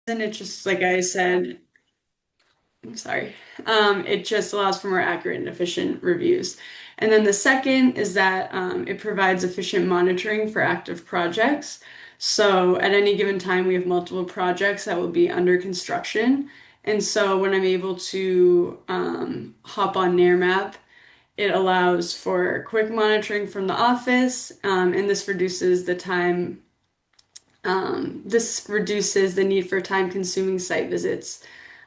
And it just, like I said, I'm sorry, it just allows for more accurate and efficient reviews. And then the second is that it provides efficient monitoring for active projects. So at any given time, we have multiple projects that will be under construction. And so when I'm able to hop on NairMap, it allows for quick monitoring from the office, and this reduces the need for time-consuming site visits,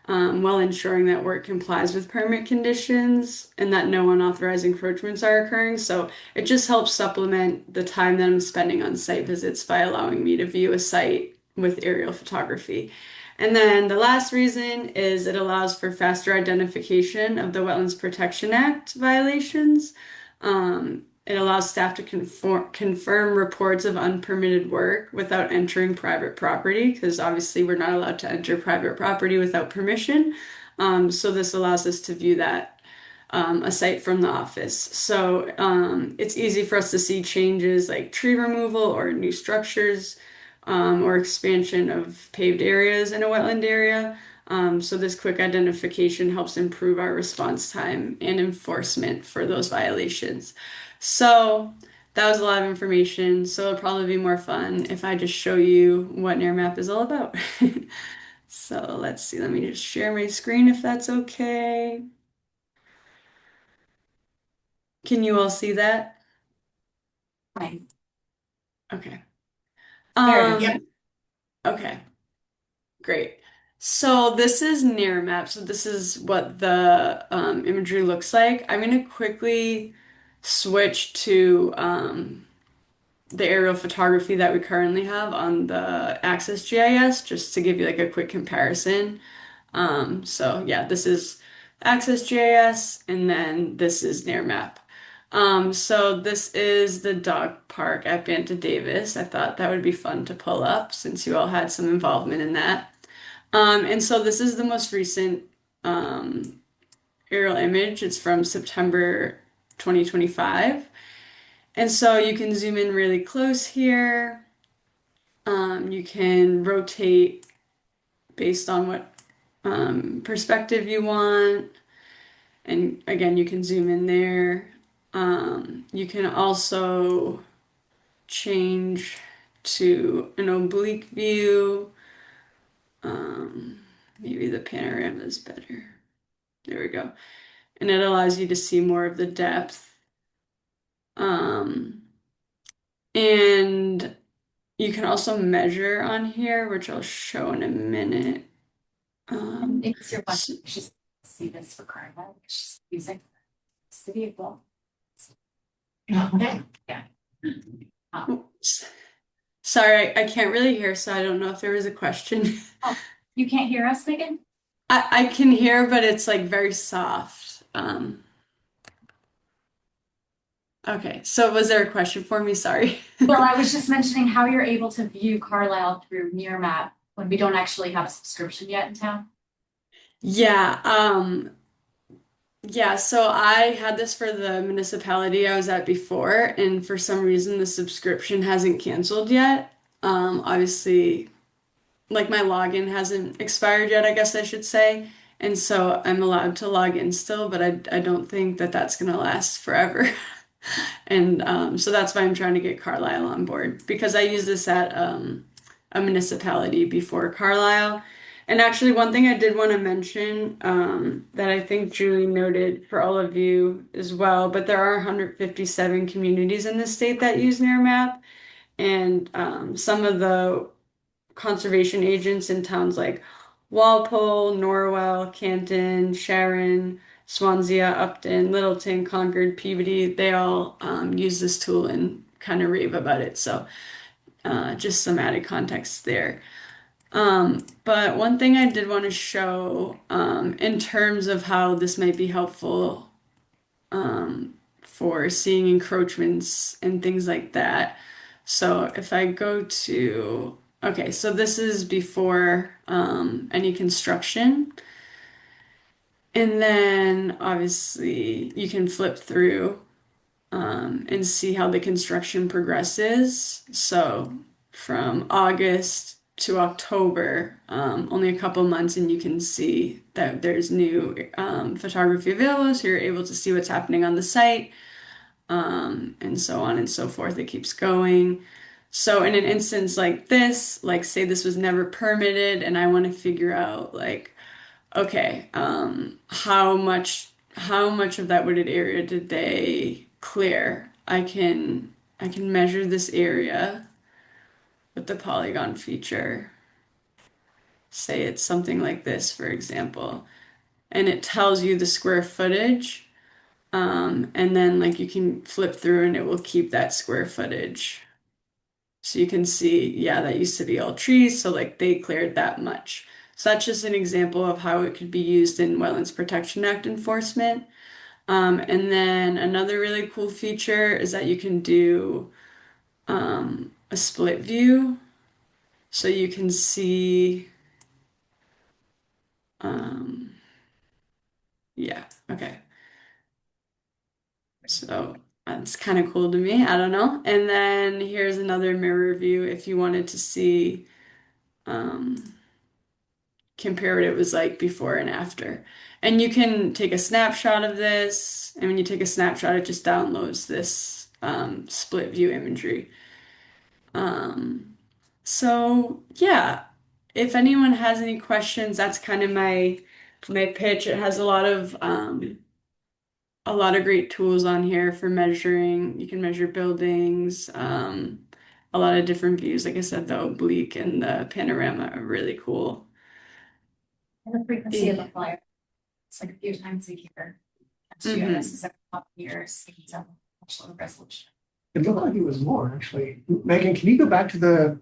while ensuring that work complies with permit conditions and that no unauthorized encroachments are occurring. So it just helps supplement the time that I'm spending on site visits by allowing me to view a site with aerial photography. And then the last reason is it allows for faster identification of the Wetlands Protection Act violations. It allows staff to confirm reports of unpermitted work without entering private property, because obviously we're not allowed to enter private property without permission. So this allows us to view that a site from the office. So it's easy for us to see changes like tree removal or new structures, or expansion of paved areas in a wetland area. So this quick identification helps improve our response time and enforcement for those violations. So that was a lot of information. So it'll probably be more fun if I just show you what NairMap is all about. So let's see. Let me just share my screen if that's okay. Can you all see that? Fine. Okay. There it is. Um, okay. Great. So this is near map. So this is what the imagery looks like. I'm going to quickly switch to the aerial photography that we currently have on the Access GIS just to give you like a quick comparison. So yeah, this is Access GIS and then this is near map. So this is the dog park at Banta Davis. I thought that would be fun to pull up since you all had some involvement in that. And so this is the most recent um, aerial image. It's from September 2025. And so you can zoom in really close here. You can rotate based on what perspective you want. And again, you can zoom in there. You can also change to an oblique view. Um, Maybe the panorama is better. There we go. And it allows you to see more of the depth. Um, and you can also measure on here, which I'll show in a minute. And Um, it's your one. s- She's see this for Carla. She's using City of Ball. Okay. Yeah. oops. Sorry, I can't really hear, so I don't know if there was a question. Oh, you can't hear us, Megan? I can hear, but it's like very soft. Okay, so was there a question for me? Sorry. Well, I was just mentioning how you're able to view Carlisle through Nearmap when we don't actually have a subscription yet in town. Yeah, yeah, so I had this for the municipality I was at before, and for some reason the subscription hasn't canceled yet. Obviously, like my login hasn't expired yet, I guess I should say. And so I'm allowed to log in still, but I don't think that that's gonna last forever. And so that's why I'm trying to get Carlisle on board because I used this at a municipality before Carlisle. And actually, one thing I did want to mention that I think Julie noted for all of you as well, but there are 157 communities in the state that use NairMap, and some of the conservation agents in towns like Walpole, Norwell, Canton, Sharon, Swansea, Upton, Littleton, Concord, Peabody, they all use this tool and kind of rave about it. So just some added context there. But one thing I did want to show in terms of how this might be helpful for seeing encroachments and things like that. So if I go to, okay, so this is before any construction. And then obviously you can flip through and see how the construction progresses. So from August. to October, only a couple months, and you can see that there's new photography available, so you're able to see what's happening on the site, and so on and so forth. It keeps going. So in an instance like this, like say this was never permitted, and I want to figure out like, okay, how much of that wooded area did they clear? I can measure this area with the polygon feature. Say it's something like this, for example, and it tells you the square footage. And then like you can flip through and it will keep that square footage. So you can see, yeah, that used to be all trees, so like they cleared that much. So that's just an example of how it could be used in Wetlands Protection Act enforcement. And then another really cool feature is that you can do a split view. So you can see, um, yeah, okay. So that's kind of cool to me. I don't know. And then here's another mirror view if you wanted to see, um, compare what it was like before and after. And you can take a snapshot of this, and when you take a snapshot, it just downloads this split view imagery. Um, so yeah, if anyone has any questions, that's kind of my pitch. It has a lot of great tools on here for measuring. You can measure buildings, a lot of different views. Like I said, the oblique and the panorama are really cool. And the frequency of the flyer, it's like a few times a year. Next year, Hmm. this is every couple of years, it's a much lower resolution. It looked like it was more, actually. Megan, can you go back to the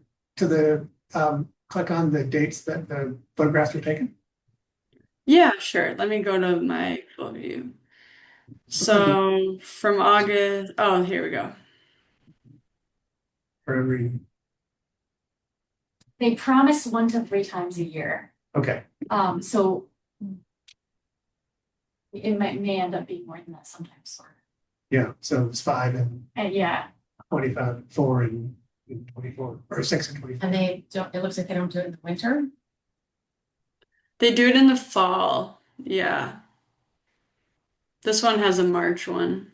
click on the dates that the photographs were taken? Yeah, sure. Let me go to my full view. Looked like it So from August, oh, here we go. for every, They promise 1 to 3 times a year, okay, so. It may end up being more than that sometimes, or, yeah, so it's 5 and yeah, 25, 4 and 24, or 6 and 24. and they don't, it looks like they don't do it in the winter. They do it in the fall. Yeah. This one has a March one,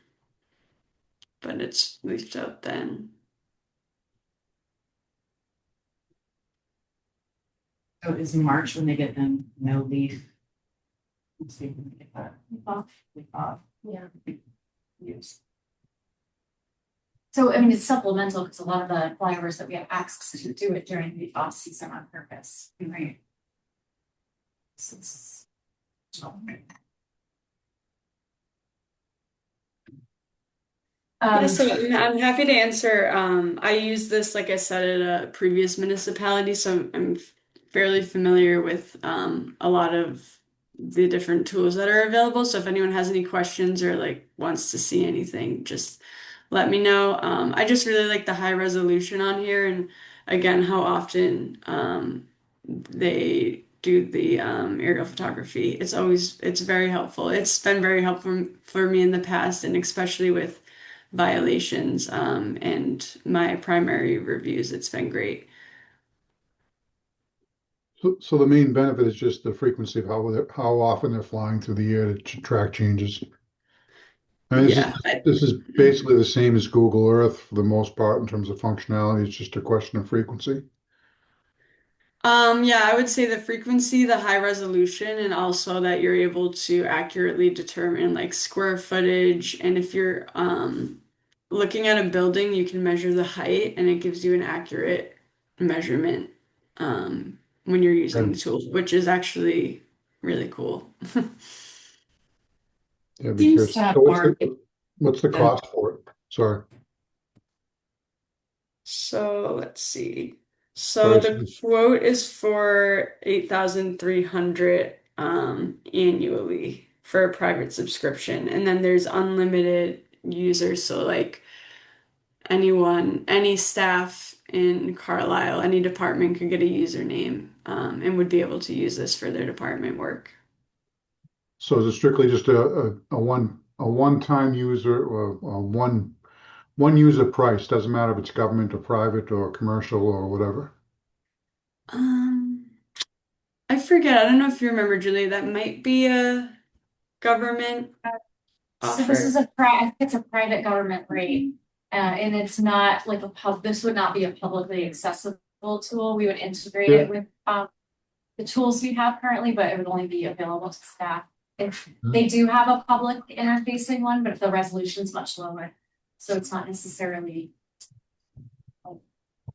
but it's leafed out then. So is March when they get them no leaf? Let's see if we can get that leaf off. Yeah. Yes. So, I mean, it's supplemental because a lot of the flyers that we have access to do it during the off season on purpose, right? So it's- Yeah, Um, so I'm happy to answer. I used this, like I said, at a previous municipality, so I'm fairly familiar with a lot of the different tools that are available. So if anyone has any questions or like wants to see anything, just let me know. I just really like the high resolution on here, and again, how often they do the aerial photography. It's very helpful. It's been very helpful for me in the past, and especially with violations and my primary reviews. It's been great. So the main benefit is just the frequency of how often they're flying through the year to track changes. And Yeah. this is basically the same as Google Earth for the most part in terms of functionality. It's just a question of frequency. Yeah, I would say the frequency, the high resolution, and also that you're able to accurately determine like square footage. And if you're looking at a building, you can measure the height and it gives you an accurate measurement when you're using Yeah, the tool, which is actually really cool. yeah, be Seems curious. to have So more. what's the cost for it? Sorry. So let's see. So Price. the quote is for 8,300 annually for a private subscription. And then there's unlimited users. So like anyone, any staff in Carlisle, any department could get a username and would be able to use this for their department work. So is it strictly just a one-time user or one user price? Doesn't matter if it's government or private or commercial or whatever. Um, I forget. I don't know if you remember, Julie. That might be a government So this is offer. I think it's a private government rate. And it's not like this would not be a publicly accessible tool. We would integrate Yeah. it with, the tools we have currently, but it would only be available to staff. If they do have a public interfacing one, but the resolution is much lower. So it's not necessarily like,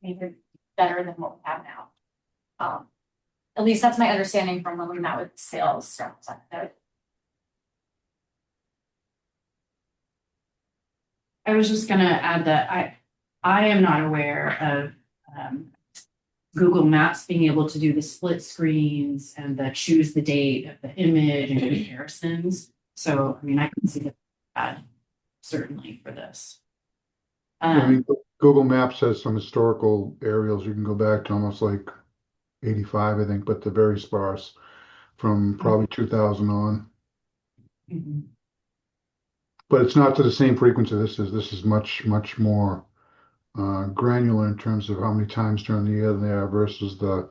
maybe better than what we have now. At least that's my understanding from when we met with sales representative. I was just gonna add that I am not aware of Google Maps being able to do the split screens and the choose the date of the image and comparisons. So, I mean, I can see that certainly for this. I mean, Google Maps has some historical aerials. You can go back to almost like 85, I think, but they're very sparse from probably 2000 on. Mhm. But it's not to the same frequency this is. This is much, much more granular in terms of how many times during the year they are versus the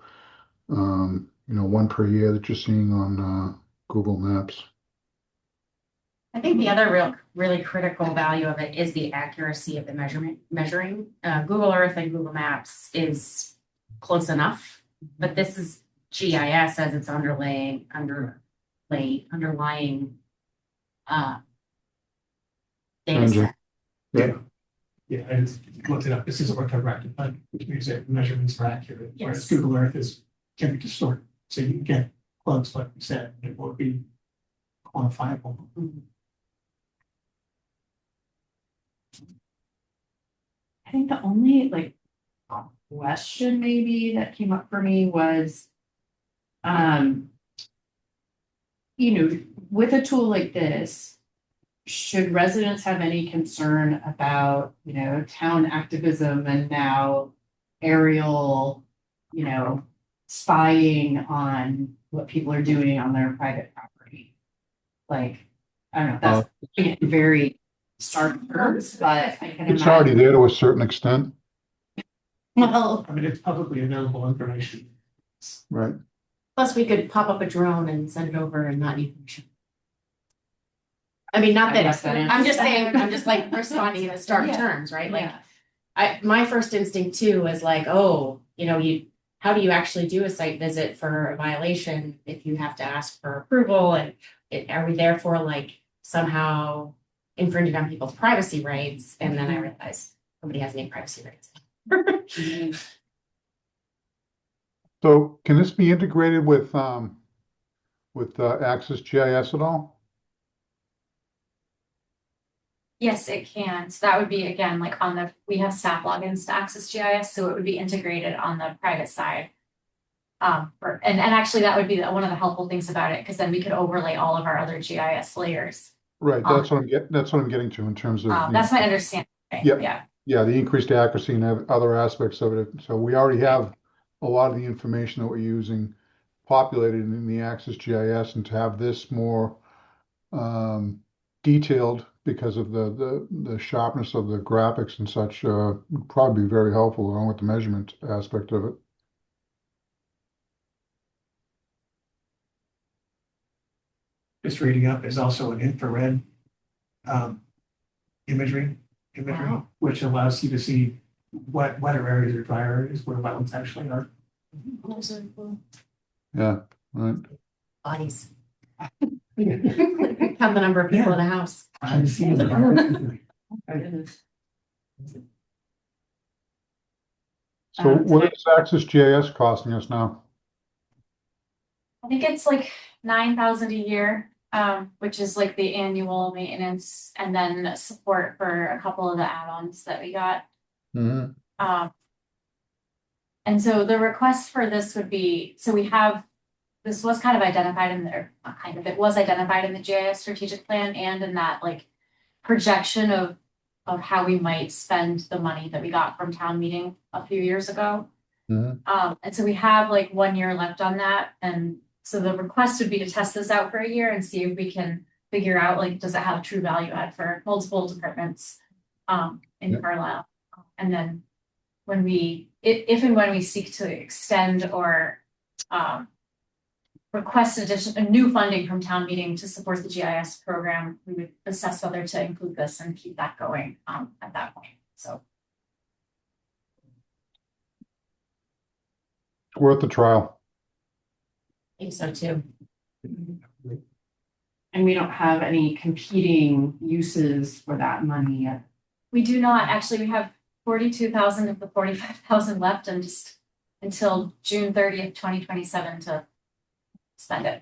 one per year that you're seeing on Google Maps. I think the other really critical value of it is the accuracy of the measuring. Google Earth and Google Maps is close enough, but this is GIS as its underlying data Engine. set. Yeah. Yeah, I just looked it up. This is orthorectified, which means that measurements are accurate, whereas Yes. Google Earth can be distorted. So you can get close, like you said, it will be quantifiable. I think the only like question maybe that came up for me was, with a tool like this, should residents have any concern about, town activism and now aerial, spying on what people are doing on their private property? Like, I don't know, that's putting it in very stark terms, but I can It's already imagine. there to a certain extent, Well, I mean, it's publicly available information. right? Plus, we could pop up a drone and send it over and not even show. I mean, not I that, guess that I'm just answers saying, I'm just like responding in stark Yeah. terms, right? Like, yeah. my first instinct too was like, oh, how do you actually do a site visit for a violation if you have to ask for approval and are we therefore like somehow infringing on people's privacy rights? And then I realized nobody has any privacy rights. So can this be integrated with Access GIS at all? Yes, it can. So that would be again, like we have staff logins to Access GIS, so it would be integrated on the private side. And actually that would be one of the helpful things about it, because then we could overlay all of our other GIS layers. Right, that's what I'm getting to in terms of That's my understanding. Yeah. Yeah, the increased accuracy and other aspects of it. So we already have a lot of the information that we're using populated in the Access GIS, and to have this more detailed because of the sharpness of the graphics and such would probably be very helpful along with the measurement aspect of it. Just reading up, there's also an infrared imagery, Wow. which allows you to see wetter areas or drier areas where wetlands actually are. Yeah, right. Bodies. Count the number of people in a house. I've seen the So what is Access GIS costing us now? I think it's like 9,000 a year, which is like the annual maintenance and then support for a couple of the add-ons that we got. Mhm. And so the request for this would be, this was kind of identified it was identified in the GIS strategic plan and in that like projection of how we might spend the money that we got from town meeting a few years ago. Mhm. And so we have like 1 year left on that. And so the request would be to test this out for a year and see if we can figure out, like, does it have true value add for multiple departments in Yep. Carlisle? And then when we if and when we seek to extend or request new funding from town meeting to support the GIS program, we would assess whether to include this and keep that going at that point. So It's worth the trial. I think so too. And we don't have any competing uses for that money yet. we do not, actually, we have 42,000 of the 45,000 left and just until June 30th, 2027 to spend it.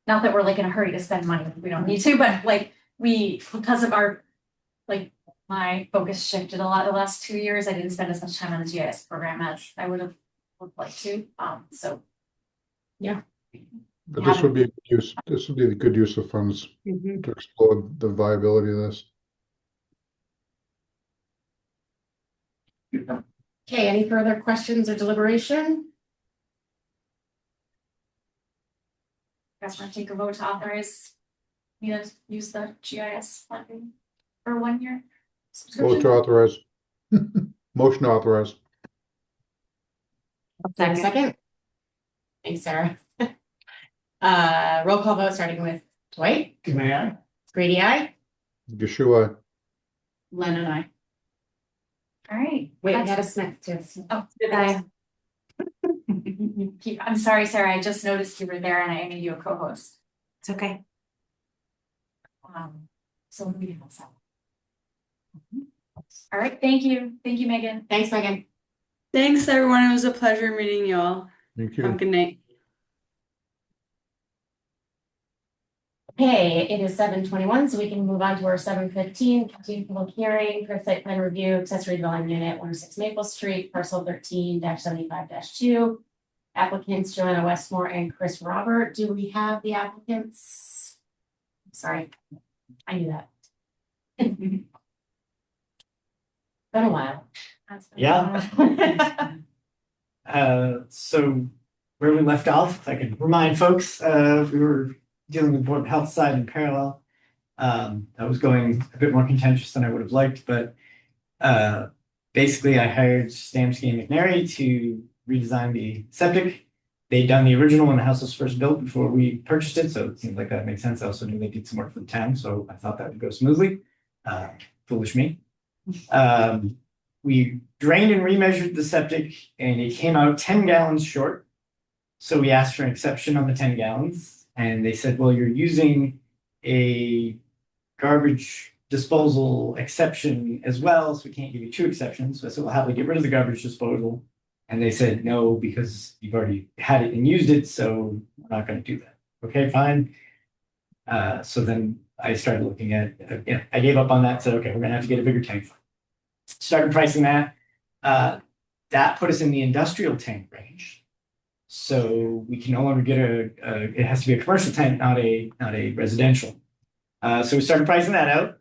Not that we're like in a hurry to spend money, we don't need to, but like because of our, like my focus shifted a lot the last 2 years. I didn't spend as much time on the GIS program as I would like to. So But this would be a good use. This would be the good use of funds to explore the viability of this. Okay, any further questions or deliberation? you guys want to take a vote to authorize me to use the GIS funding for 1 year? Vote to authorize. Motion to authorize. Second. Thanks, Sarah. Roll call vote starting with Dwight, May I? Grady, aye. Yeshua. Len and I. All right. Wait, we That's- had a Smith too. Oh, Aye. I'm sorry, Sarah, I just noticed you were there and I made you a co-host. It's okay. So we can also. All right, thank you. Thank you, Megan. Thanks, Megan. Thanks, everyone. It was a pleasure meeting you all. Thank Have a you. good night. Okay, it is 7:21, so we can move on to our 7:15, continued public hearing for site plan review, accessory dwelling unit, 106 Maple Street, parcel 13-75-2. Applicants Joanna Westmore and Chris Robert. Do we have the applicants? Sorry, I knew that. Been a while. Yeah. So where we left off, if I can remind folks, we were dealing with Board of Health side in parallel. That was going a bit more contentious than I would have liked, but basically I hired Stamsky and McNary to redesign the septic. They'd done the original when the house was first built before we purchased it, so it seemed like that made sense. I also knew they did some work for the town, so I thought that would go smoothly. Foolish me. We drained and remeasured the septic and it came out 10 gallons short. So we asked for an exception on the 10 gallons and they said, well, you're using a garbage disposal exception as well, so we can't give you two exceptions. So I said, well, how do we get rid of the garbage disposal? And they said, no, because you've already had it and used it, so we're not going to do that. Okay, fine. So then I started looking at, I gave up on that, said, okay, we're going to have to get a bigger tank. Started pricing that. That put us in the industrial tank range. So we can no longer get it has to be a commercial tank, not a residential. So we started pricing that out.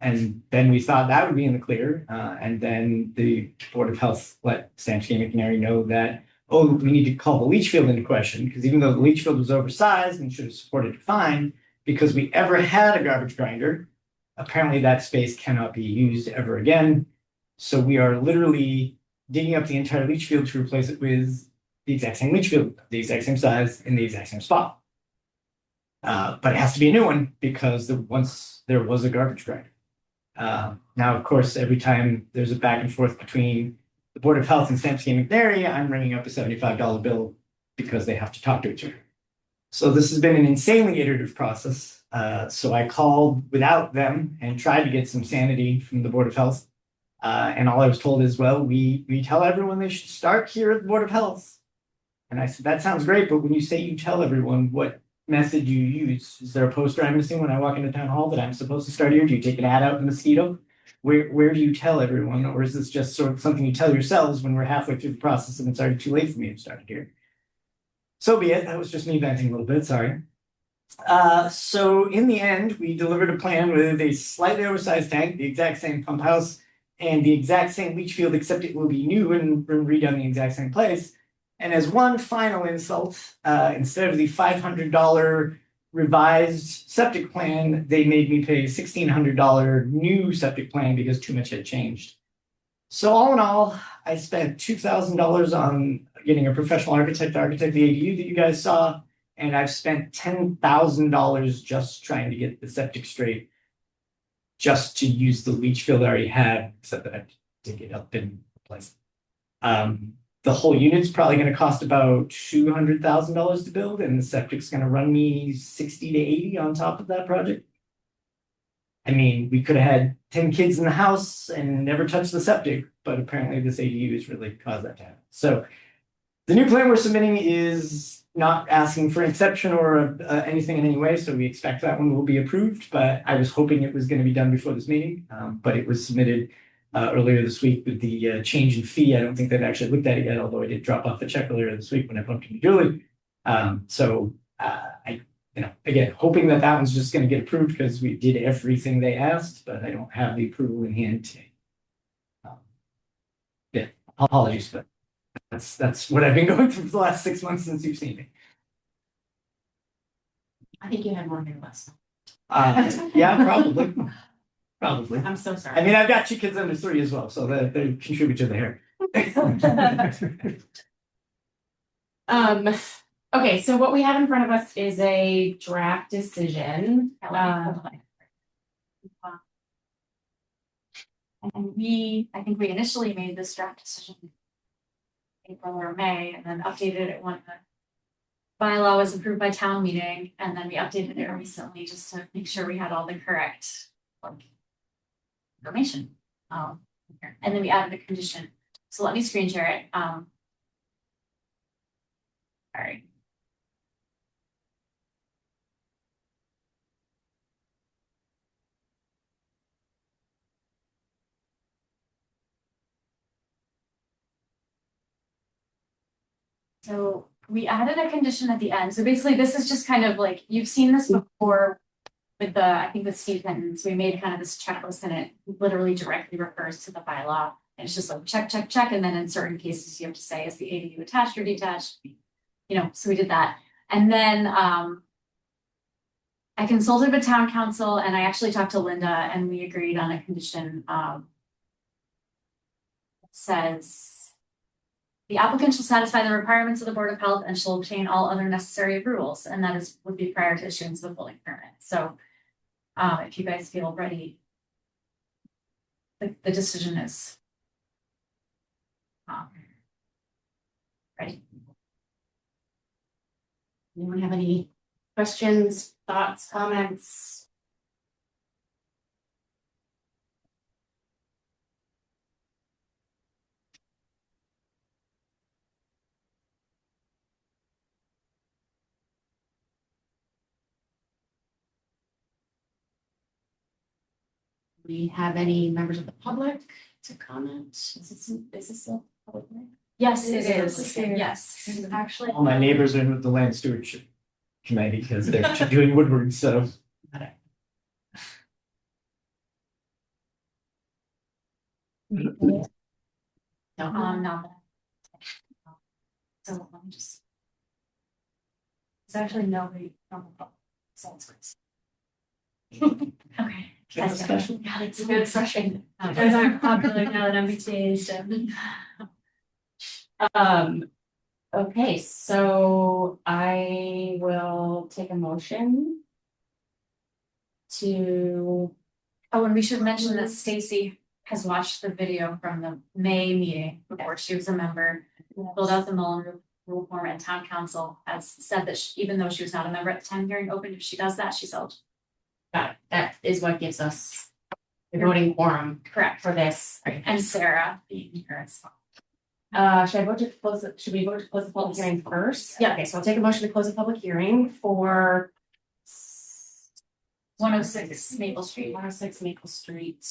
And then we thought that would be in the clear. And then the Board of Health let Stamsky and McNary know that, oh, we need to call the leach field into question, because even though the leach field was oversized and should have supported it fine, because we ever had a garbage grinder, apparently that space cannot be used ever again. So we are literally digging up the entire leach field to replace it with the exact same leach field, the exact same size, in the exact same spot. But it has to be a new one because once there was a garbage grinder. Now, of course, every time there's a back and forth between the Board of Health and Stamsky and McNary, I'm ringing up a $75 bill because they have to talk to each other. So this has been an insanely iterative process. So I called without them and tried to get some sanity from the Board of Health. And all I was told is, well, we tell everyone they should start here at the Board of Health. And I said, that sounds great, but when you say you tell everyone, what method do you use? Is there a poster I'm missing when I walk into town hall that I'm supposed to start here? Do you take an ad out in Mosquito? Where do you tell everyone? Or is this just sort of something you tell yourselves when we're halfway through the process and it's already too late for me to start here? So be it. That was just me venting a little bit. Sorry. So in the end, we delivered a plan with a slightly oversized tank, the exact same pump house, and the exact same leach field, except it will be new and redone in the exact same place. And as one final insult, instead of the $500 revised septic plan, they made me pay $1,600 new septic plan because too much had changed. So all in all, I spent $2,000 on getting a professional architect to architect the ADU that you guys saw. And I've spent $10,000 just trying to get the septic straight. Just to use the leach field I already had, except that I have to dig it up and replace it. The whole unit's probably gonna cost about $200,000 to build, and the septic's gonna run me 60 to 80 on top of that project. I mean, we could have had 10 kids in the house and never touched the septic, but apparently this ADU has really caused that to happen. So the new plan we're submitting is not asking for an exception or anything in any way, so we expect that one will be approved, but I was hoping it was gonna be done before this meeting. But it was submitted earlier this week with the change in fee. I don't think they've actually looked at it yet, although I did drop off the check earlier this week when I bumped into Julie. I, again, hoping that that one's just gonna get approved because we did everything they asked, but I don't have the approval in hand today. Yeah, apologies, but that's what I've been going through for the last 6 months since you've seen me. I think you had more than last. Yeah, probably. Probably. I'm so sorry. I mean, I've got 2 kids under 3 as well, so they contribute to the hair. Okay, so what we have in front of us is a draft decision. And I think we initially made this draft decision April or May, and then updated it when the bylaw was approved by town meeting, and then we updated it recently just to make sure we had all the correct information. And then we added a condition. So let me screen share it. All right. So we added a condition at the end. So basically this is just kind of like, you've seen this before with I think with Steve Hinton's, we made kind of this checklist and it literally directly refers to the bylaw. And it's just like check, check, check. And then in certain cases you have to say, is the ADU attached or detached? So we did that. And then I consulted with town council and I actually talked to Linda and we agreed on a condition that says, the applicant shall satisfy the requirements of the Board of Health and shall obtain all other necessary approvals, and that would be prior to issuance of a building permit. So if you guys feel ready, the decision is ready. Anyone have any questions, thoughts, comments? We have any members of the public to comment? Is this a public hearing? Yes, it It is. is. Yes, actually. All my neighbors are with the land stewardship committee because they're doing woodwork, so. No. No. So let me just. It's actually nobody from the public. So it's good. Okay. That's special. Yeah, it's good refreshing. Those aren't popular now that MBTA is done. Okay, so I will take a motion to, Oh, and we should mention that Stacy has watched the video from the May meeting before she was a member, filled out the Mullen rule form, and town council has said that even though she was not a member at the time hearing opened, if she does that, she's eligible. that is what gives us the voting quorum Correct. for this. And Sarah being here as well. Should we vote to close the public hearing first? Yeah. Okay, so I'll take a motion to close the public hearing for 106 Maple Street. 106 Maple Street.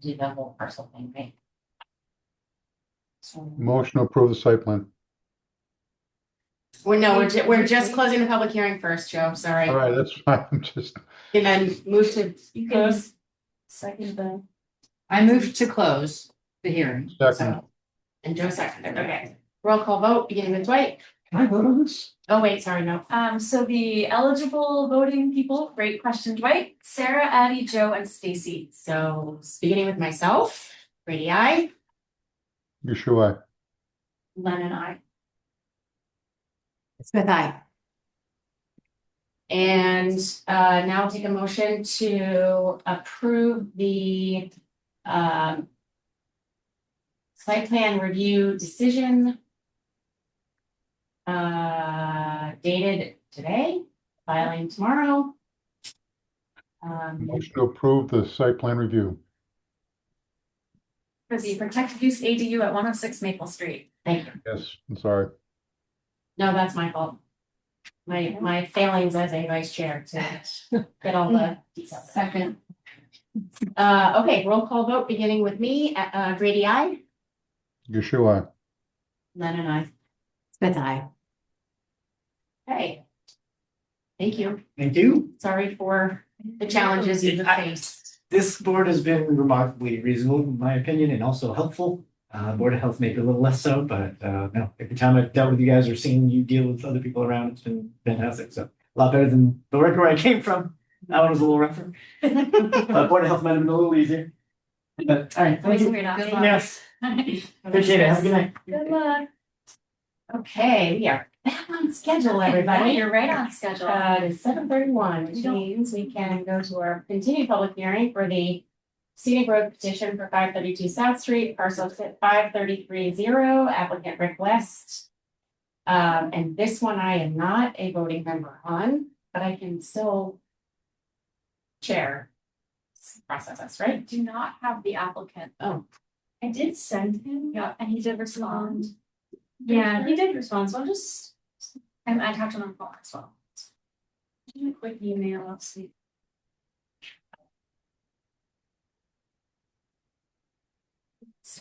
Do the whole parcel thing, right? So, Motion to approve the site plan. we're just closing the public hearing first, Joe, sorry. All right, that's fine. I'm just, And then move to You can close. second the. I moved to close the hearing. second. And Joe seconded, okay. Roll call vote, beginning with Dwight. Can I vote on this? Oh, wait, sorry, no. So the eligible voting people, great question, Dwight, Sarah, Addie, Joe, and Stacy. So beginning with myself, Grady, aye. Yeshua, Lennon, I. Smith, aye. And now take a motion to approve the site plan review decision dated today, filing tomorrow. motion to approve the site plan review. For the protected use ADU at 106 Maple Street. Thank you. Yes, I'm sorry. No, that's my fault. My failings as a vice chair to get all the details. Second. Okay, roll call vote beginning with me. Grady, aye. Yeshua, Lennon, I. Smith, aye. Okay. Thank you. Thank you. Sorry for the challenges you've faced. This board has been remarkably reasonable, in my opinion, and also helpful. Board of Health maybe a little less so, but no, every time I've dealt with you guys or seen you deal with other people around, it's been fantastic. So a lot better than the work where I came from. That one was a little rougher. Board of Health might have been a little easier. But all right, thank you. Good luck. Yes, appreciate it. Have a good night. Good luck. Okay, we are back on schedule, everybody. You're right on schedule. It's 7:31, which means we can go to our continued public hearing for the scenic road petition for 532 South Street, parcel 5330, applicant Rick West. And this one I am not a voting member on, but I can still chair this process, I right? do not have the applicant. Oh. I did send him. Yeah, and he did respond. Yeah, he did respond, so I'll just, and I talked to him on the phone as well. Do a quick email, let's see.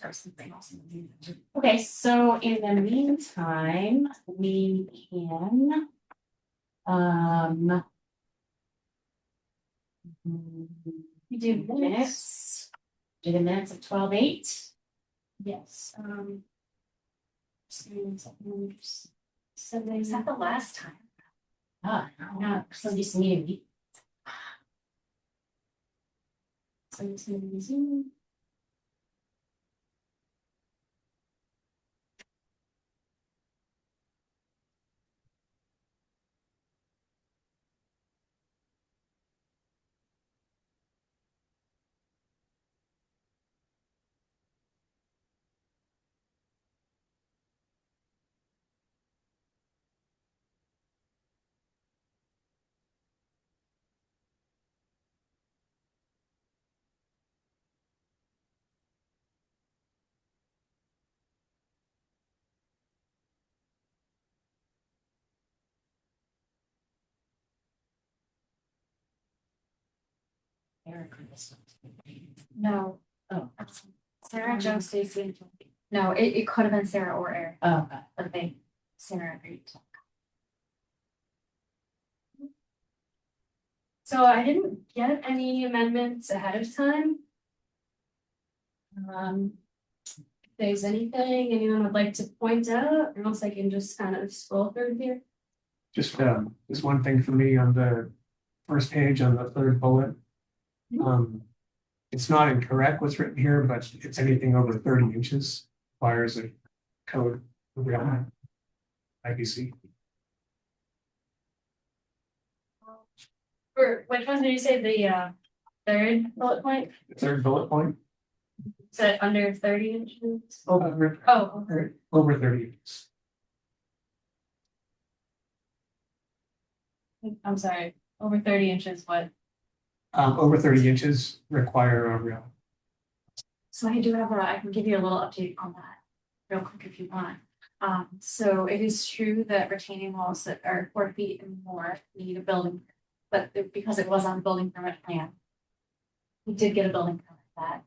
Or something else. Okay, so in the meantime, we can. We do minutes. Minutes. Do the minutes of 12:08. Yes, is that the last time? Ah, no, so just meeting. So it's gonna be Zoom. No. Oh. Sarah, Joe, Stacy. No, it could have been Sarah or Eric, Oh, okay. but Sarah agreed to. So I didn't get any amendments ahead of time. If there's anything anyone would like to point out, or else I can just kind of scroll through here. Just one thing for me on the first page on the third bullet. It's not incorrect what's written here, but it's anything over 30 inches requires a code around IBC. Or which one did you say, the third bullet point? The third bullet point, Is it under 30 inches? over, Oh, over 30 inches. I'm sorry, over 30 inches, what? Over 30 inches require a rail. So I do have I can give you a little update on that real quick if you want. So it is true that retaining walls that are 4 feet and more need a building, but because it was on the building permit plan, we did get a building permit for that.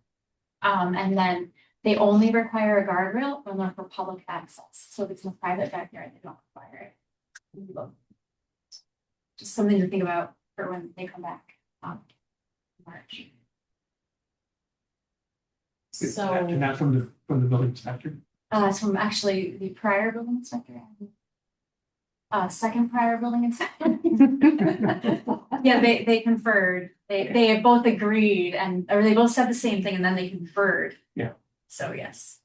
And then they only require a guardrail when they're for public access. So if it's in a private backyard, they don't require it. Just something to think about for when they come back. March. So. And that from the building inspector. It's from actually the prior building inspector. Second prior building inspector. Yeah, they conferred. They both agreed or they both said the same thing and then they conferred. Yeah. So yes.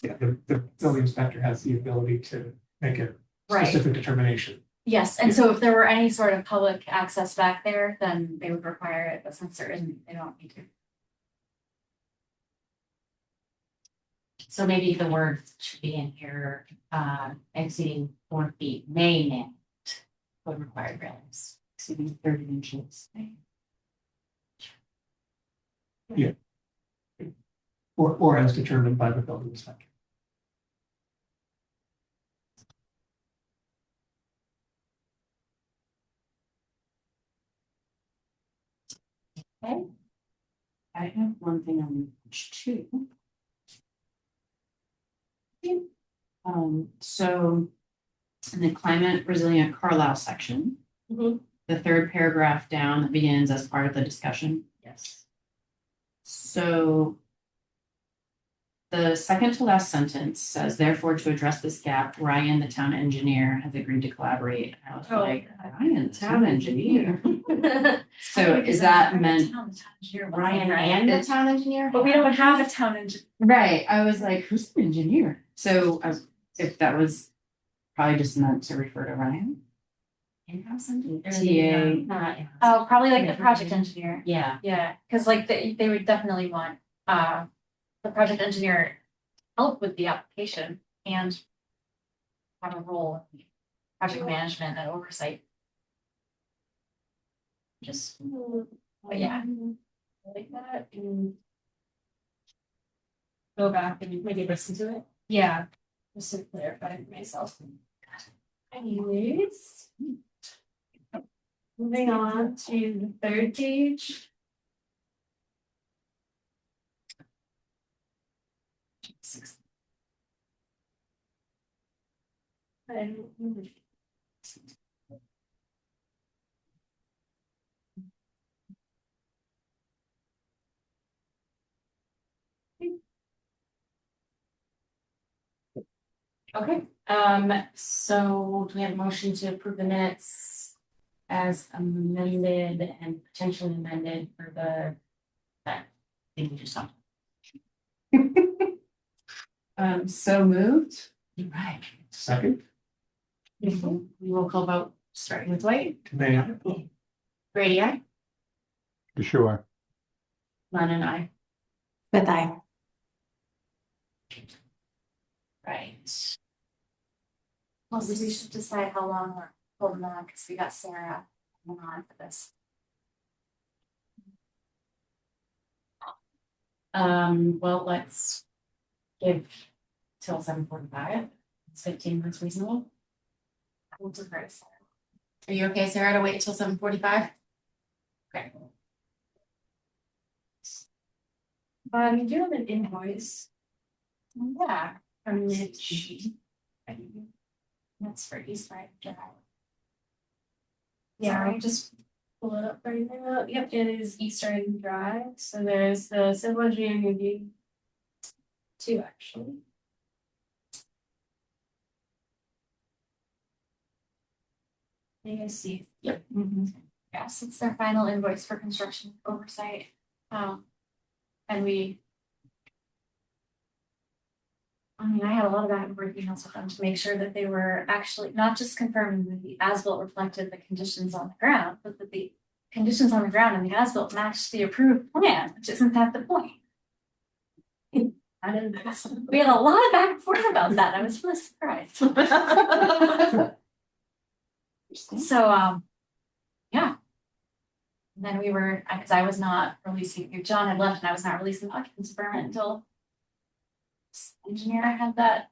Yeah, the building inspector has the ability to make a Right. specific determination. Yes, and so if there were any sort of public access back there, then they would require it, but since there isn't, they don't need to. So maybe the words should be in here, exceeding 4 feet may not would require railings. Exceeding 30 inches. Or as determined by the building inspector. I have one thing on page 2. So in the climate resilient Carlisle section, Mhm. the third paragraph down that begins as part of the discussion. Yes. So the second to last sentence says, therefore, to address this gap, Ryan, the town engineer, has agreed to collaborate. I was Oh, like, yeah. Ryan, the town engineer. So Funny, is because that I'm meant, town engineer, but Ryan right. and the town engineer? But we don't have a town engineer. right, I was like, who's the engineer? So if that was probably just meant to refer to Ryan. In-house engineer? TA. Not in-house. Oh, probably like the project engineer. Yeah, Yeah, because like they would definitely want the project engineer help with the application and have a role in project management and oversight. Just, but yeah. like that and go back and maybe listen to it. Yeah, just to clarify for myself. Anyways. Moving on to the third page. Okay, so do we have a motion to approve the minutes as amended and potentially amended for that thing we just saw? So moved. You're right. Second, We will call vote, starting with White, may I? Brady, aye. Sure. Lennon, aye. But I. Right. Well, so we should decide how long we're holding on, because we got Sarah on for this. Well, let's give till 7:45. It's 15 minutes reasonable. We'll defer to Sarah. Are you okay, Sarah, to wait till 7:45? Okay. You do have an invoice. Yeah, from Mitch. That's for East Side Drive. Yeah, Sorry. I'll just pull it up right now. Yep, it is Eastern Drive. So there's the civil engineering review. 2 actually. You guys see? Yep. Yes, it's their final invoice for construction oversight. And I mean, I had a lot of back and forth emails with them to make sure that they were actually not just confirming that the as-built reflected the conditions on the ground, but that the conditions on the ground and the as-built matched the approved plan, which isn't that the point? We had a lot of back and forth about that. I was really surprised. So, yeah. And then we were, because I was not releasing, John had left and I was not releasing the occupancy permit until engineer had that.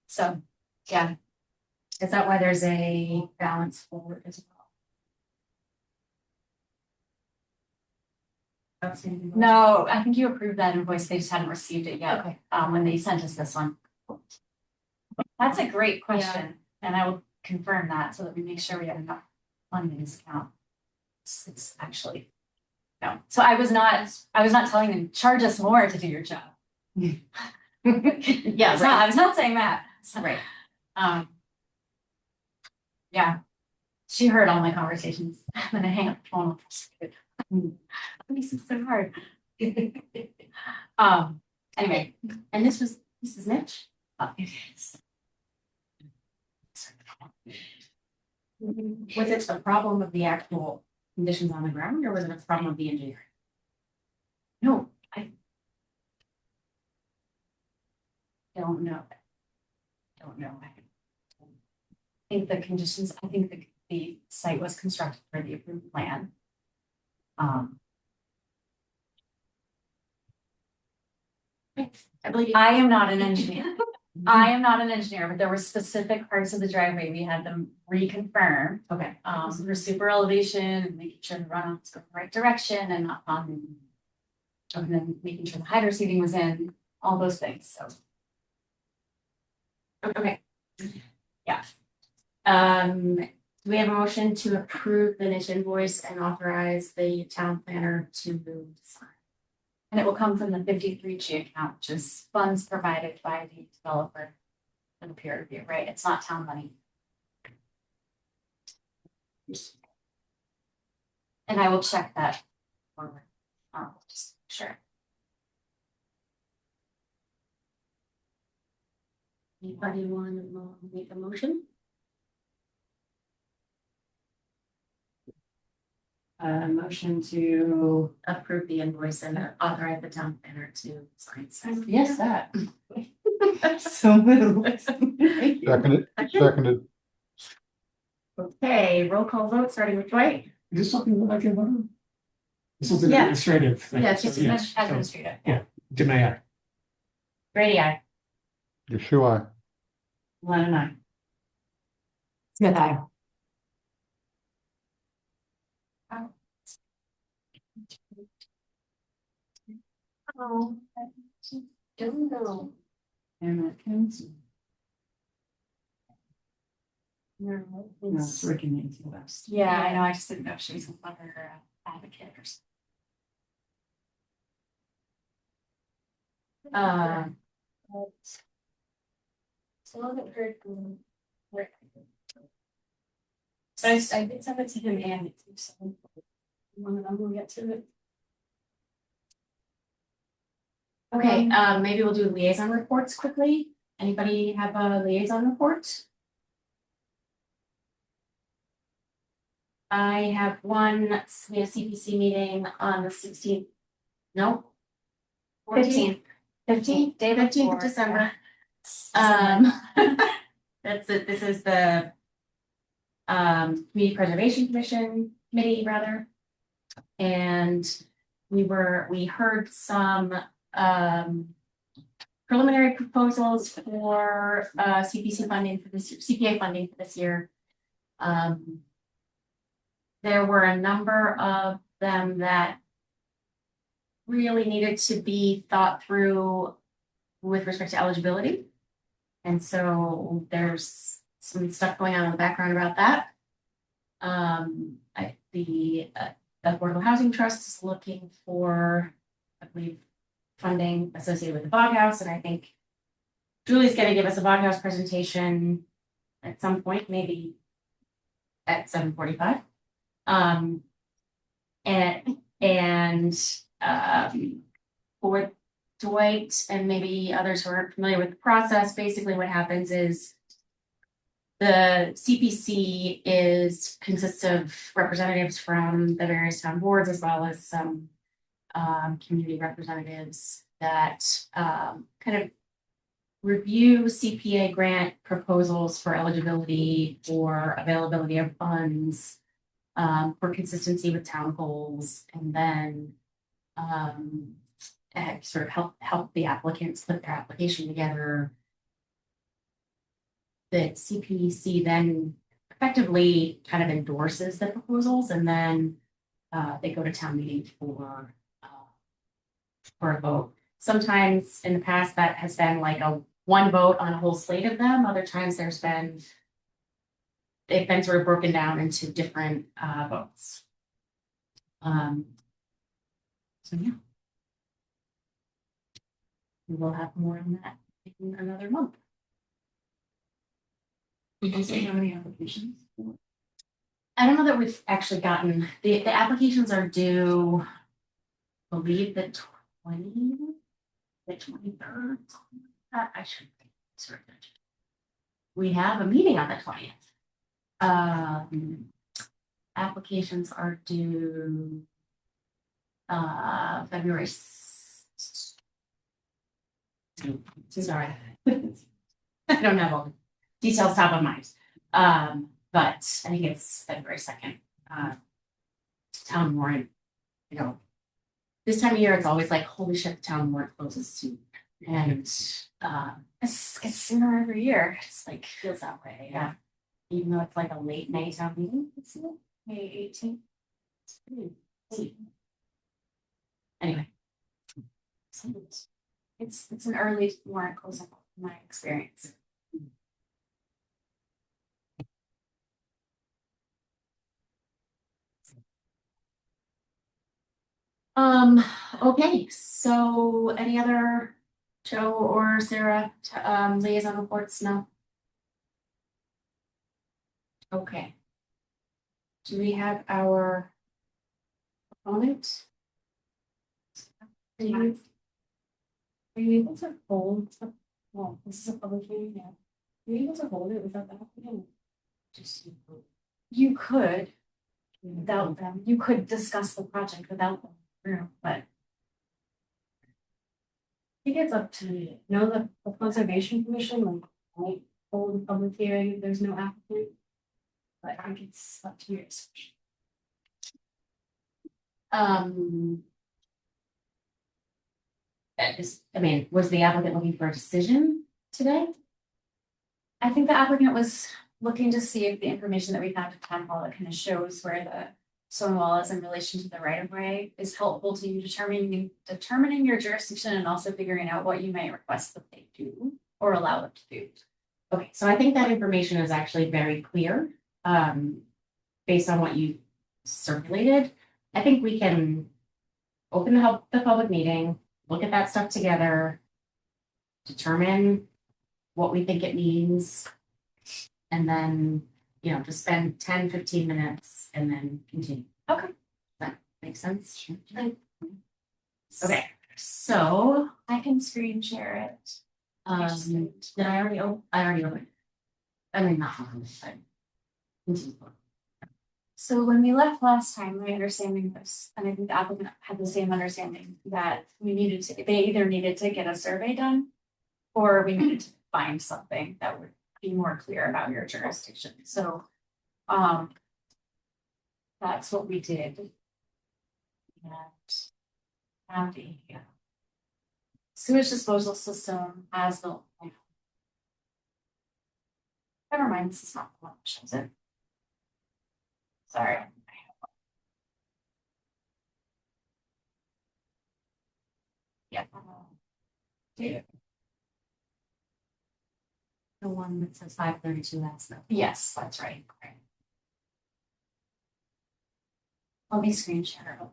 So, yeah. Is that why there's a balance forward as well? No, I think you approved that invoice. They just hadn't received it yet. Okay. When they sent us this one. That's a great question, and I will confirm that so that we make sure we have enough money in this account. It's actually, no. So I was not telling them, charge us more to do your job. Yeah, I was not saying that. Right. Yeah. She heard all my conversations, and then I hang up the phone. This is so hard. Anyway, And this is Mitch? it is. Was it a problem of the actual conditions on the ground, or was it a problem of the engineering? No, I don't know. Don't know. I think the conditions, I think the site was constructed for the approved plan. I believe you. I am not an engineer. I am not an engineer, but there were specific parts of the driveway we had them reconfirm. Okay. For super elevation and making sure the runoff's going the right direction and not on. And then making sure the hydro seeding was in, all those things, so. Okay. Yeah. Do we have a motion to approve the niche invoice and authorize the town planner to sign? And it will come from the 53G account, which is funds provided by the developer. For the peer review, right? It's not town money. And I will check that. Forward. Just sure. Anybody want to make a motion? Motion to approve the invoice and authorize the town planner to sign. Yes, that. So moved. Seconded, seconded. Okay, roll call vote, starting with Dwight. Is this something that I can vote on? This is an Yeah. administrative thing. Yeah, it's just so yes, so Administrative. Deny I. Grady, aye. Yeshua, Lennon, I. Smith, aye. Oh, I don't know. And Atkins. No, No, it's. it's Rick and Nancy West. Yeah, I know, I just didn't know if she was a clever advocate or something. Still haven't heard from Rick. But I did send it to him and it too, so. One of them will get to it. Okay, maybe we'll do liaison reports quickly. Anybody have a liaison report? I have one, we have CPC meeting on the 16th. No? 15th. 15th, Day 15th before. of December. That's it, this is the Community Preservation Commission Committee, rather. And we heard some preliminary proposals for CPC funding for this CPA funding for this year. There were a number of them that really needed to be thought through with respect to eligibility. And so there's some stuff going on in the background about that. The Affordable Housing Trust is looking for, I believe, funding associated with the Bog House, and I think Julie's gonna give us a Bog House presentation at some point, maybe at 7:45. For Dwight and maybe others who aren't familiar with the process, basically what happens is the CPC consists of representatives from the various town boards as well as some community representatives that kind of review CPA grant proposals for eligibility, for availability of funds, for consistency with town goals, and then sort of help the applicants put their application together. The CPC then effectively kind of endorses the proposals, and then they go to town meeting for a vote. Sometimes in the past that has been like a one vote on a whole slate of them. Other times they've been sort of broken down into different votes. So yeah. We will have more on that in another month. How many applications? I don't know that we've actually gotten, the applications are due, I believe the the 23rd. I should. Sorry. We have a meeting on the 20th. Applications are due February. Sorry. I don't have all the details top of mind. But I think it's February 2nd. Town warrant, you know, this time of year, it's always like, holy shit, the town warrant closes soon. And it's sooner every year. It's like, feels that way, yeah. Even though it's like a late May town meeting, it's May 18th. It's pretty late. Anyway. So It's an early warrant closing, in my experience. Okay, so any other Joe or Sarah liaison reports? No. Okay. Do we have our opponent? Are you able to hold, well, this is a public hearing, yeah. Are you able to hold it without the applicant? Just You could, without them, you could discuss the project without them, but I think it's up to, you know, the Conservation Commission, like, might hold a public hearing if there's no applicant. But I think it's up to your discretion. I mean, was the applicant looking for a decision today? I think the applicant was looking to see if the information that we found at town hall that kind of shows where the stone wall is in relation to the right of way is helpful to you determining your jurisdiction and also figuring out what you might request that they do or allow them to do. Okay, so I think that information is actually very clear, based on what you circulated. I think we can open the public meeting, look at that stuff together, determine what we think it means, and then, you know, just spend 10-15 minutes and then continue. Okay. That makes sense? Okay, so, I can screen share it. did I already opened it. I mean, not on this side. Continue. So when we left last time, my understanding was, and I think the applicant had the same understanding, that they either needed to get a survey done or we needed to find something that would be more clear about your jurisdiction. So, that's what we did. And the sewage disposal system as the. Never mind, this is not the one that shows it. Sorry. Yeah. The one that says 532, that's the. Yes, that's right. Let me screen share it.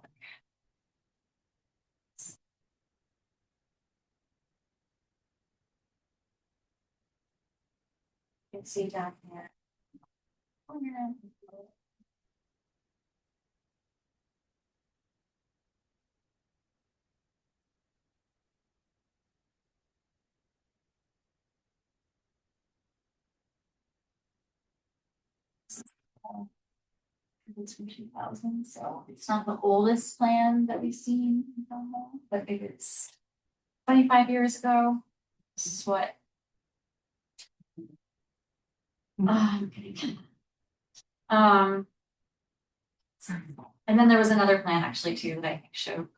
You can see down here. It's from 2000, so it's not the oldest plan that we've seen, but it is 25 years ago. This is what. I'm kidding. Sorry. And then there was another plan actually too that I think showed.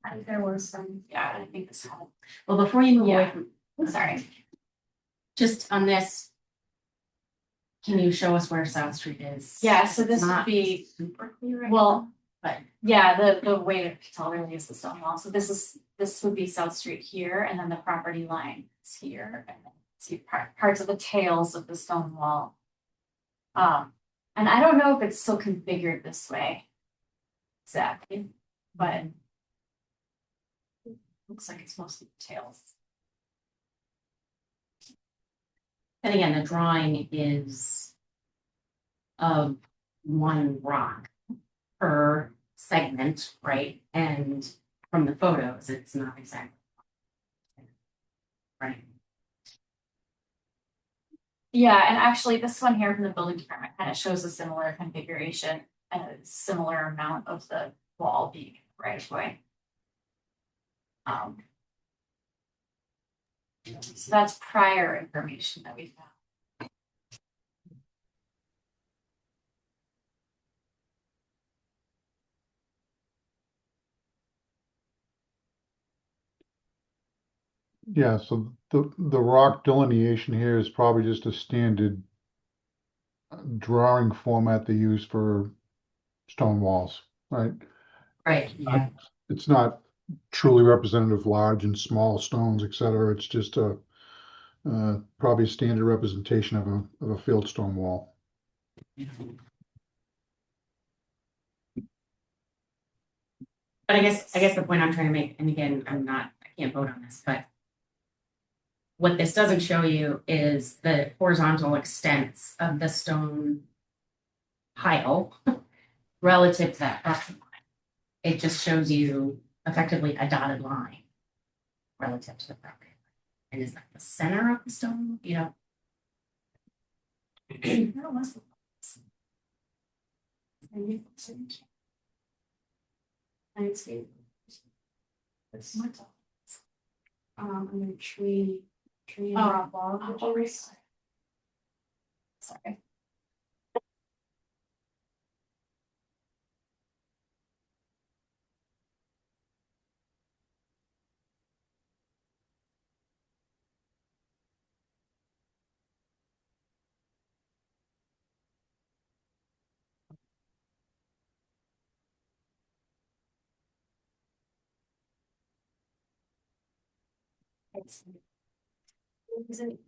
I think there was some, yeah, I think this had. Well, before you move away Yeah. from, Sorry. just on this, can you show us where South Street is? Yeah, so It's this would not be, super clear right well, now, but yeah, the way to tell really is the stone wall. So this would be South Street here, and then the property line is here, and then see parts of the tails of the stone wall. And I don't know if it's still configured this way. Exactly, but. Looks like it's mostly tails. and again, the drawing is of one rock per segment, right? And from the photos, it's not exactly. Right. Yeah, and actually this one here from the building department kind of shows a similar configuration and a similar amount of the wall being right away. So that's prior information that we found. Yeah, so the rock delineation here is probably just a standard drawing format they use for stone walls, right? Right, yeah. It's not truly representative of large and small stones, et cetera. It's just a probably a standard representation of a field stone wall. But I guess the point I'm trying to make, and again, I can't vote on this, but what this doesn't show you is the horizontal extents of the stone pile relative to that property line. It just shows you effectively a dotted line relative to the property line. And is that the center of the stone? You know? Landscape. It's much. And then tree and Oh, rock wall. Sorry. Isn't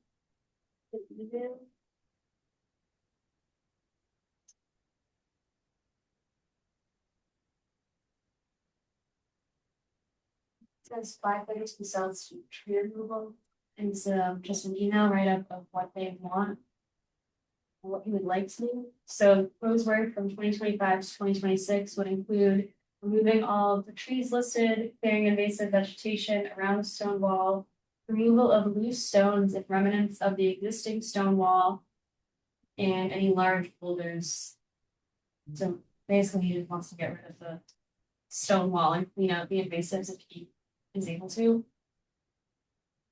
says 5 to South Street tree removal. And it's just an email write up of what they want. What you would like to do. So proposed work from 2025 to 2026 would include removing all of the trees listed, clearing invasive vegetation around the stone wall, removal of loose stones and remnants of the existing stone wall, and any large boulders. So basically, he just wants to get rid of the stone wall and clean out the invasives if he is able to.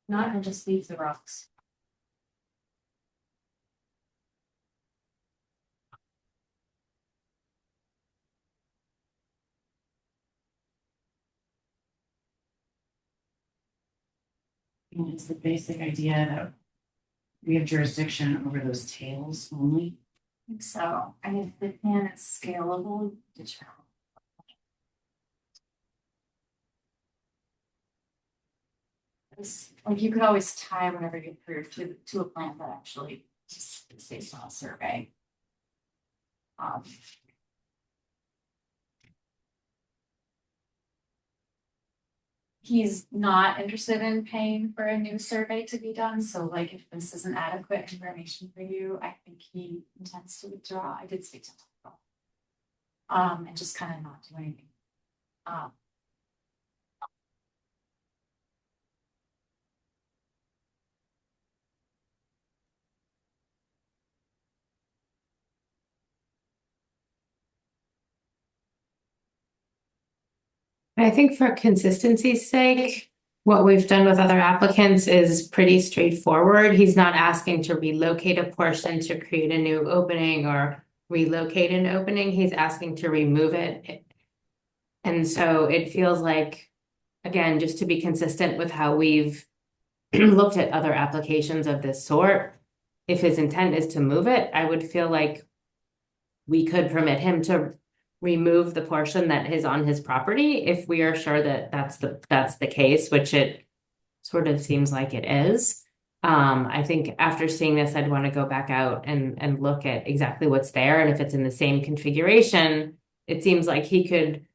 Not, he'll just leave the rocks. And it's the basic idea that we have jurisdiction over those tails only. I think so, and if the plan is scalable, determine. Like you could always tie whatever you approve to a plan that actually is based on a survey. He's not interested in paying for a new survey to be done, so like if this isn't adequate information for you, I think he intends to withdraw. I did speak to him. And just kind of not do anything. I think for consistency's sake, what we've done with other applicants is pretty straightforward. He's not asking to relocate a portion to create a new opening or relocate an opening. He's asking to remove it. And so it feels like, again, just to be consistent with how we've looked at other applications of this sort, if his intent is to move it, I would feel like we could permit him to remove the portion that is on his property if we are sure that that's the case, which it sort of seems like it is. I think after seeing this, I'd want to go back out and look at exactly what's there. And if it's in the same configuration, it seems like he could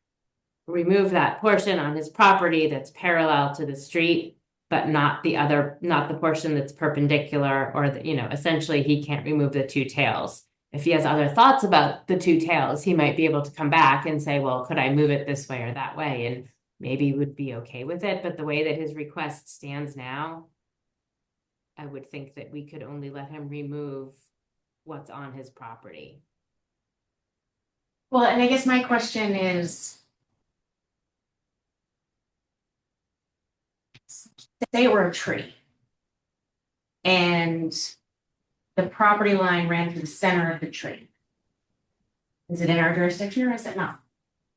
remove that portion on his property that's parallel to the street, but not the portion that's perpendicular, or essentially he can't remove the two tails. if he has other thoughts about the two tails, he might be able to come back and say, well, could I move it this way or that way? And maybe would be okay with it. But the way that his request stands now, I would think that we could only let him remove what's on his property. Well, and I guess my question is, say it were a tree. And the property line ran through the center of the tree. Is it in our jurisdiction or is it not?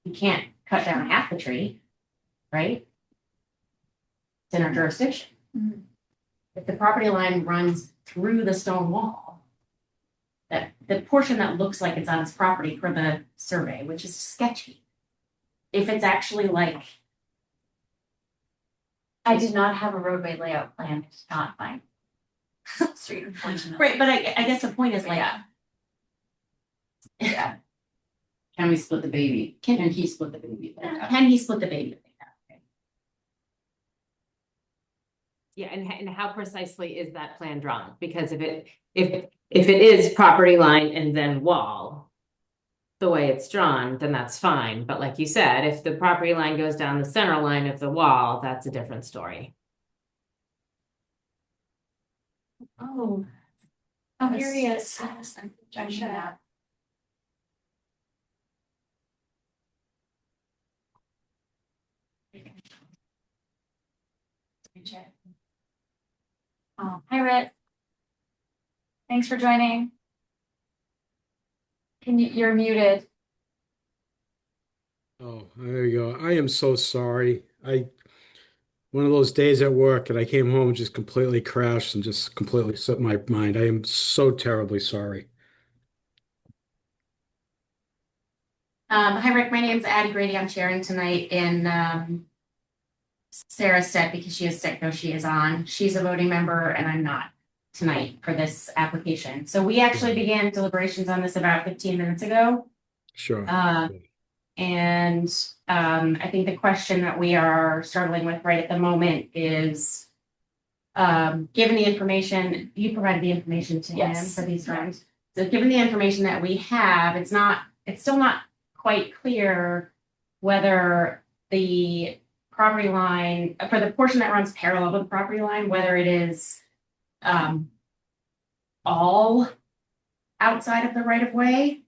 You can't cut down half the tree, right? It's in our jurisdiction. If the property line runs through the stone wall, that the portion that looks like it's on its property for the survey, which is sketchy. If it's actually like, I did not have a roadway layout plan, it's not mine. Street, unfortunately. right, but I guess the point is like, Yeah. Can we split the baby? Can he split the baby? can he split the baby? Yeah, and how precisely is that plan drawn? Because if it is property line and then wall, the way it's drawn, then that's fine. But like you said, if the property line goes down the center line of the wall, that's a different story. Oh. Oh, here he is. I should have. Hi, Rhett. Thanks for joining. You're muted. Oh, there you go. I am so sorry. One of those days at work and I came home and just completely crashed and just completely slipped my mind. I am so terribly sorry. Hi, Rick. My name's Addie Grady. I'm chairing tonight in Sarah's stead because she is sick, though she is on. She's a voting member and I'm not tonight for this application. So we actually began deliberations on this about 15 minutes ago. Sure. And I think the question that we are struggling with right at the moment is, given the information, you provided the information to him Yes. for these drawings. So given the information that we have, it's still not quite clear whether the property line, for the portion that runs parallel to the property line, whether it is all outside of the right of way,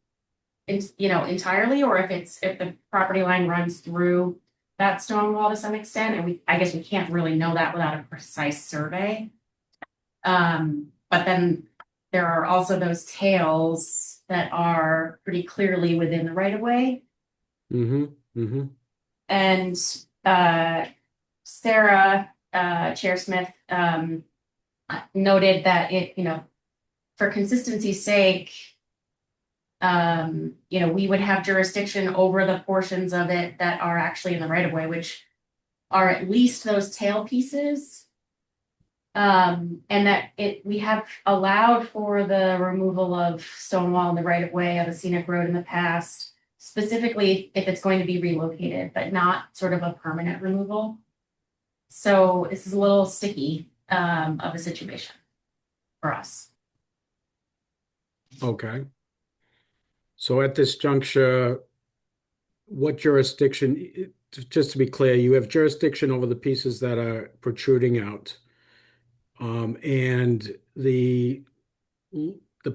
entirely, or if the property line runs through that stone wall to some extent, and I guess we can't really know that without a precise survey. But then there are also those tails that are pretty clearly within the right of way. And Sarah Chair Smith noted that for consistency's sake, we would have jurisdiction over the portions of it that are actually in the right of way, which are at least those tail pieces. And that we have allowed for the removal of stone wall in the right of way of a scenic road in the past, specifically if it's going to be relocated, but not sort of a permanent removal. So this is a little sticky of a situation for us. Okay. So at this juncture, what jurisdiction, just to be clear, you have jurisdiction over the pieces that are protruding out. And the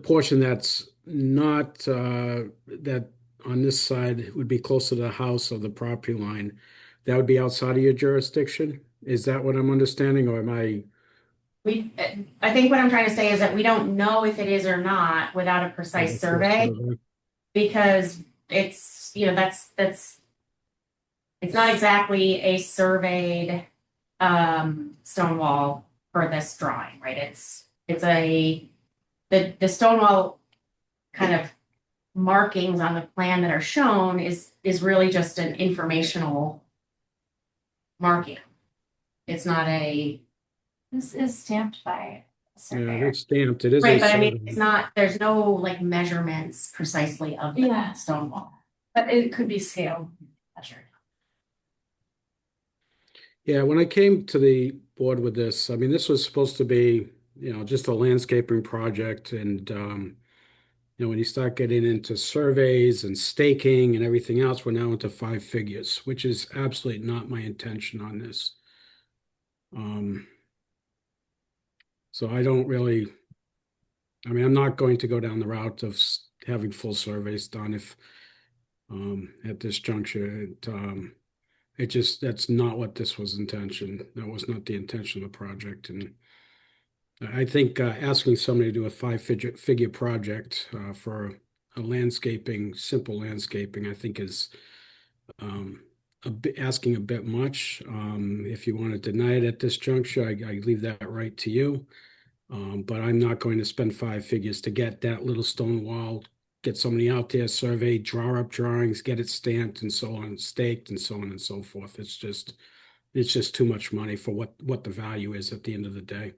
portion that's not, that on this side would be closer to the house or the property line, that would be outside of your jurisdiction? Is that what I'm understanding, or am I? I think what I'm trying to say is that we don't know if it is or not without a precise survey, because it's, that's it's not exactly a surveyed stone wall for this drawing, right? The stone wall kind of markings on the plan that are shown is really just an informational marking. It's not a. This is stamped by a Yeah, surveyor. it's stamped. It is. Right, but I mean, it's not, there's no like measurements precisely of the stone wall. But it could be scale measured. Yeah, when I came to the board with this, I mean, this was supposed to be, just a landscaping project, and You know, when you start getting into surveys and staking and everything else, we're now into five figures, which is absolutely not my intention on this. So I don't really, I mean, I'm not going to go down the route of having full surveys done if, at this juncture, it just, that's not what this was intention. That was not the intention of the project. And I think asking somebody to do a five-figure project for a landscaping, simple landscaping, I think is asking a bit much. If you want to deny it at this juncture, I leave that right to you. But I'm not going to spend five figures to get that little stone wall, get somebody out there, survey, draw up drawings, get it stamped and so on, staked and so on and so forth. It's just too much money for what the value is at the end of the day.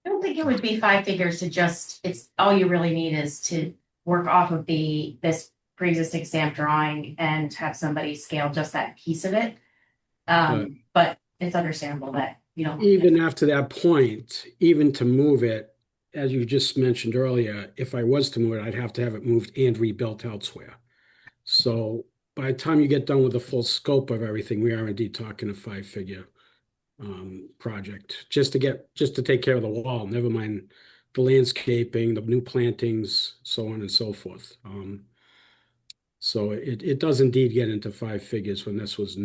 I don't think it would be five figures to just, it's, all you really need is to work off of this pre-existing stamp drawing and have somebody scale just that piece of it. But it's understandable that, you know. Even after that point, even to move it, as you just mentioned earlier, if I was to move it, I'd have to have it moved and rebuilt elsewhere. So by the time you get done with the full scope of everything, we are indeed talking a five-figure project just to take care of the wall, never mind the landscaping, the new plantings, so on and so forth. So it does indeed get into five figures when that was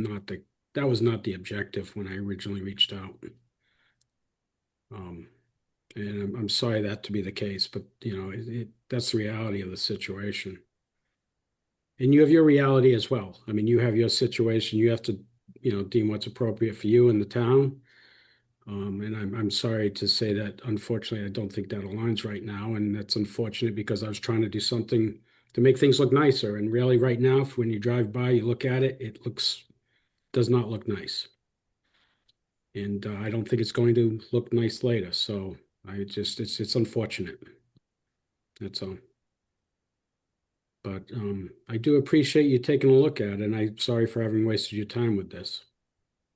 not the objective when I originally reached out. And I'm sorry that to be the case, but you know, that's the reality of the situation. And you have your reality as well. I mean, you have your situation. You have to, you know, deem what's appropriate for you and the town. And I'm sorry to say that, unfortunately, I don't think that aligns right now. And that's unfortunate because I was trying to do something to make things look nicer. And really right now, when you drive by, you look at it, does not look nice. And I don't think it's going to look nice later. So it's unfortunate. That's all. But I do appreciate you taking a look at it, and I'm sorry for having wasted your time with this.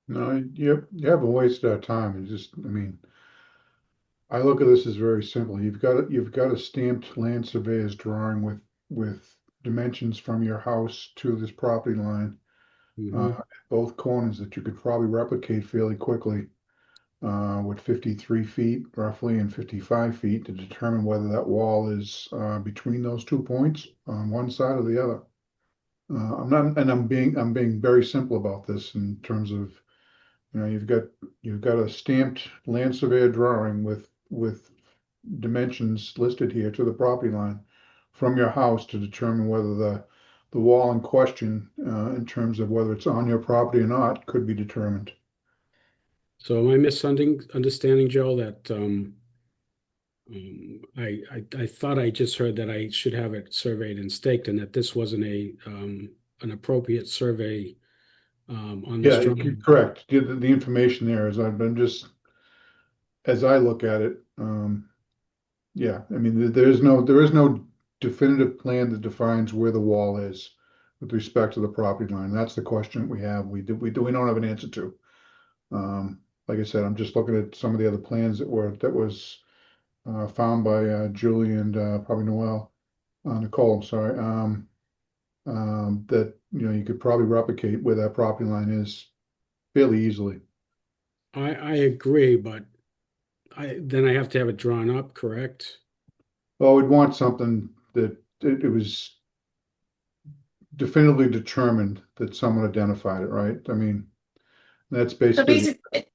No, you haven't wasted our time. It's just, I mean, I look at this as very simple. You've got a stamped land surveyor's drawing with dimensions from your house to this property line, Mhm. at both corners that you could probably replicate fairly quickly, with 53 feet roughly and 55 feet to determine whether that wall is between those 2 points on one side or the other. I'm being very simple about this in terms of, you know, you've got a stamped land surveyor drawing with dimensions listed here to the property line from your house to determine whether the wall in question, in terms of whether it's on your property or not, could be determined. So am I misunderstanding, Joe, that I thought I just heard that I should have it surveyed and staked and that this wasn't an appropriate survey on this Yeah, drawing? correct. The information there is I've been just, as I look at it, yeah, I mean, there is no definitive plan that defines where the wall is with respect to the property line. That's the question that we have. We don't have an answer to. Like I said, I'm just looking at some of the other plans that was found by Julie and probably Nicole, I'm sorry. That, you know, you could probably replicate where that property line is fairly easily. I agree, but then I have to have it drawn up, correct? Well, we'd want something that it was definitively determined that someone identified it, right? I mean, that's So basically, basically,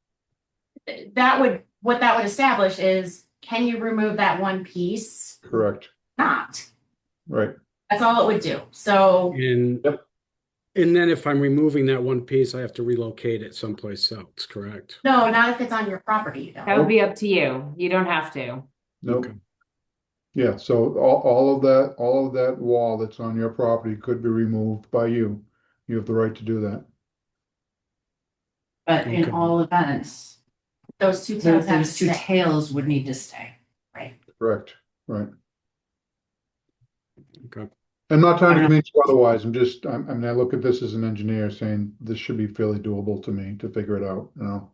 what that would establish is, can you remove that one piece? correct, Not. right? That's all it would do. So And Yep. and then if I'm removing that one piece, I have to relocate it someplace else, correct? no, not if it's on your property, you That don't. would be up to you. You don't have to. Nope. Okay. Yeah, so all of that wall that's on your property could be removed by you. You have the right to do that. But in Okay. all events, Those two tails have to those two stay. tails would need to stay. Correct, right. Okay. I'm not trying to convince you otherwise. I mean, I look at this as an engineer saying this should be fairly doable to me to figure it out, you know?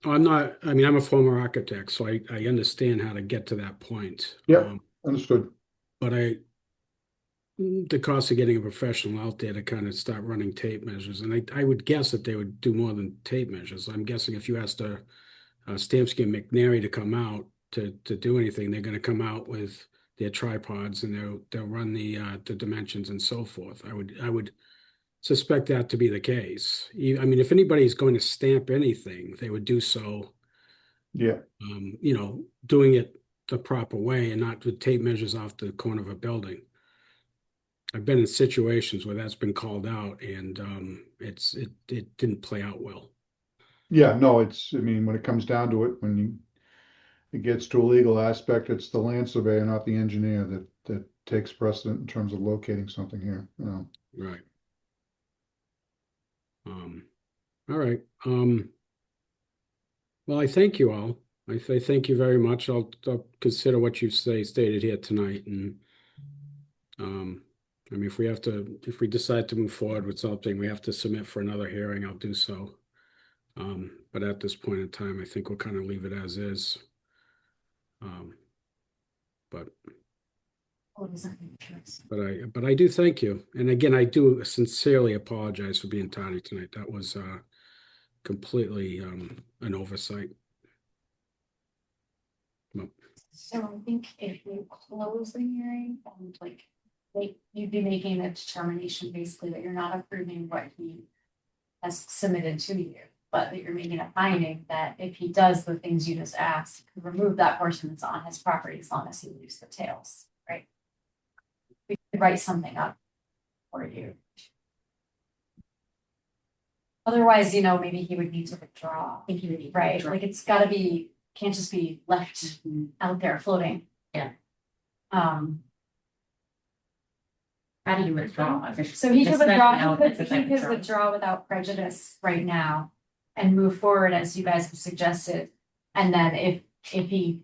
I'm not, I mean, I'm a former architect, so I understand how to get to that point. Yep. Understood. But the cost of getting a professional out there to kind of start running tape measures, and I would guess that they would do more than tape measures. I'm guessing if you asked Stamsky and McNary to come out to do anything, they're going to come out with their tripods and they'll run the dimensions and so forth. I would suspect that to be the case. I mean, if anybody's going to stamp anything, they would do so, Yeah. doing it the proper way and not with tape measures off the corner of a building. I've been in situations where that's been called out and it didn't play out well. Yeah, no, I mean, when it comes down to it, it gets to a legal aspect, it's the land surveyor, not the engineer that takes precedent in terms of locating something here, you know. Right. All right. Well, I thank you all. I thank you very much. I'll consider what you stated here tonight. And I mean, if we decide to move forward with something, we have to submit for another hearing, I'll do so. But at this point in time, I think we'll kind of leave it as is. But I do thank you. And again, I do sincerely apologize for being tardy tonight. That was completely an oversight. Well, So I think if you close the hearing and you'd be making a determination basically that you're not approving what he has submitted to you, but that you're making a finding that if he does the things you just asked, you can remove that portion that's on his property as long as he leaves the tails, right? We could write something up for you. Otherwise, maybe he would need to withdraw. I think he would need. Right, like it's gotta be, can't just be left out there floating. Yeah. How do you withdraw? So he could Just withdraw, no, he it's like could withdraw without prejudice right now and move forward as you guys have suggested. And then if he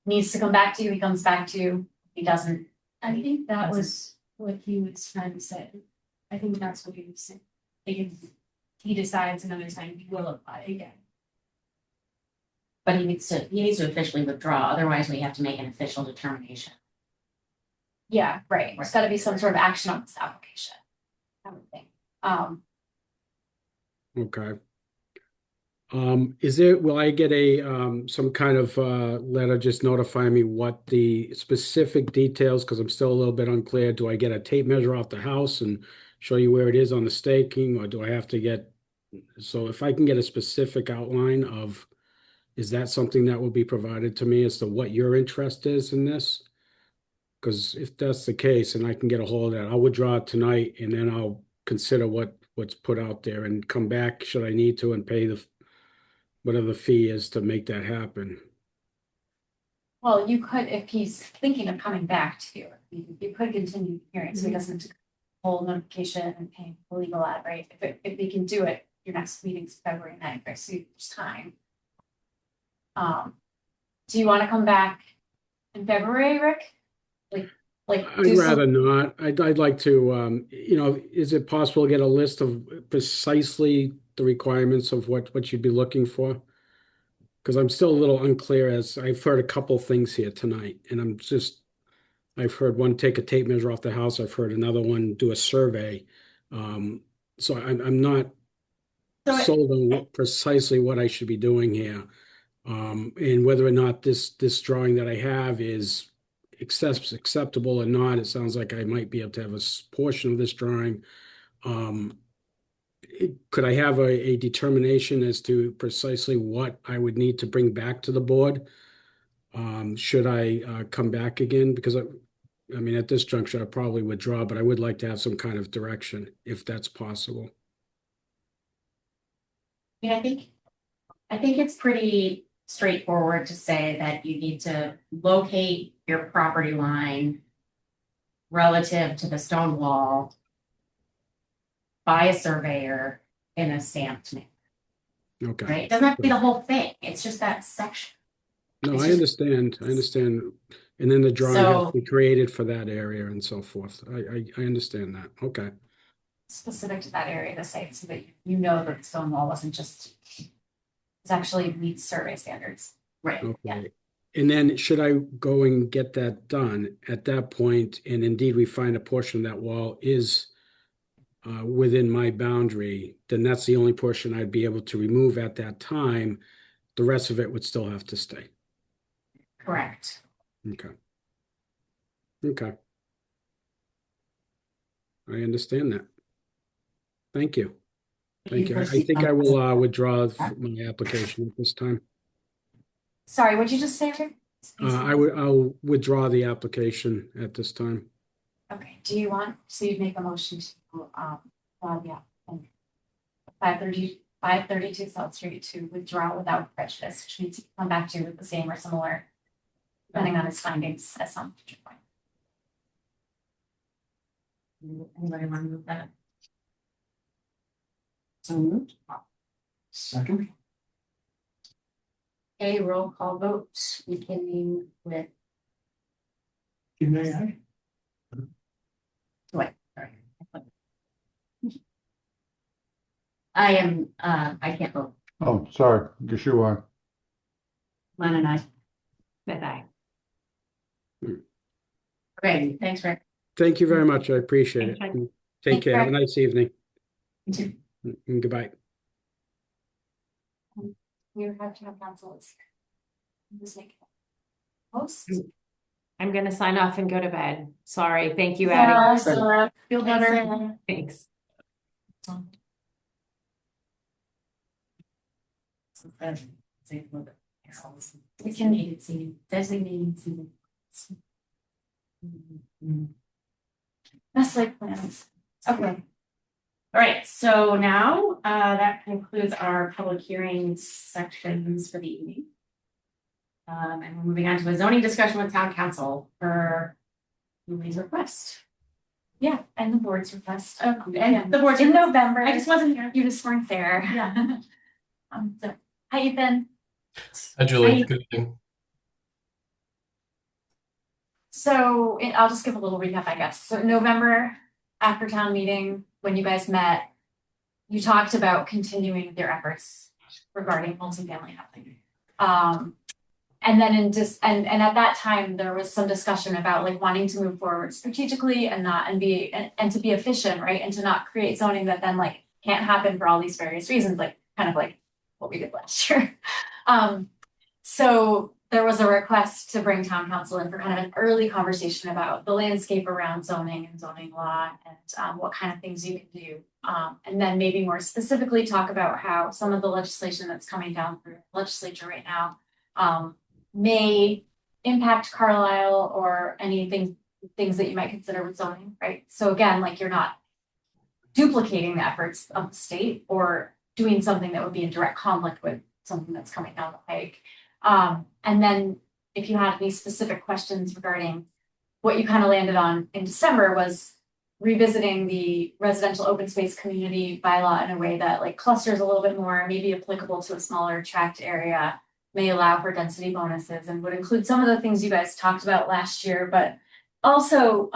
needs to come back to you, he comes back to you. If he doesn't. I think that was what he was trying to say. I think that's what he was saying. If he decides another time, he will apply again. But he needs to officially withdraw, otherwise we have to make an official determination. Yeah, right. There's gotta be some sort of action on this application. I would think. okay. Will I get some kind of letter just notifying me what the specific details, because I'm still a little bit unclear. Do I get a tape measure off the house and show you where it is on the staking, or do I have to so if I can get a specific outline of, is that something that will be provided to me as to what your interest is in this? Because if that's the case, and I can get a hold of that, I'll withdraw it tonight and then I'll consider what's put out there and come back should I need to and pay whatever the fee is to make that happen. Well, you could, if he's thinking of coming back to you, you could continue hearing, so he doesn't have to whole notification and paying the legal ad, right? If they can do it, your next meeting's February 9th, right? So there's time. Do you want to come back in February, Rick? I'd rather not. I'd like to, is it possible to get a list of precisely the requirements of what you'd be looking for? Because I'm still a little unclear, as I've heard a couple things here tonight, and I've heard one take a tape measure off the house. I've heard another one do a survey. So I'm not sold on precisely what I should be doing here. And whether or not this drawing that I have is acceptable or not, it sounds like I might be able to have a portion of this drawing. Could I have a determination as to precisely what I would need to bring back to the board? Should I come back again? Because I mean, at this juncture, I probably withdraw, but I would like to have some kind of direction if that's possible. I mean, I think it's pretty straightforward to say that you need to locate your property line relative to the stone wall by a surveyor in a stamped manner. Okay. Right? It doesn't have to be the whole thing. It's just that section. No, It's I just- understand. I understand. And then the drawing has to be created for that area and so forth. I understand that. Okay. specific to that area to say, so that you know that the stone wall wasn't just It's actually meets survey standards. Right. Okay. And then should I go and get that done at that point, and indeed we find a portion of that wall is within my boundary, then that's the only portion I'd be able to remove at that time. The rest of it would still have to stay. Correct. Okay. Okay. I understand that. Thank you. Thank you. I think I will withdraw my application at this time. Sorry, what'd you just say, Rick? I'll withdraw the application at this time. Okay, do you want, so you'd make a motion to, yeah. 532 South Street to withdraw without prejudice, which means you can come back to you with the same or similar, depending on his findings at some future point. Anybody want to move that? So moved. Second. A roll call vote, beginning with May I? I can't vote. Oh, sorry, guess you are. Len and I. Bye-bye. Okay, thanks, Rick. Thank you very much. I appreciate it. Thank Take Thank you, care. Have a Rick. nice evening. You too. And goodbye. You have to have councils. Just make it. Post. I'm gonna sign off and go to bed. Sorry. Thank you, Addie. Feel better. Thanks. We can make it see designated seating. That's like plans. Okay. All right, so now that concludes our public hearings sections for the evening. And we're moving on to a zoning discussion with town council for Julie's request. Yeah, and the board's request. And the board's in November. I just wasn't here. You just weren't there. Yeah. So, hi, Ethan. Hi, Julie. Hi. Good evening. So I'll just give a little recap, I guess. So in November, after town meeting, when you guys met, you talked about continuing their efforts regarding multifamily housing. And then and at that time, there was some discussion about like wanting to move forward strategically and to be efficient, right? And to not create zoning that then like can't happen for all these various reasons, like kind of like what we did last year. So there was a request to bring town council in for kind of an early conversation about the landscape around zoning and zoning law and what kind of things you can do. And then maybe more specifically talk about how some of the legislation that's coming down through the legislature right now may impact Carlisle or things that you might consider with zoning, right? So again, like you're not duplicating the efforts of the state or doing something that would be in direct conflict with something that's coming down the pike. And then if you had any specific questions regarding what you kind of landed on in December was revisiting the residential open space community bylaw in a way that like clusters a little bit more, maybe applicable to a smaller tract area, may allow for density bonuses and would include some of the things you guys talked about last year, but also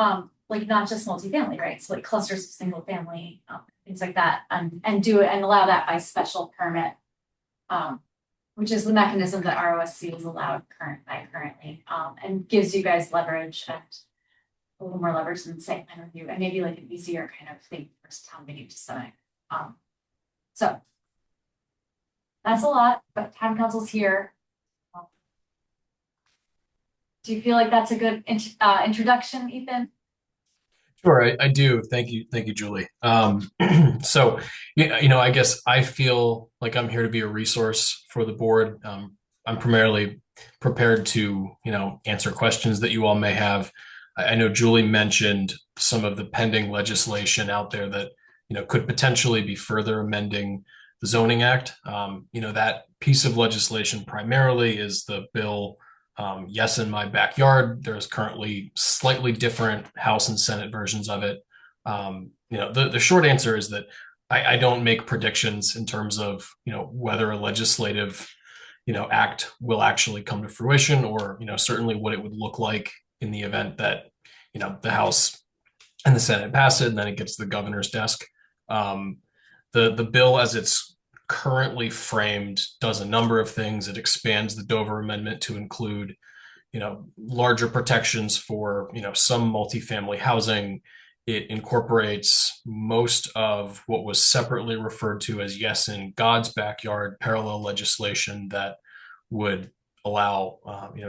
like not just multifamily, right? So like clusters of single family, things like that, and do it and allow that by special permit, which is the mechanism that ROSC is allowed currently, and gives you guys leverage and a little more leverage than site plan review, and maybe like an easier kind of thing for town meeting to set. So that's a lot, but town council's here. Do you feel like that's a good introduction, Ethan? Sure, I do. Thank you, Julie. So, I guess I feel like I'm here to be a resource for the board. I'm primarily prepared to, answer questions that you all may have. I know Julie mentioned some of the pending legislation out there that, could potentially be further amending the Zoning Act. That piece of legislation primarily is the bill, Yes in My Backyard. There's currently slightly different House and Senate versions of it. The short answer is that I don't make predictions in terms of, whether a legislative, act will actually come to fruition or, certainly what it would look like in the event that, the House and the Senate pass it and then it gets to the governor's desk. The bill as it's currently framed does a number of things. It expands the Dover Amendment to include, larger protections for, some multifamily housing. It incorporates most of what was separately referred to as Yes in God's Backyard parallel legislation that would allow,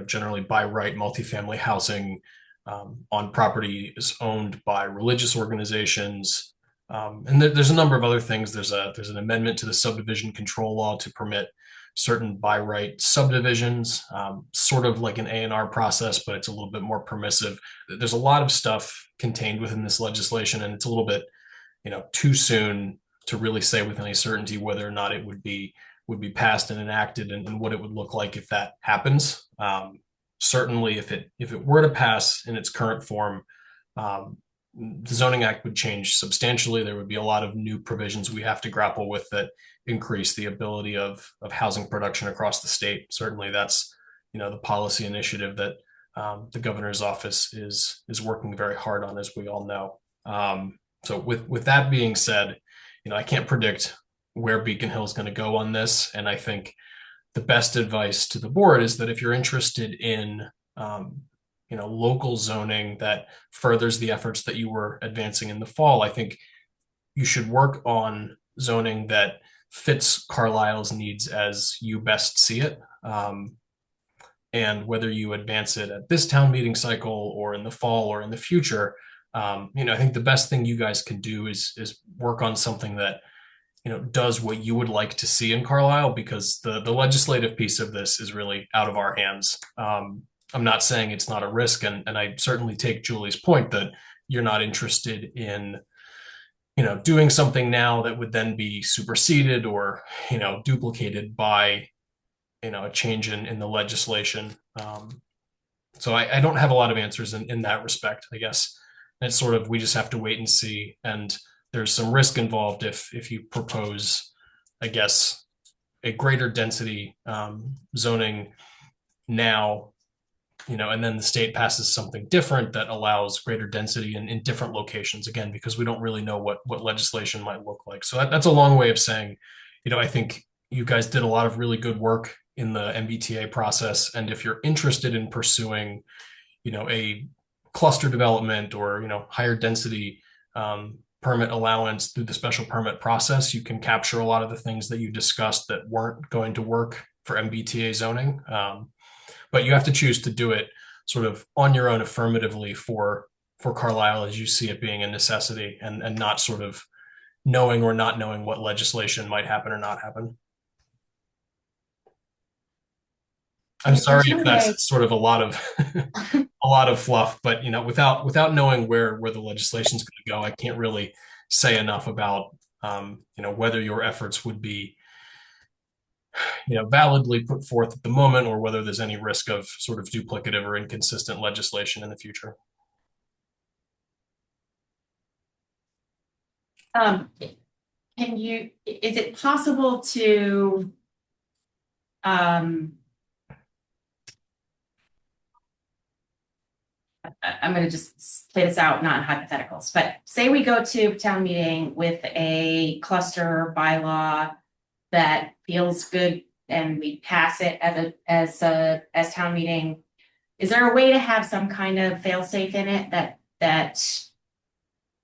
generally by right multifamily housing on properties owned by religious organizations. And there's a number of other things. There's an amendment to the subdivision control law to permit certain by right subdivisions, sort of like an A&R process, but it's a little bit more permissive. There's a lot of stuff contained within this legislation, and it's a little bit, too soon to really say with any certainty whether or not it would be passed and enacted, and what it would look like if that happens. Certainly, if it were to pass in its current form, the Zoning Act would change substantially. There would be a lot of new provisions we have to grapple with that increase the ability of housing production across the state. Certainly, that's the policy initiative that the governor's office is working very hard on, as we all know. So with that being said, I can't predict where Beacon Hill is going to go on this, and I think the best advice to the board is that if you're interested in local zoning that furthers the efforts that you were advancing in the fall, I think you should work on zoning that fits Carlisle's needs as you best see it. And whether you advance it at this town meeting cycle or in the fall or in the future, I think the best thing you guys can do is work on something that does what you would like to see in Carlisle, because the legislative piece of this is really out of our hands. I'm not saying it's not a risk, and I certainly take Julie's point that you're not interested in doing something now that would then be superseded or duplicated by a change in the legislation. So I don't have a lot of answers in that respect, I guess. And it's sort of, we just have to wait and see, and there's some risk involved if you propose, I guess, a greater density zoning now, and then the state passes something different that allows greater density in different locations, again, because we don't really know what legislation might look like. So that's a long way of saying, I think you guys did a lot of really good work in the MBTA process. And if you're interested in pursuing, a cluster development or, higher density permit allowance through the special permit process, you can capture a lot of the things that you discussed that weren't going to work for MBTA zoning. But you have to choose to do it sort of on your own affirmatively for Carlisle as you see it being a necessity, and not sort of knowing or not knowing what legislation might happen or not happen. I'm sorry if that's sort of a lot of fluff, but without knowing where the legislation is going to go, I can't really say enough about whether your efforts would be validly put forth at the moment, or whether there's any risk of sort of duplicative or inconsistent legislation in the future. Is it possible to I'm going to just play this out, not in hypotheticals, but say we go to town meeting with a cluster bylaw that feels good and we pass it as town meeting. Is there a way to have some kind of fail-safe in it that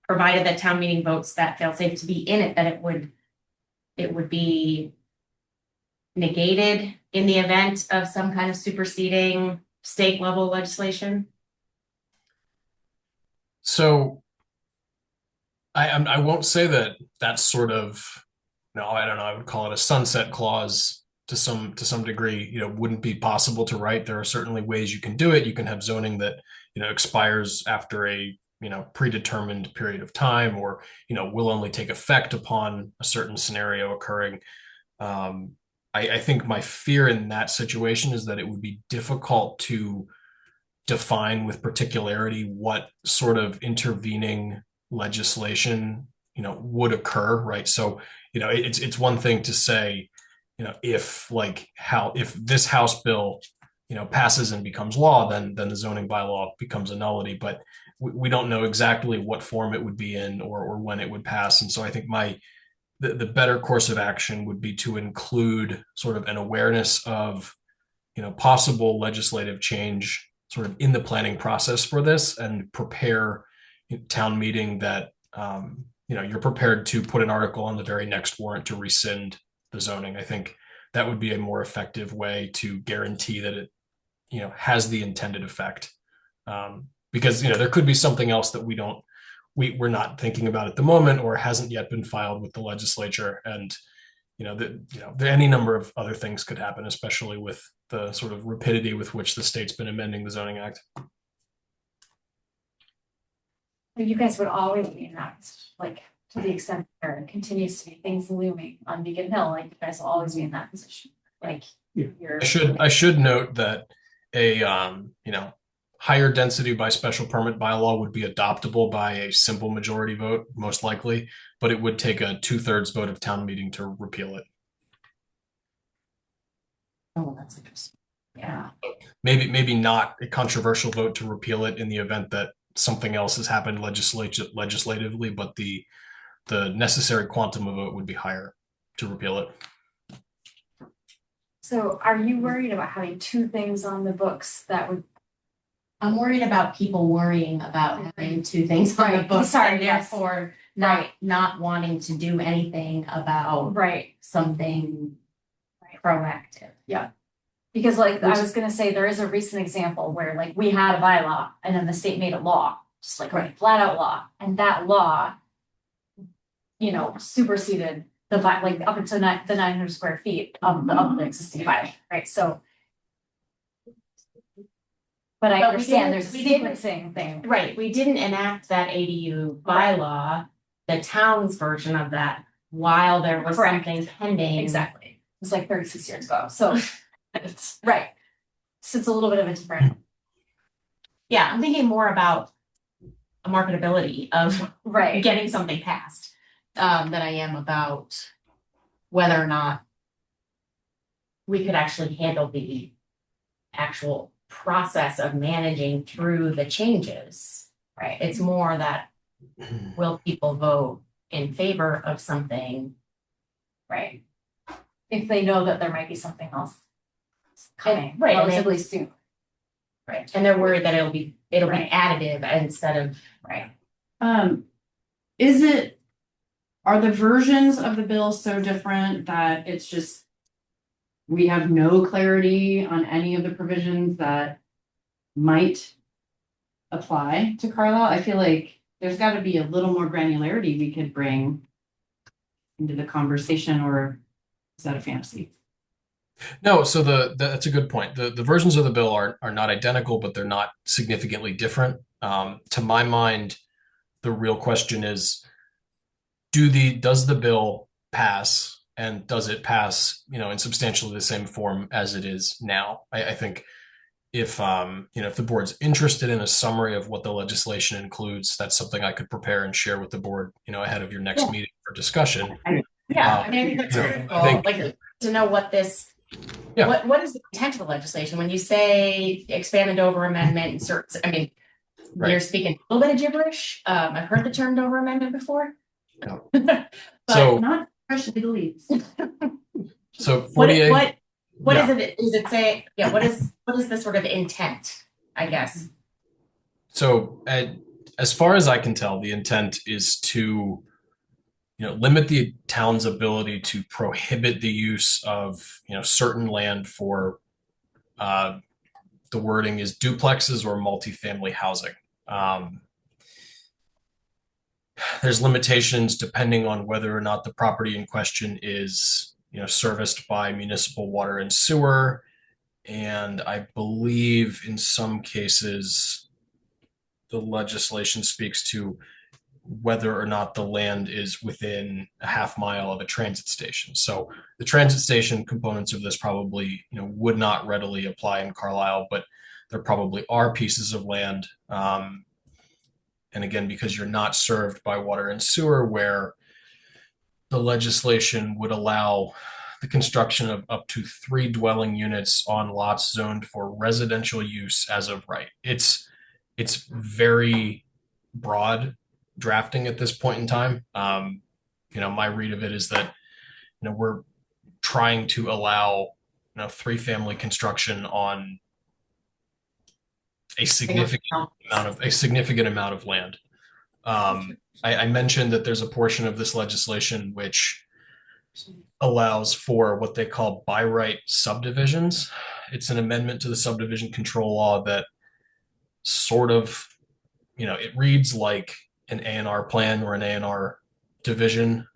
provided that town meeting votes that fail-safe to be in it, that it would be negated in the event of some kind of superseding state level legislation? So I won't say that that's sort of, I don't know, I would call it a sunset clause to some degree, wouldn't be possible to write. There are certainly ways you can do it. You can have zoning that, expires after a, predetermined period of time, or, will only take effect upon a certain scenario occurring. I think my fear in that situation is that it would be difficult to define with particularity what sort of intervening legislation would occur, right? So it's one thing to say if this House bill passes and becomes law, then the zoning bylaw becomes a nullity, but we don't know exactly what form it would be in or when it would pass. And so I think my the better course of action would be to include sort of an awareness of, possible legislative change sort of in the planning process for this, and prepare town meeting that, you're prepared to put an article on the very next warrant to rescind the zoning. I think that would be a more effective way to guarantee that it, has the intended effect. Because, there could be something else that we're not thinking about at the moment, or hasn't yet been filed with the legislature. And, any number of other things could happen, especially with the sort of rapidity with which the state's been amending the Zoning Act. You guys would always be in that, like, to the extent there continues to be things looming on Beacon Hill, like, you guys will always be in that position, like, you're. I should note that a, higher density by special permit bylaw would be adoptable by a simple majority vote, most likely, but it would take a 2/3 vote of town meeting to repeal it. Oh, that's interesting. Yeah. Maybe not a controversial vote to repeal it in the event that something else has happened legislatively, but the necessary quantum of vote would be higher to repeal it. So are you worried about having two things on the books that would? I'm worried about people worrying about having two things on the Right. books, Sorry, and yes. therefore Right. not wanting to do anything about Right. something proactive. Because like, I was gonna say, there is a recent example where like we had a bylaw and then the state made a law, just like a flat out law, and that law. Superseded like up until the 900 square feet of the existing bylaw, right, so. But I But we understand didn't- there's a we didn't- sequencing thing. Right, we didn't enact that ADU bylaw, the town's version of that, while there was Correct. something pending. Exactly, it was like 36 years ago, so it's right. So it's a little bit of a different. Yeah, I'm thinking more about a marketability of Right. getting something passed, than I am about whether or not we could actually handle the actual process of managing through the changes. Right. It's more that will people vote in favor of something? Right. If they know that there might be something else coming Right, and relatively soon. Right. And they're worried that it'll be Right. additive instead of. Right. Are the versions of the bill so different that it's just we have no clarity on any of the provisions that might apply to Carlisle? I feel like there's got to be a little more granularity we could bring into the conversation, or is that a fantasy? No, so that's a good point. The versions of the bill are not identical, but they're not significantly different. To my mind, the real question is, does the bill pass, and does it pass, in substantially the same form as it is now? I think if the board's interested in a summary of what the legislation includes, that's something I could prepare and share with the board, ahead of your next meeting for discussion. Yeah, I think that's critical, I think- like, to know what this. Yeah. What is the intent of the legislation? When you say expanded over amendment and certain, I mean, Right. you're speaking a little bit of gibberish. I've heard the term Dover amendment before. Yeah. But So- Not fresh leaves. So what 48. is it? Does it say? Yeah. What is the sort of intent? I guess. So, as far as I can tell, the intent is to, limit the town's ability to prohibit the use of, certain land for, the wording is duplexes or multifamily housing. There's limitations depending on whether or not the property in question is, serviced by municipal water and sewer. And I believe in some cases, the legislation speaks to whether or not the land is within a half mile of a transit station. So the transit station components of this probably, would not readily apply in Carlisle, but there probably are pieces of land. And again, because you're not served by water and sewer, where the legislation would allow the construction of up to 3 dwelling units on lots zoned for residential use as of right. It's very broad drafting at this point in time. my read of it is that, we're trying to allow, 3-family construction on a significant amount of land. I mentioned that there's a portion of this legislation which allows for what they call by right subdivisions. It's an amendment to the subdivision control law that sort of, it reads like an A&R plan or an A&R division,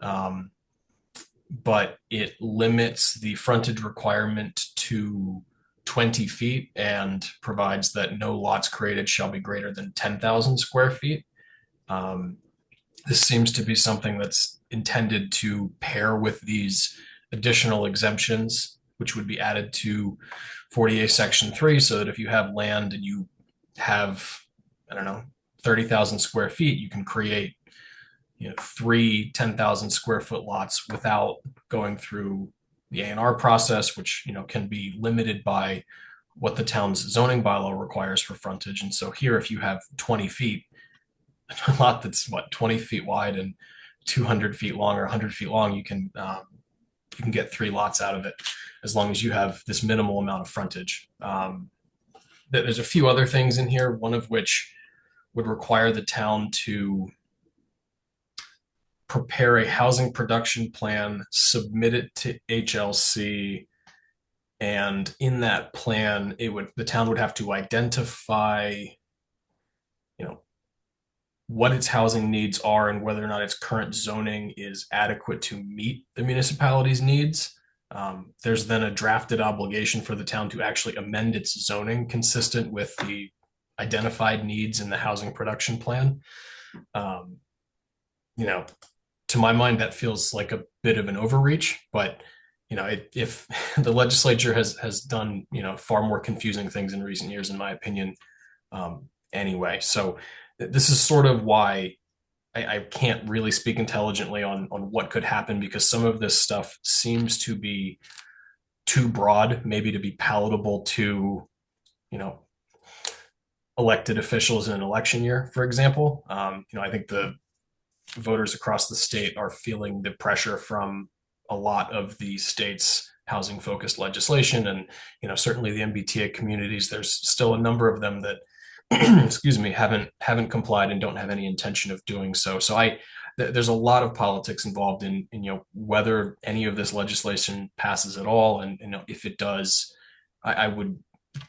but it limits the frontage requirement to 20 feet and provides that no lots created shall be greater than 10,000 square feet. This seems to be something that's intended to pair with these additional exemptions, which would be added to 40A Section 3, so that if you have land and you have, 30,000 square feet, you can create, 3 10,000 square foot lots without going through the A&R process, which, can be limited by what the town's zoning bylaw requires for frontage. And so here, if you have 20 feet, a lot that's 20 feet wide and 200 feet long or 100 feet long, you can get 3 lots out of it as long as you have this minimal amount of frontage. There's a few other things in here, one of which would require the town to prepare a housing production plan, submit it to HLC, and in that plan, the town would have to identify, what its housing needs are and whether or not its current zoning is adequate to meet the municipality's needs. There's then a drafted obligation for the town to actually amend its zoning consistent with the identified needs in the housing production plan. To my mind, that feels like a bit of an overreach, but if the legislature has done far more confusing things in recent years, in my opinion, anyway. So this is sort of why I can't really speak intelligently on what could happen, because some of this stuff seems to be too broad, maybe to be palatable to, elected officials in an election year, for example. I think the voters across the state are feeling the pressure from a lot of the state's housing focused legislation. And, certainly the MBTA communities, there's still a number of them that excuse me, haven't complied and don't have any intention of doing so. So there's a lot of politics involved in whether any of this legislation passes at all, and if it does, I would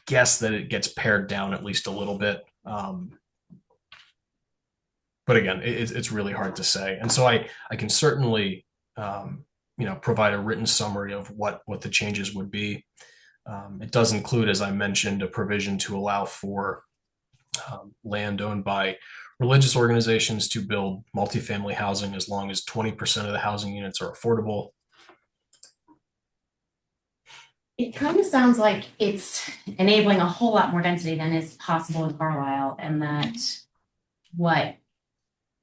guess that it gets pared down at least a little bit. But again, it's really hard to say, and so I can certainly provide a written summary of what the changes would be. It does include, as I mentioned, a provision to allow for land owned by religious organizations to build multifamily housing as long as 20% of the housing units are affordable. It kind of sounds like it's enabling a whole lot more density than is possible in Carlisle, and that what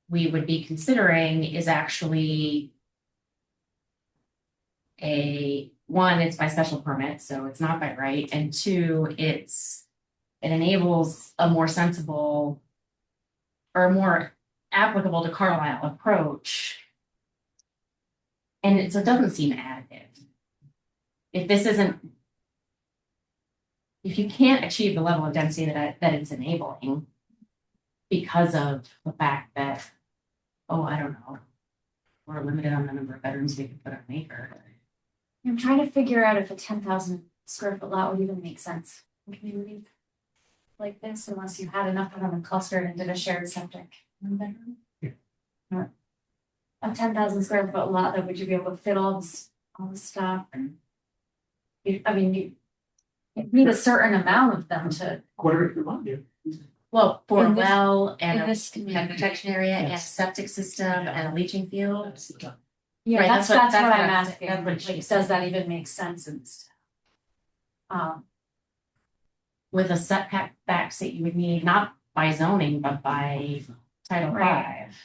we would be considering is actually one, it's by special permit, so it's not by right, and 2, it enables a more sensible or more applicable to Carlisle approach. And so it doesn't seem additive. If you can't achieve the level of density that it's enabling because of the fact that, I don't know, we're limited on the number of bedrooms we can put on an acre. I'm trying to figure out if a 10,000 square foot lot would even make sense in a community like this, unless you had enough of them clustered and did a shared septic. Bedroom. Yeah. A 10,000 square foot lot, that would you be able to fit all this stuff? And you need a certain amount of them to. Whatever you want to do. Well, for In this- well and in a this pet community. protection area and a Yes. septic system and a leaching field. Yeah, Right, that's that's what I'm that's asking. what Like, she does said. that even make sense in this town? With a setbacks that you would need, not by zoning, but by Title Right. V.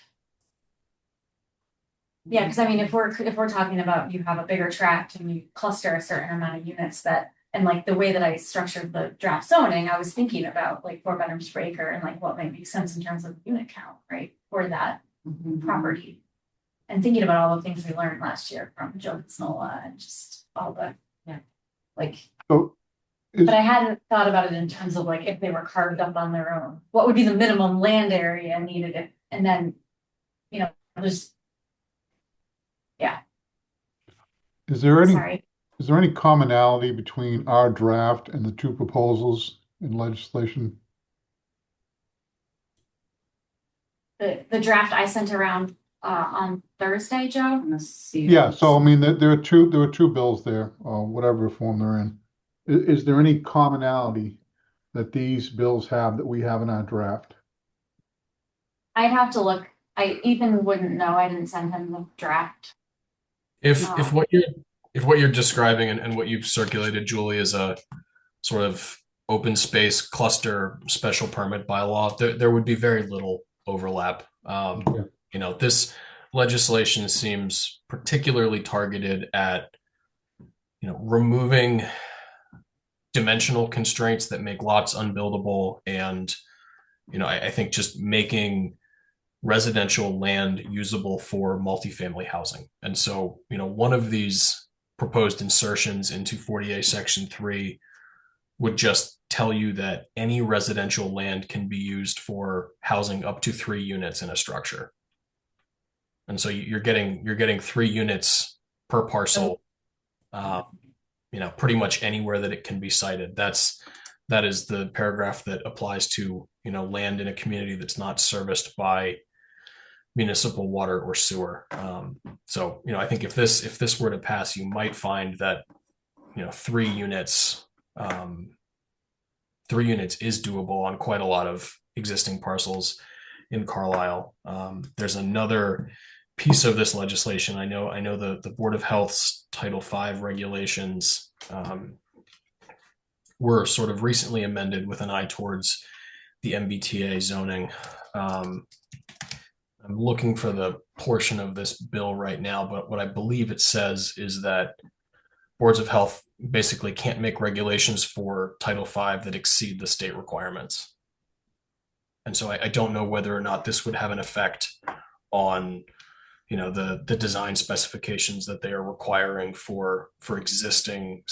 Yeah, because if we're talking about you have a bigger tract and you cluster a certain amount of units and like the way that I structured the draft zoning, I was thinking about like 4 bedrooms per acre and like what might make sense in terms of unit count, right? For that property. and thinking about all the things we learned last year from Joe Pisnola and just all the, Yeah. like, So is, but I hadn't thought about it in terms of like if they were carved up on their own, what would be the minimum land area needed if, and then, you know, just, is there any sorry. is there any commonality between our draft and the two proposals in legislation? The draft I sent around on Thursday, Joe. Yeah, so I mean, there are two bills there, whatever form they're in. Is there any commonality that these bills have that we have in our draft? I'd have to look. Ethan wouldn't know. I didn't send him the draft. If Oh. what you're describing and what you've circulated, Julie, is a sort of open space cluster special permit bylaw, there would be very little overlap. Yeah. You know, this legislation seems particularly targeted at, you know, removing dimensional constraints that make lots unbuildable, and, you know, I think just making residential land usable for multifamily housing. And so, you know, one of these proposed insertions into 40A Section 3 would just tell you that any residential land can be used for housing up to 3 units in a structure. And so you're getting 3 units per parcel, you know, pretty much anywhere that it can be sited. That is the paragraph that applies to, you know, land in a community that's not serviced by municipal water or sewer. So, you know, I think if this were to pass, you might find that, you know, 3 units is doable on quite a lot of existing parcels in Carlisle. There's another piece of this legislation. I know the Board of Health's Title V regulations were sort of recently amended with an eye towards the MBTA zoning. I'm looking for the portion of this bill right now, but what I believe it says is that boards of health basically can't make regulations for Title V that exceed the state requirements. And so I don't know whether or not this would have an effect on, you know, the design specifications that they are requiring for existing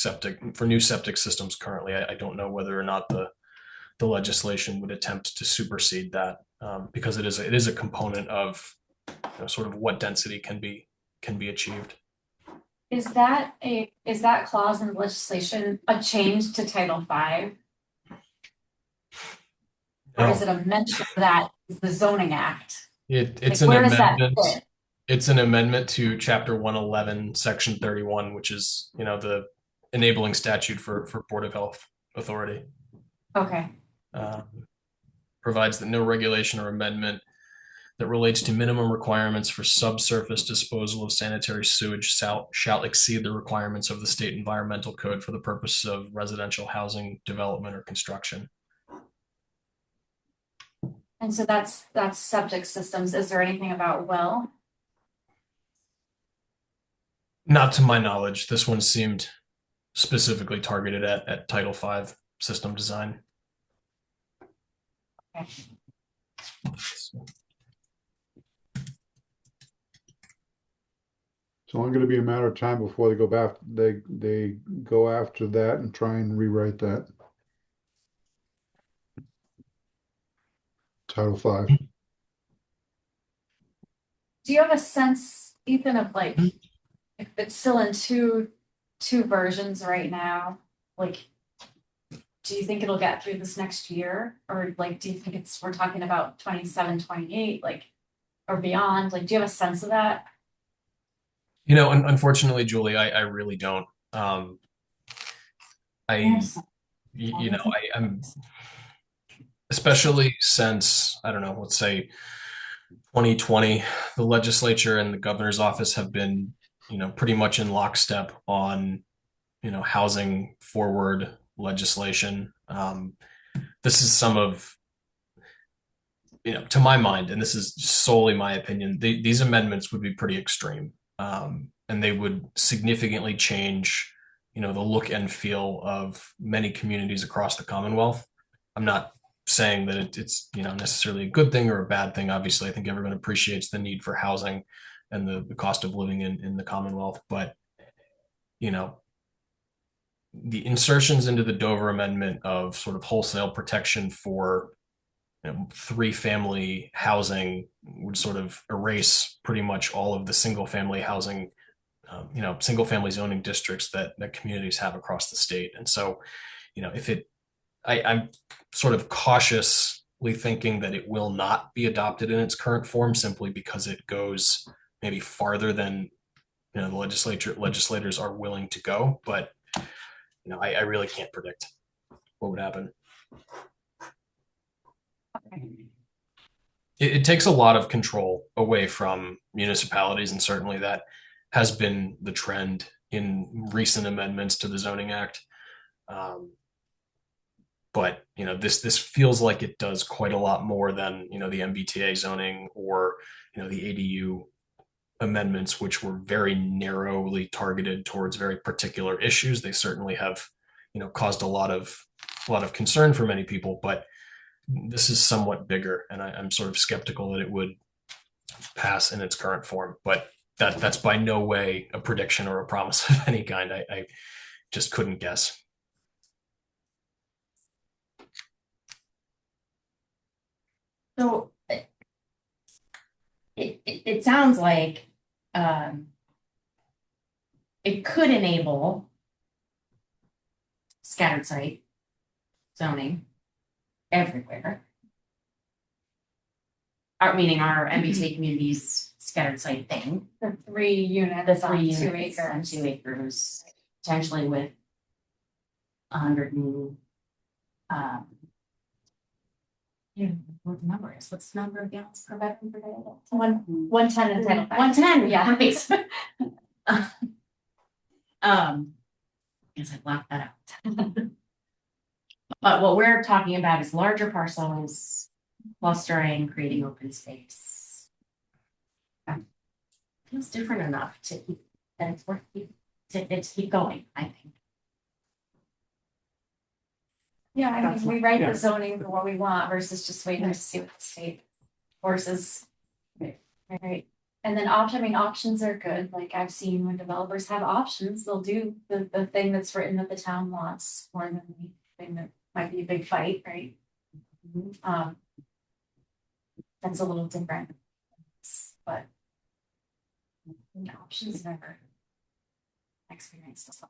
new septic systems currently. I don't know whether or not the legislation would attempt to supersede that, because it is a component of, you know, sort of what density can be achieved. Is that clause in the legislation a change to Title V? Or is it a mention of that is the zoning act? It's Like, an where does that amendment. fit? It's an amendment to Chapter 111, Section 31, which is, you know, the enabling statute for Board of Health authority. Okay. Provides that no regulation or amendment that relates to minimum requirements for subsurface disposal of sanitary sewage shall exceed the requirements of the state environmental code for the purpose of residential housing development or construction. And so that's septic systems. Is there anything about well? Not to my knowledge. This one seemed specifically targeted at Title V system design. Okay. It's only going to be a matter of time before they go back. They go after that and try and rewrite that. Title V. Do you have a sense, Ethan, of like if it's still in two versions right now? Like, do you think it'll get through this next year? Or like, do you think we're talking about 27, 28, like, or beyond? Like, do you have a sense of that? You know, unfortunately, Julie, I really don't. I'm especially since, I don't know, let's say 2020, the legislature and the governor's office have been, you know, pretty much in lockstep on, you know, housing forward legislation. This is some of, you know, to my mind, and this is solely my opinion, these amendments would be pretty extreme. And they would significantly change, you know, the look and feel of many communities across the Commonwealth. I'm not saying that it's, you know, necessarily a good thing or a bad thing. Obviously, I think everyone appreciates the need for housing and the cost of living in the Commonwealth. But, you know, the insertions into the Dover Amendment of sort of wholesale protection for, you know, 3-family housing would sort of erase pretty much all of the single family housing, you know, single family zoning districts that communities have across the state. And so, you know, I'm sort of cautiously thinking that it will not be adopted in its current form simply because it goes maybe farther than, you know, the legislators are willing to go. But, you know, I really can't predict what would happen. It takes a lot of control away from municipalities, and certainly that has been the trend in recent amendments to the Zoning Act. But, you know, this feels like it does quite a lot more than, you know, the MBTA zoning or, you know, the ADU amendments, which were very narrowly targeted towards very particular issues. They certainly have, you know, caused a lot of concern for many people, but this is somewhat bigger, and I'm sort of skeptical that it would pass in its current form. But that's by no way a prediction or a promise of any kind. I just couldn't guess. So it sounds like it could enable scattered site zoning everywhere. Meaning our MBTA communities scattered site thing. The 3 units, The 3 on units 2 on acres. 2 acres, potentially with 100 new. What the number is? What's the number of gallons per bedroom per day? 110 and 10. 110. Yeah. Right. Guess I blocked that out. But what we're talking about is larger parcels, clustering, creating open space. Feels different enough to keep that it's worth to keep going, I think. Yeah, I mean, we write Yeah. the zoning for what we want versus just waiting to see what the state forces. Right, and then options are good, like I've seen when developers have options, they'll do the thing that's written that the town wants more than the thing that might be a big fight, right? That's a little different. But options never experienced stuff.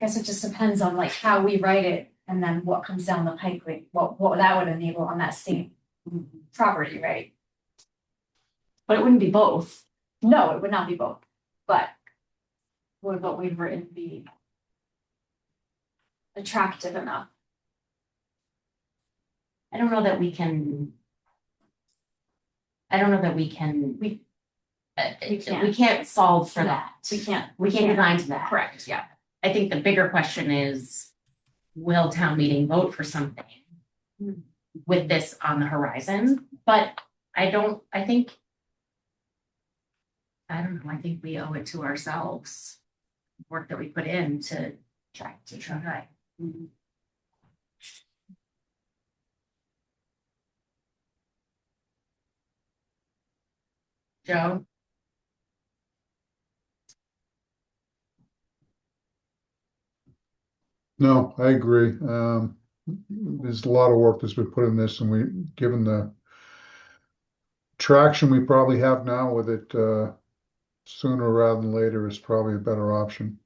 Guess it just depends on like how we write it and then what comes down the pike, like what that would enable on that same property, right? But it wouldn't be both. No, it would not be both, but would what we've written be attractive enough? I don't know that we can. We can't solve for that. We can't. We can't design to that. Correct, yeah. I think the bigger question is, will town meeting vote for something with this on the horizon? But I don't know. I think we owe it to ourselves, work that we put in to try. Joe? No, I agree. There's a lot of work that's been put in this, and given the traction we probably have now with it, sooner rather than later is probably a better option.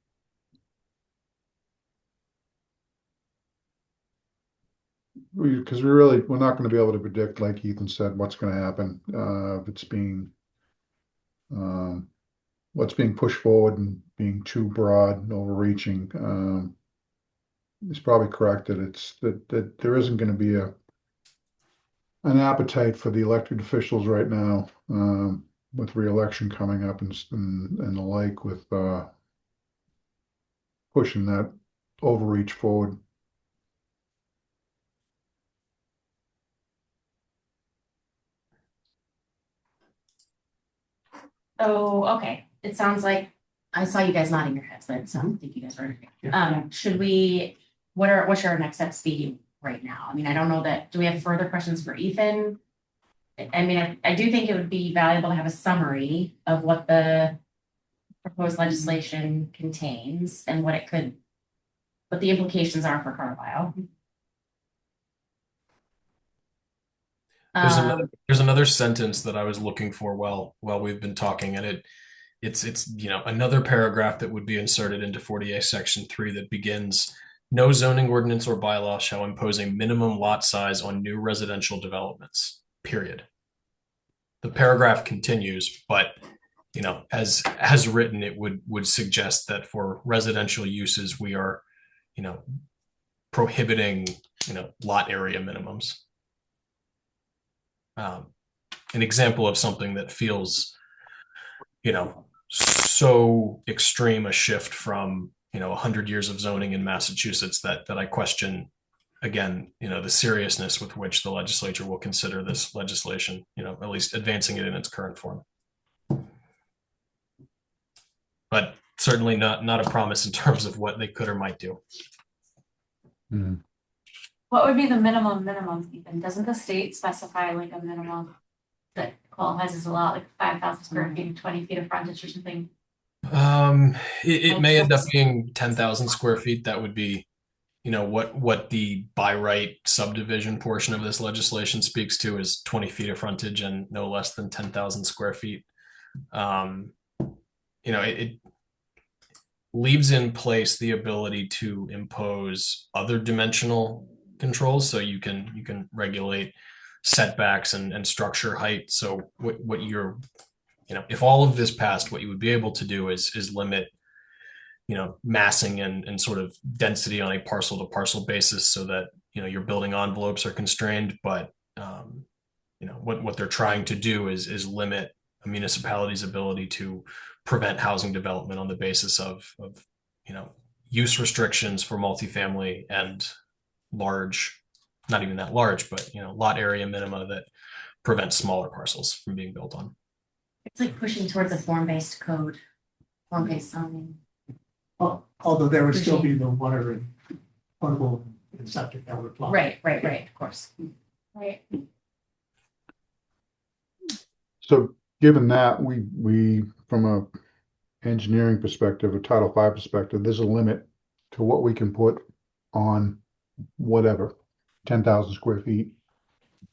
Because we're not going to be able to predict, like Ethan said, what's going to happen. If it's what's being pushed forward and being too broad and overreaching. It's probably correct that there isn't going to be an appetite for the elected officials right now, with re-election coming up and the like, with pushing that overreach forward. Oh, okay. It sounds like I saw you guys nodding your heads, but it sounded like you guys were. Should we? What should our next steps be right now? I mean, I don't know that. Do we have further questions for Ethan? I mean, I do think it would be valuable to have a summary of what the proposed legislation contains and what the implications are for Carlisle. There's another sentence that I was looking for while we've been talking, and it's another paragraph that would be inserted into 48 section 3 that begins, no zoning ordinance or bylaw shall impose a minimum lot size on new residential developments, period. The paragraph continues, but as written, it would suggest that for residential uses we are prohibiting lot area minimums. An example of something that feels so extreme a shift from 100 years of zoning in Massachusetts that I question again the seriousness with which the legislature will consider this legislation, at least advancing it in its current form. But certainly not a promise in terms of what they could or might do. What would be the minimum even? Doesn't the state specify like a minimum that qualifies as a lot, like 5,000 square feet, 20 feet of frontage or something? It may end up being 10,000 square feet. That would be, what the by right subdivision portion of this legislation speaks to is 20 feet of frontage and no less than 10,000 square feet. It leaves in place the ability to impose other dimensional controls, so you can regulate setbacks and structure height. So what you're if all of this passed, what you would be able to do is limit massing and sort of density on a parcel to parcel basis, so that your building envelopes are constrained. But what they're trying to do is limit a municipality's ability to prevent housing development on the basis of use restrictions for multifamily and large, not even that large, but lot area minima that prevent smaller parcels from being built on. It's like pushing towards a form-based code, form-based zoning. Well, although there would still be the water and potable and septic that would apply. Right, of course. Right. So given that, we from a engineering perspective, a Title V perspective, there's a limit to what we can put on whatever, 10,000 square feet,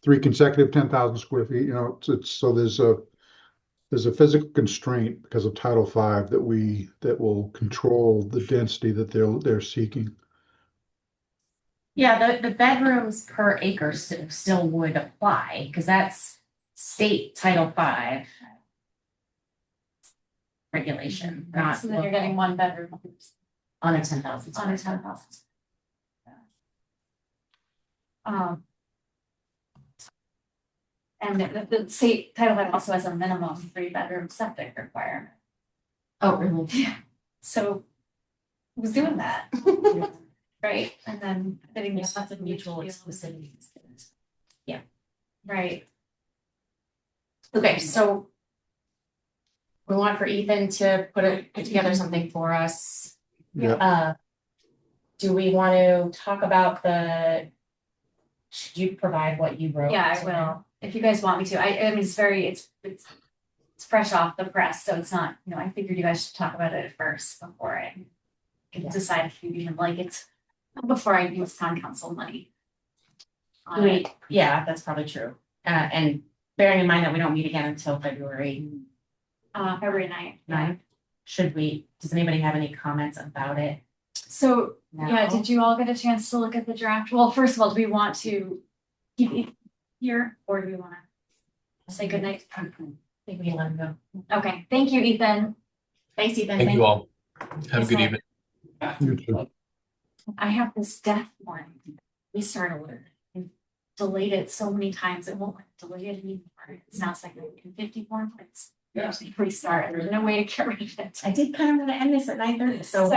3 consecutive 10,000 square feet, it's so there's a physical constraint because of Title V that will control the density that they're seeking. Yeah, the bedrooms per acre still would apply, because that's state Title V regulation, not So then you're getting 1 bedroom on a 10,000. on a 10,000. And the state Title V also has a minimum 3-bedroom septic requirement. Oh, really? Yeah. So who's doing that? Right, and then fitting Yeah, this that's a mutual exclusivity. Yeah. Right. Okay, so we want for Ethan to put together something for us. Yeah. Do we want to talk about should you provide what you wrote? Yeah, I will. If you guys want me to, I mean, it's fresh off the press, so it's not, I figured you guys should talk about it first before I can decide if you even like it, before I use town council money. Yeah, that's probably true. And bearing in mind that we don't meet again until February February 9th. Does anybody have any comments about it? So, No? yeah, did you all get a chance to look at the draft? Well, first of all, do we want to keep it here, or do we want to say goodnight? I think we can let him go. Okay, thank you, Ethan. Thanks, Ethan. Thank you all. Have a good Yes, evening. You too. I have this death warning. We started with it. Delayed it so many times, it won't delay it anymore. It's now second in 54 minutes. Restart. There's no way to get rid of it. I did kind of want to end this at 9:30, so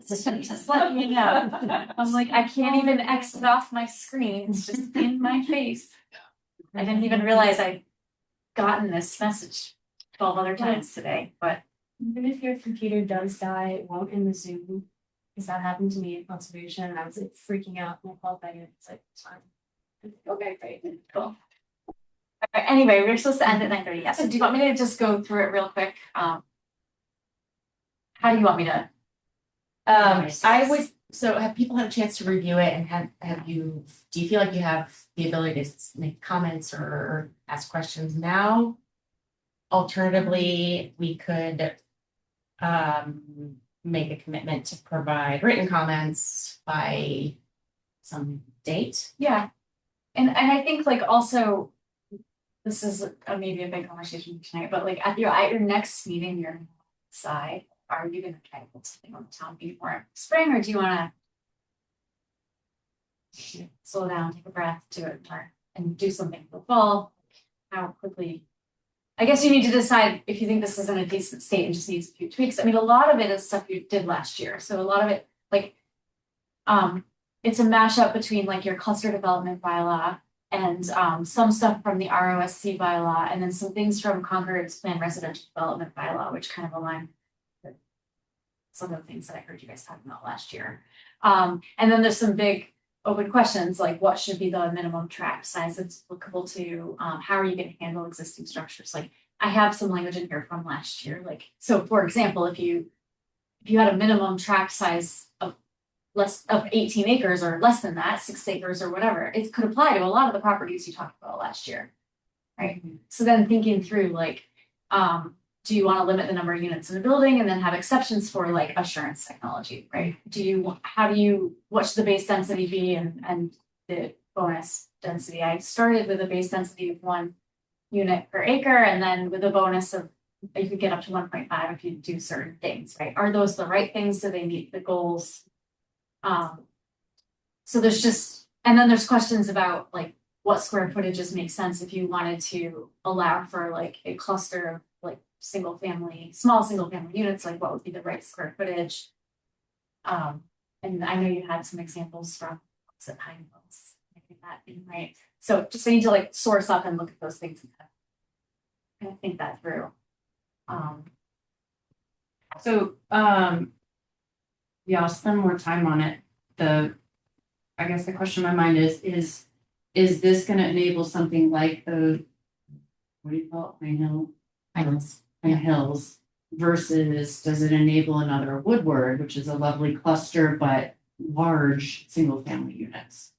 Just let me know. I'm like, I can't even exit off my screen. It's just in my face. I didn't even realize I'd gotten this message 12 other times today, but Even if your computer does die, it won't in the Zoom. Because that happened to me in conservation, and I was like freaking out. And I called Megan. It's like, it's fine. Okay, great, cool. Anyway, we're supposed to end at 9:30. Yeah, so do you want me to just go through it real quick? How do you want me to? I would, so have people had a chance to review it and do you feel like you have the ability to make comments or ask questions now? Alternatively, we could make a commitment to provide written comments by some date. Yeah. And I think like also, this is maybe a big conversation tonight, but like at your next meeting, you're gonna decide, are you gonna try to put something on the town before spring, or do you wanna slow down, take a breath, do it more, and do something for the fall? How quickly? I guess you need to decide if you think this is in a decent state and just needs a few tweaks. I mean, a lot of it is stuff you did last year. So a lot of it, like, it's a mashup between like your cluster development bylaw and some stuff from the ROSC bylaw, and then some things from Concord's planned residential development bylaw, which kind of align with some of the things that I heard you guys talking about last year. And then there's some big open questions like what should be the minimum tract size that's applicable to, how are you going to handle existing structures? Like I have some language in here from last year. Like, so for example, if you had a minimum tract size of less of 18 acres or less than that, 6 acres or whatever, it could apply to a lot of the properties you talked about last year. Right. So then thinking through like, do you want to limit the number of units in a building and then have exceptions for like assurance technology, right? What should the base density be and the bonus density? I started with a base density of 1 unit per acre, and then with a bonus of you could get up to 1.5 if you do certain things, right? Are those the right things? Do they meet the goals? So there's just, and then there's questions about like what square footages make sense if you wanted to allow for like a cluster of like small single family units, like what would be the right square footage? And I know you had some examples from Pine Hills, maybe that being right. So just need to like source up and look at those things and kind of think that through. Yeah, I'll spend more time on it. I guess the question in my mind is this gonna enable something like the, what do you call it, Pine Hills, versus does it enable another Woodward, which is a lovely cluster, but large single family units?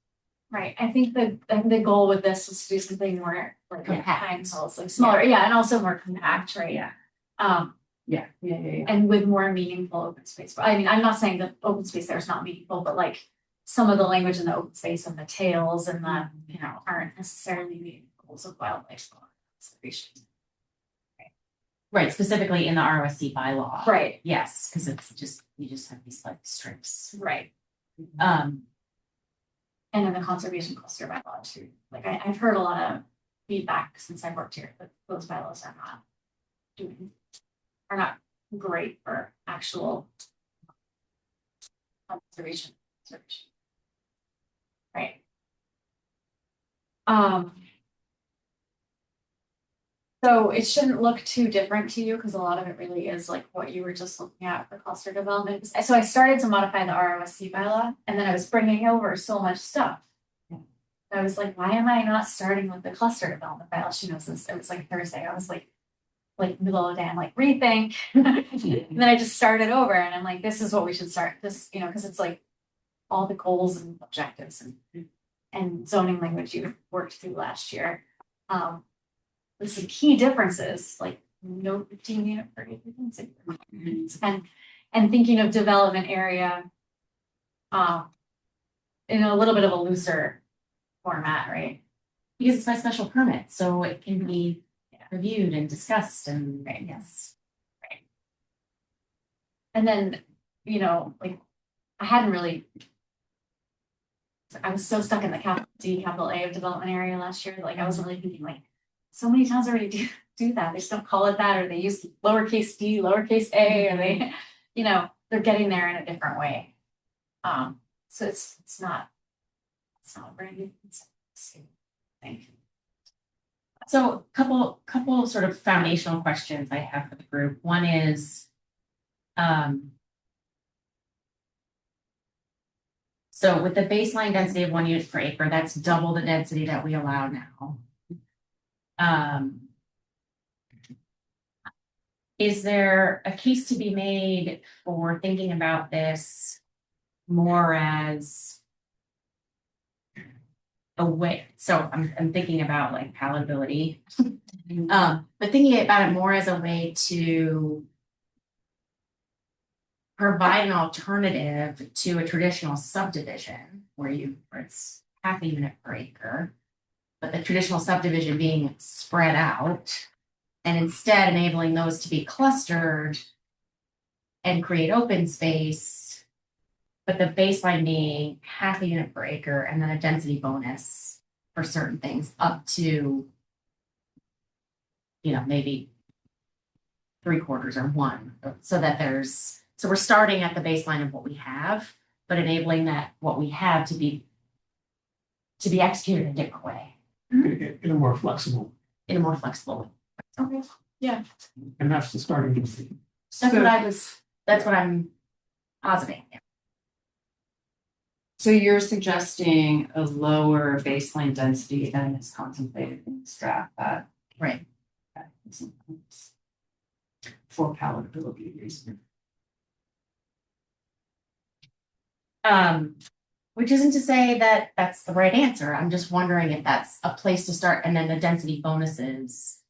Right. I think the goal with this was to do something more like Compact. Pine Hills, like smaller, yeah, and also more compact, right? Yeah. Um, Yeah. and with more meaningful open space. But I mean, I'm not saying that open space there is not meaningful, but like some of the language in the open space and the tails and the, aren't necessarily the goals of wildlife conservation. Right, specifically in the ROSC bylaw. Right, Yes, because it's just, you just have these like strips. right. Um, And in the conservation cluster bylaw too. Like I've heard a lot of feedback since I've worked here, that those bylaws are not great for actual conservation. Right. So it shouldn't look too different to you because a lot of it really is like what you were just looking at for cluster development. So I started to modify the ROSC bylaw and then I was bringing over so much stuff. I was like, why am I not starting with the cluster development bylaw? She knows this. It was like Thursday. I was like middle of the day, I'm like, rethink. And then I just started over and I'm like, this is what we should start. This, because it's like all the goals and objectives and zoning language you worked through last year. With some key differences, like no 15 unit per acre and thinking of development area in a little bit of a looser format, right? because it's by special permit, so it can be reviewed and discussed and, yes. And then, like I hadn't really, I was so stuck in the capital A of development area last year. Like I wasn't really thinking like, so many towns already do that. They just don't call it that, or they use lowercase d, lowercase a, or they, they're getting there in a different way. So it's not a brand new thing. So couple sort of foundational questions I have for the group. One is, so with the baseline density of 1 unit per acre, that's double the density that we allow now. Is there a case to be made for thinking about this more as a way? So I'm thinking about like palatability. But thinking about it more as a way to provide an alternative to a traditional subdivision where it's half a unit per acre, but the traditional subdivision being spread out, and instead enabling those to be clustered and create open space, but the baseline being half a unit per acre and then a density bonus for certain things up to, maybe 3/4 or 1, so that so we're starting at the baseline of what we have, but enabling that what we have to be executed in a different way, In a more flexible, in a more flexible way. Okay, yeah, and that's the starting point. that's what I'm positing. So you're suggesting a lower baseline density than is contemplated in this draft, that Right. for palatability reasons. Which isn't to say that that's the right answer. I'm just wondering if that's a place to start, and then the density bonuses.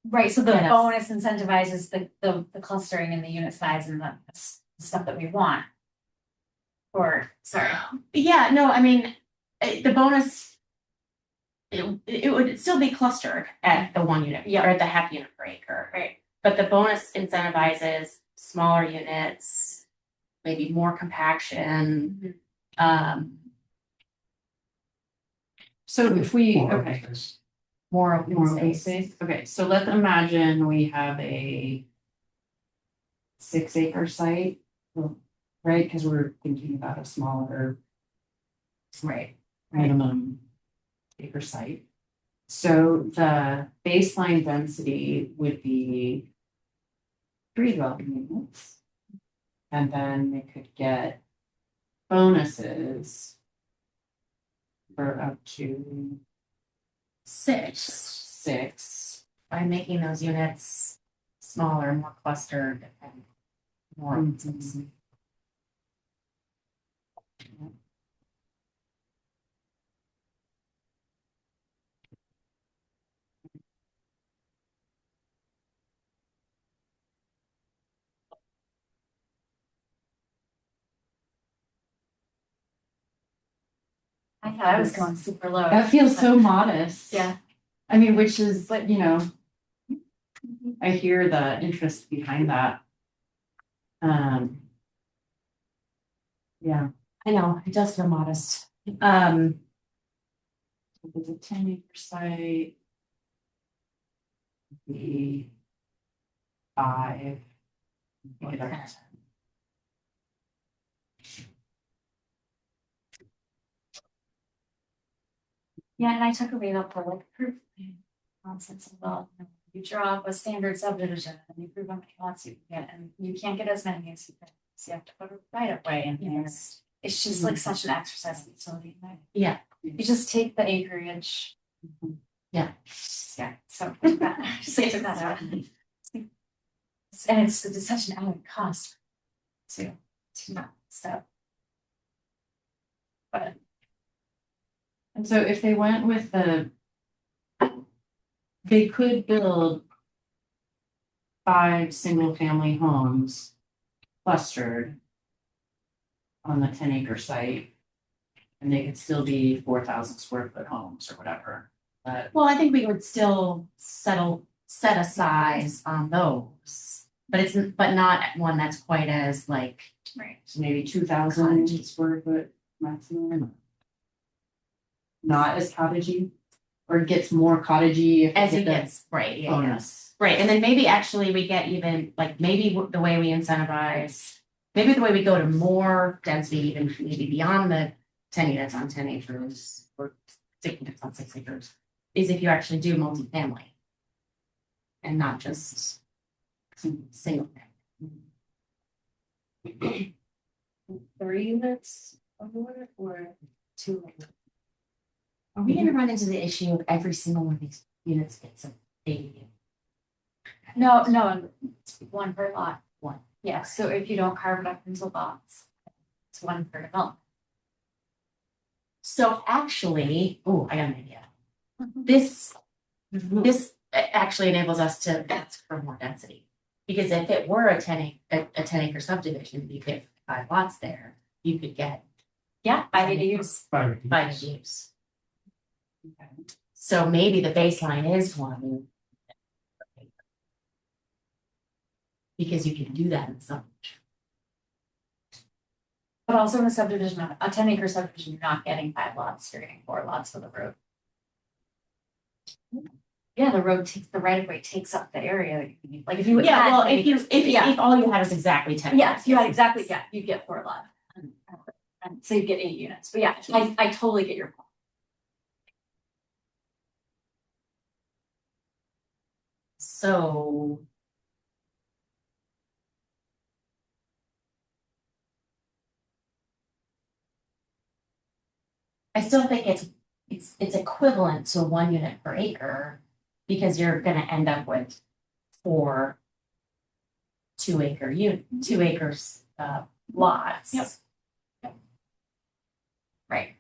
Right, so the Yes. bonus incentivizes the clustering and the unit size and the stuff that we want. Or, sorry. Yeah, no, I mean, the bonus, it would still be clustered at the 1 unit, or at the half unit per acre. Right. But the bonus incentivizes smaller units, maybe more compaction. So if we, More open okay, space. More open more open space. space, okay, so let's imagine we have a 6-acre site, right, because we're thinking about a smaller Right. minimum acre site. So the baseline density would be 3 dwelling units. And then they could get bonuses for up to 6. By making those units smaller, more clustered, and more open space. I thought I was going super low. That feels so modest. Yeah. I mean, which is, I hear the interest behind that. Yeah. I know, it does feel modest. If it's a 10-acre site. The 5. Whatever. Yeah, and I took away the public proof nonsense as well. You draw up a standard subdivision and you prove how many lots you can get, and you can't get as many as you can. So you have to put a right of way in here. It's just like such an exercise in utility. Yeah. You just take the acreage. Yeah. Yeah, so just take that out. And it's such an added cost to that stuff. But And so if they went with they could build 5 single-family homes clustered on the 10-acre site, and they could still be 4,000 square foot homes or whatever. But Well, I think we would still set a size on those, but not one that's quite as like. right. maybe 2,000 square foot maximum. Not as cottagey, or it gets more cottagey if As we it get gets, right, the yeah, bonus. right, and then maybe actually we get even, like, maybe the way we incentivize, maybe the way we go to more density, even maybe beyond the 10 units on 10 acres, or 6 units on 6 acres, is if you actually do multifamily. And not just single family. 3 units or more, or 2? Are we gonna run into the issue of every single one of these units gets a ADU? No, it's one per lot. One. Yeah, so if you don't carve it up into lots, it's one per development. So actually, oh, I got an idea. This actually enables us to ask for more density. Because if it were a 10 acre subdivision, you get 5 lots there, you could get Yeah, by ADUs. five ADUs. So maybe the baseline is one. Because you can do that in some. But also in a subdivision, a 10 acre subdivision, you're not getting 5 lots, you're getting 4 lots for the road. Yeah, the road takes, the right of way takes up the area that you need, like if you. Yeah, had well, 10 acres, yeah. if all you had was exactly 10. Yeah, if you had exactly, yeah, you'd get 4 lots. And so you get 8 units, but yeah, I totally get your point. So. I still think it's equivalent to 1 unit per acre. Because you're gonna end up with 4 2 acres lots. Yep. Right.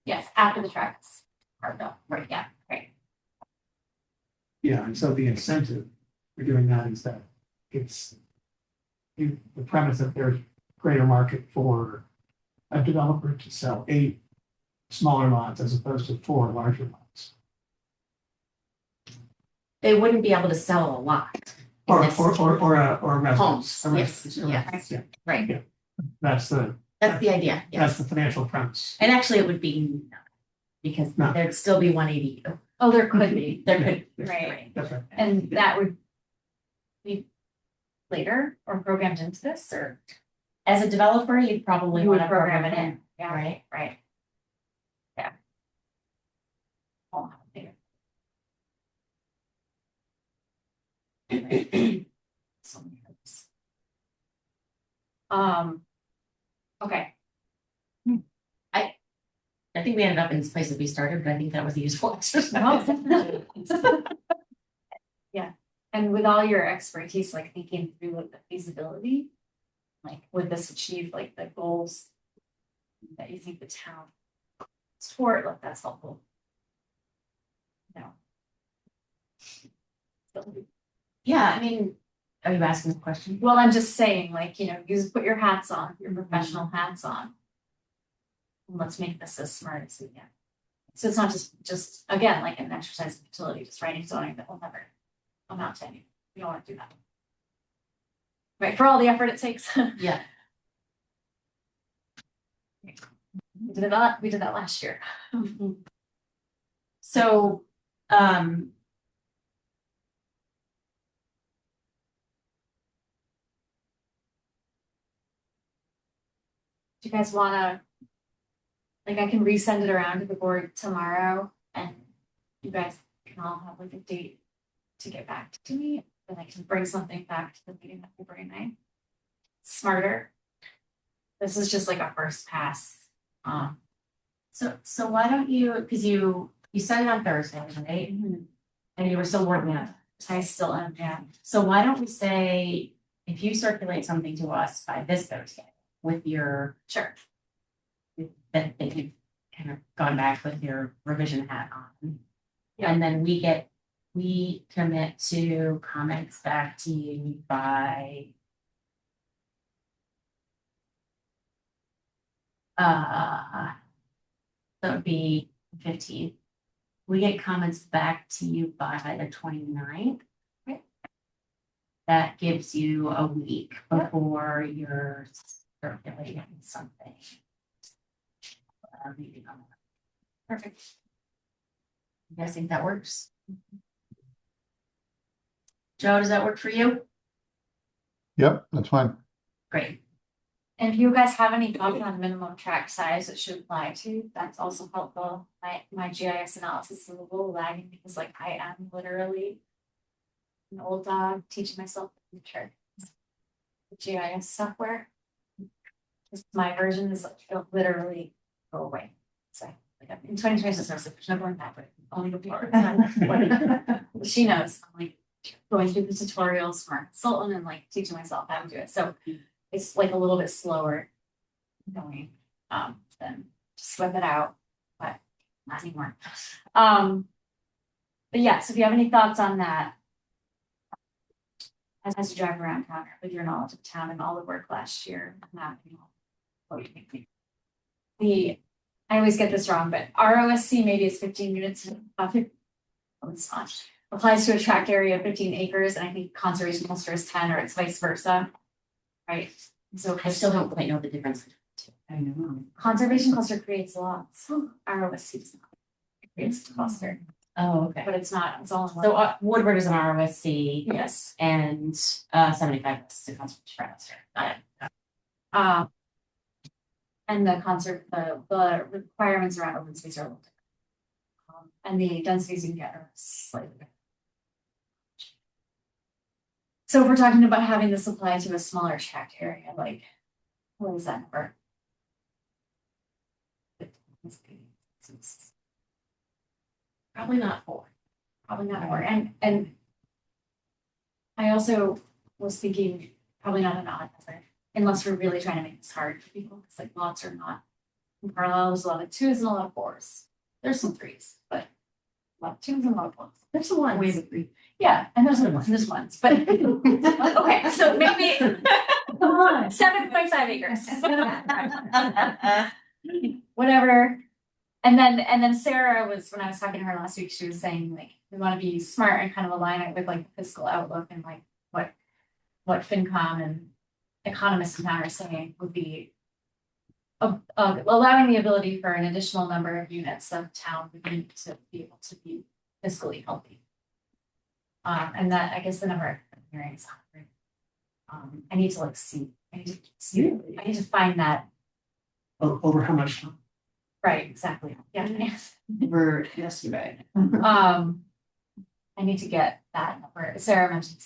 Yes, after the tracks are built, right, yeah, right. Yeah, and so the incentive for doing that is that it's the premise that there's greater market for a developer to sell 8 smaller lots as opposed to 4 larger lots. They wouldn't be able to sell a lot. Or Yes. a residence. Homes, A yes, residence, a yeah. residence, yeah. Right, Yeah. That's the idea, that's yes. the financial premise. And actually, it would be no, because No. there'd still be 180. Oh, there could be, There could, right, That's right. and that would be later or programmed into this, or as a developer, you'd probably you would want to program it in, yeah, right? right. Yeah. I'll have it later. So many others. Okay. I think we ended up in this place that we started, but I think that was a useful exercise. Yeah, and with all your expertise, like thinking through like the feasibility, like would this achieve like the goals that you think the town support, like that's helpful. No. Yeah, I mean, are you asking the question? Well, I'm just saying, like, you know, you just put your hats on, your professional hats on. And let's make this as smart as we can. So it's not just again, like an exercise in utility, just writing zoning that will never amount to anything. We don't want to do that. Right, for all the effort it takes. Yeah. We did that last year. So, Do you guys wanna? Like I can resend it around to the board tomorrow and you guys can all have like a date to get back to me. And I can bring something back to the meeting on February 9th. Smarter. This is just like a first pass. so why don't you, because you sent it on Thursday, right? And you were still working on it. I still am, yeah. So why don't we say, if you circulate something to us by this Thursday with your, Sure. that you've kind of gone back with your revision hat on. Yeah. And then we commit to comments back to you by that would be 15th. We get comments back to you by the 29th. Okay. That gives you a week before you're circulating something. Meeting on that. Perfect. You guys think that works? Joe, does that work for you? Yep, that's fine. Great. And if you guys have any thoughts on minimum tract size it should apply to, that's also helpful. My GIS analysis is a little lagging because like I am literally an old dog teaching myself the GIS software. Just my version is like it'll literally go away. So like I'm in 2026, I was like, there's no going back, but only go forward. She knows, I'm like going through the tutorials for a consultant and like teaching myself how to do it. So it's like a little bit slower going, than just whip it out, but not anymore. But yeah, so if you have any thoughts on that, as you drive around town with your knowledge of town and all the work last year, not, you know, what do you think? I always get this wrong, but ROSC maybe is 15 units. It's not. Applies to a tract area of 15 acres, and I think conservation cluster is 10, or it's vice versa. Right? So I still don't quite know the difference. I know. conservation cluster creates lots. ROSC does not. It creates a cluster, Oh, okay. but it's not, it's all in one. So Woodward is an ROSC Yes. and 75 is a conservation cluster. Got it. And the requirements around open space are a little different. And the densities you can get are slightly different. So if we're talking about having this apply to a smaller tract area, like, what is that number? Probably not 4. Probably not more, and I also was thinking, probably not an odd number, unless we're really trying to make this hard for people, because like lots are not in parallel, there's a lot of 2s and a lot of 4s. There's some 3s, but a lot of 2s and a lot of 1s. There's some 1s. Wave of 3. Yeah, and there's ones, but okay, so maybe 7.5 acres. Whatever. And then Sarah was, when I was talking to her last week, she was saying like, we want to be smart and kind of align it with like the fiscal outlook and like what FinCom and economists in town are saying would be allowing the ability for an additional number of units of town would need to be able to be fiscally healthy. And that, I guess the number I'm hearing is 100. I need to like see, I need to find that. Over how much time? Right, exactly. Yeah. Over yesterday. I need to get that number. Sarah mentioned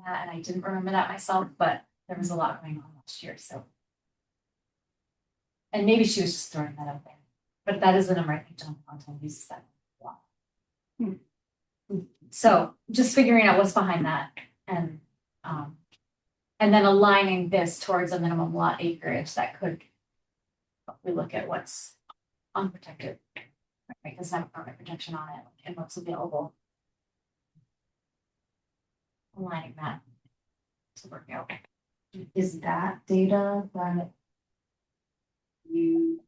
that, and I didn't remember that myself, but there was a lot going on last year, so. And maybe she was just throwing that out there, but that is the number I think John Fontaine uses that a lot. So just figuring out what's behind that and then aligning this towards a minimum lot acreage that could. We look at what's unprotected, right? Doesn't have permit protection on it and what's available. Aligning that to work out. Is that data that you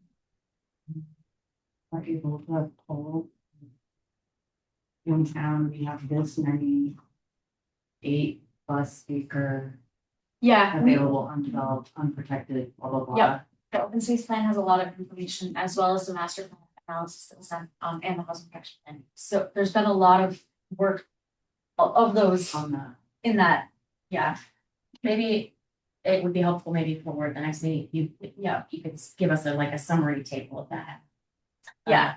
are able to pull? In town, we have this many 8+ acre Yeah. available, undeveloped, unprotected, blah, blah, blah. Yep. The open space plan has a lot of information as well as the master plan analysis that was done, and the housing protection plan. So there's been a lot of work of those On that. in that, yeah. Maybe it would be helpful maybe for the next meeting, you could give us a summary table of that. Yeah.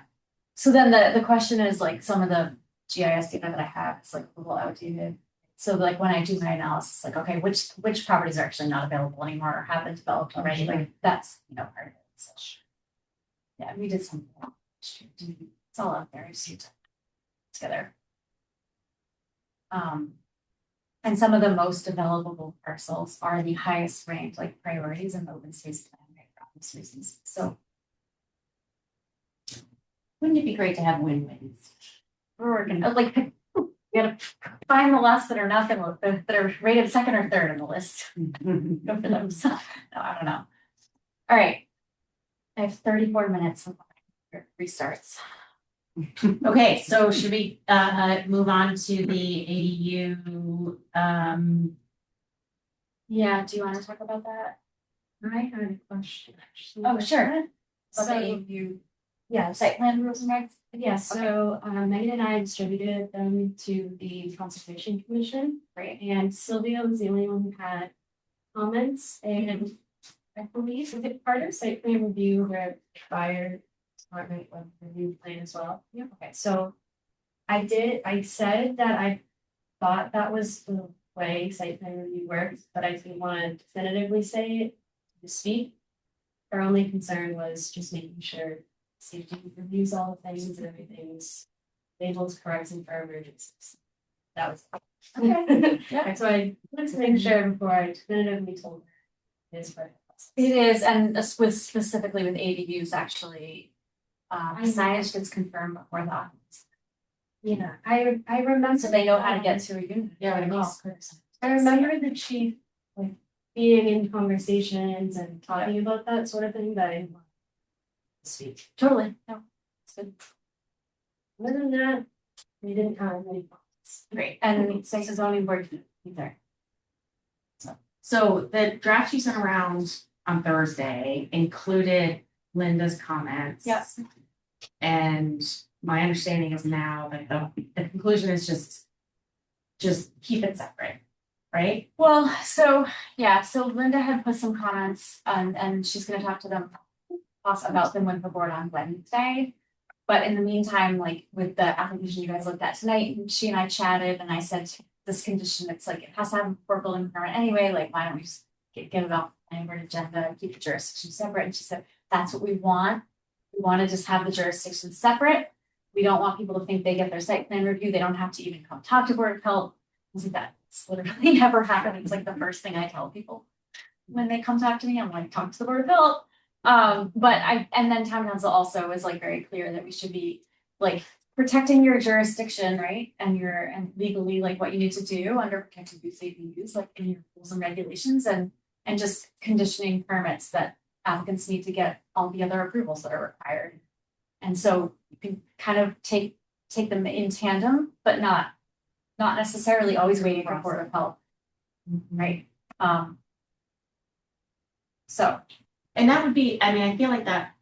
So then the question is like some of the GIS data that I have is like a little outdated. So like when I do my analysis, like, okay, which properties are actually not available anymore or have been developed already, like that's, part of it. So, yeah, we did something. It's all out there, I just need to put it together. And some of the most developable parcels are the highest ranked like priorities in the open space plan, right, for obvious reasons. So Wouldn't it be great to have win-wins? we're working, like, you gotta find the lots that are not gonna, that are rated second or third on the list. Go for them. So, no, I don't know. All right. I have 34 minutes before my restarts. Okay, so should we move on to the ADU? Yeah, do you want to talk about that? I had a question. Actually. Oh, sure. So Site plan rules and regs? yeah, so Megan and I distributed them to the Conservation Commission, Right. and Sylvia was the only one who had comments, and I believe is it part of site plan review where fire department would review plan as well? Yeah. Okay, so I said that I thought that was the way site plan review works, but I didn't want to definitively say it to speak. our only concern was just making sure safety reviews all the things and everything's labeled correct and for emergencies. That was. Okay. Yeah. So I wanted to make sure before I definitively told her it is for. It is, and with specifically with ADUs, actually, signage gets confirmed before the occupancy. Yeah, I remember. So they know how to get to a unit. Yeah, what I mean. I remember the chief like being in conversations and talking about that sort of thing, but I didn't want to speak. Totally, no, it's good, Other than that, we didn't have any thoughts. great, and say the zoning board either. So the draft you sent around on Thursday included Linda's comments. Yes. And my understanding is now that the conclusion is just keep it separate, right? Well, so, yeah, so Linda had put some comments, and she's gonna talk to them about them with the board on Wednesday. But in the meantime, like with the application you guys looked at tonight, she and I chatted, and I said, this condition, it's like, it has to have a core building permit anyway, like, why don't we just get it off the planning board agenda, keep the jurisdiction separate, and she said, that's what we want. We wanna just have the jurisdiction separate. We don't want people to think they get their site plan review, they don't have to even come talk to Board of Health. I was like, that's literally never happened, it's like the first thing I tell people. When they come talk to me, I'm like, talk to the Board of Health. And then town council also is like very clear that we should be like protecting your jurisdiction, right? And legally like what you need to do under protected use, safe use, like in your rules and regulations and just conditioning permits that applicants need to get all the other approvals that are required. And so you can kind of take them in tandem, but not necessarily always waiting for Board of Health. Right? So. And that would be, I mean, I feel like that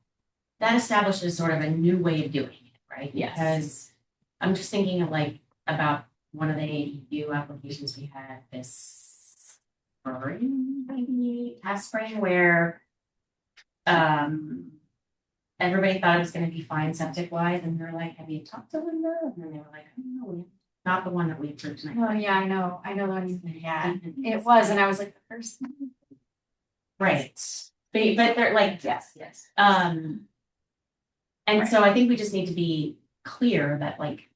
establishes sort of a new way of doing it, right? Yes. Because I'm just thinking of like about one of the ADU applications we had this spring, maybe past spring, where everybody thought it was gonna be fine septic wise, and we were like, have you talked to Linda? And then they were like, oh, no, not the one that we approved tonight. Oh, yeah, I know the one you said, yeah, it was, and I was like, the first. Right, but they're like, Yes. and so I think we just need to be clear that like,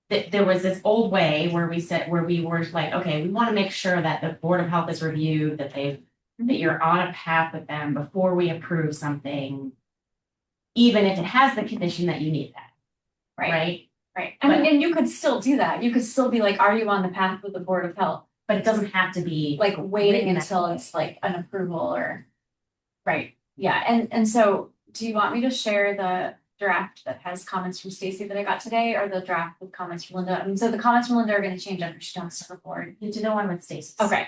there was this old way where we were like, okay, we want to make sure that the Board of Health is reviewed, that you're on a path with them before we approve something, even if it has the condition that you need that, right? Right, I mean, and you could still do that, you could still be like, are you on the path with the Board of Health? But it doesn't have to be Like waiting written that until way. it's like an approval or. Right, yeah, and so, do you want me to share the draft that has comments from Stacy that I got today, or the draft with comments from Linda? I mean, so the comments from Linda are gonna change after she talks to the board. Need to know one with Stacy. Okay.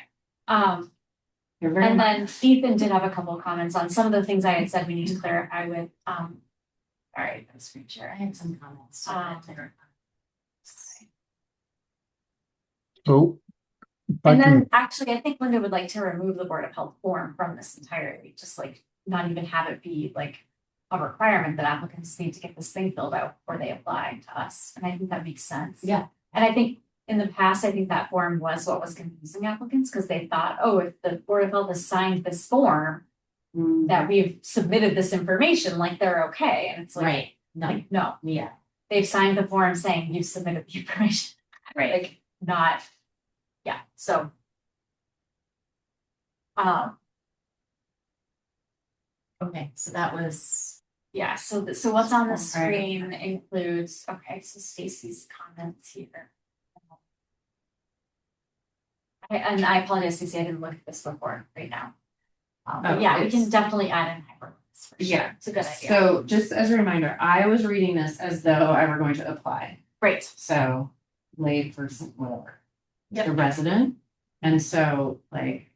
You're very And then Ethan did have a couple of comments on some of the things I had said we need to clarify with, all right, Let's screen share. I had some comments. So. if I and can- then actually, I think Linda would like to remove the Board of Health form from this entirely, just like not even have it be like a requirement that applicants need to get this thing filled out before they apply to us, and I think that makes sense. Yeah. And I think in the past, I think that form was what was confusing applicants, because they thought, oh, if the Board of Health has signed this form, that we've submitted this information, like they're okay, and it's like, Right, no, like, no, yeah, they've signed the form saying you've submitted the information, right. like, not, yeah, so. Okay, so that was, Yeah, so so what's on the Okay. screen includes, okay, so Stacy's comments here. And I apologize, Stacy, I didn't look at this before right now. But Oh, yeah, we can it's- definitely add in hyperlinks for sure. Yeah. It's a good idea. So just as a reminder, I was reading this as though I were going to apply. Great. So late for some, whatever. Yep. The resident. And so like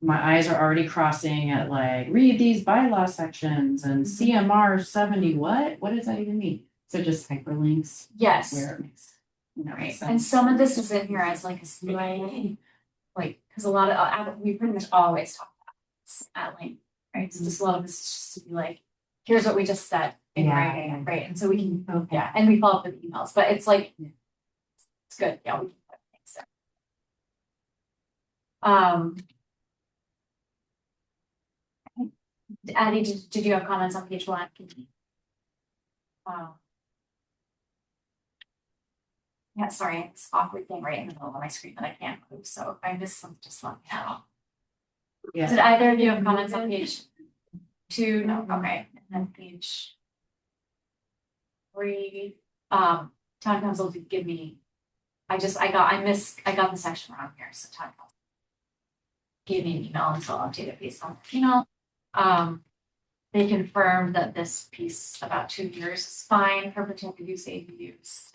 my eyes are already crossing at like, read these bylaw sections and CMR 70, what? What does that even mean? So just hyperlinks Yes, where it makes, right, sense. and some of this is in here as like a CYA. Like, because a lot of, we pretty much always talk about this at length, right? So just a lot of this is just to be like, here's what we just said in Yeah, writing, yeah. right? And so we can, Okay. yeah, and we follow up with emails, but it's like, Yeah. it's good, yeah, we can put things there. Um. Addie, did you have comments on page one? Yeah, sorry, it's awkward thing right in the middle of my screen that I can't move, so if I miss some, just let me know. Yeah. Did either of you have comments on page two? No, okay, and then page three, town council did give me, I got the section wrong here, so town council gave me an email, and so I'll update it based on the email. They confirmed that this piece about 2 years is fine for protected use ADUs.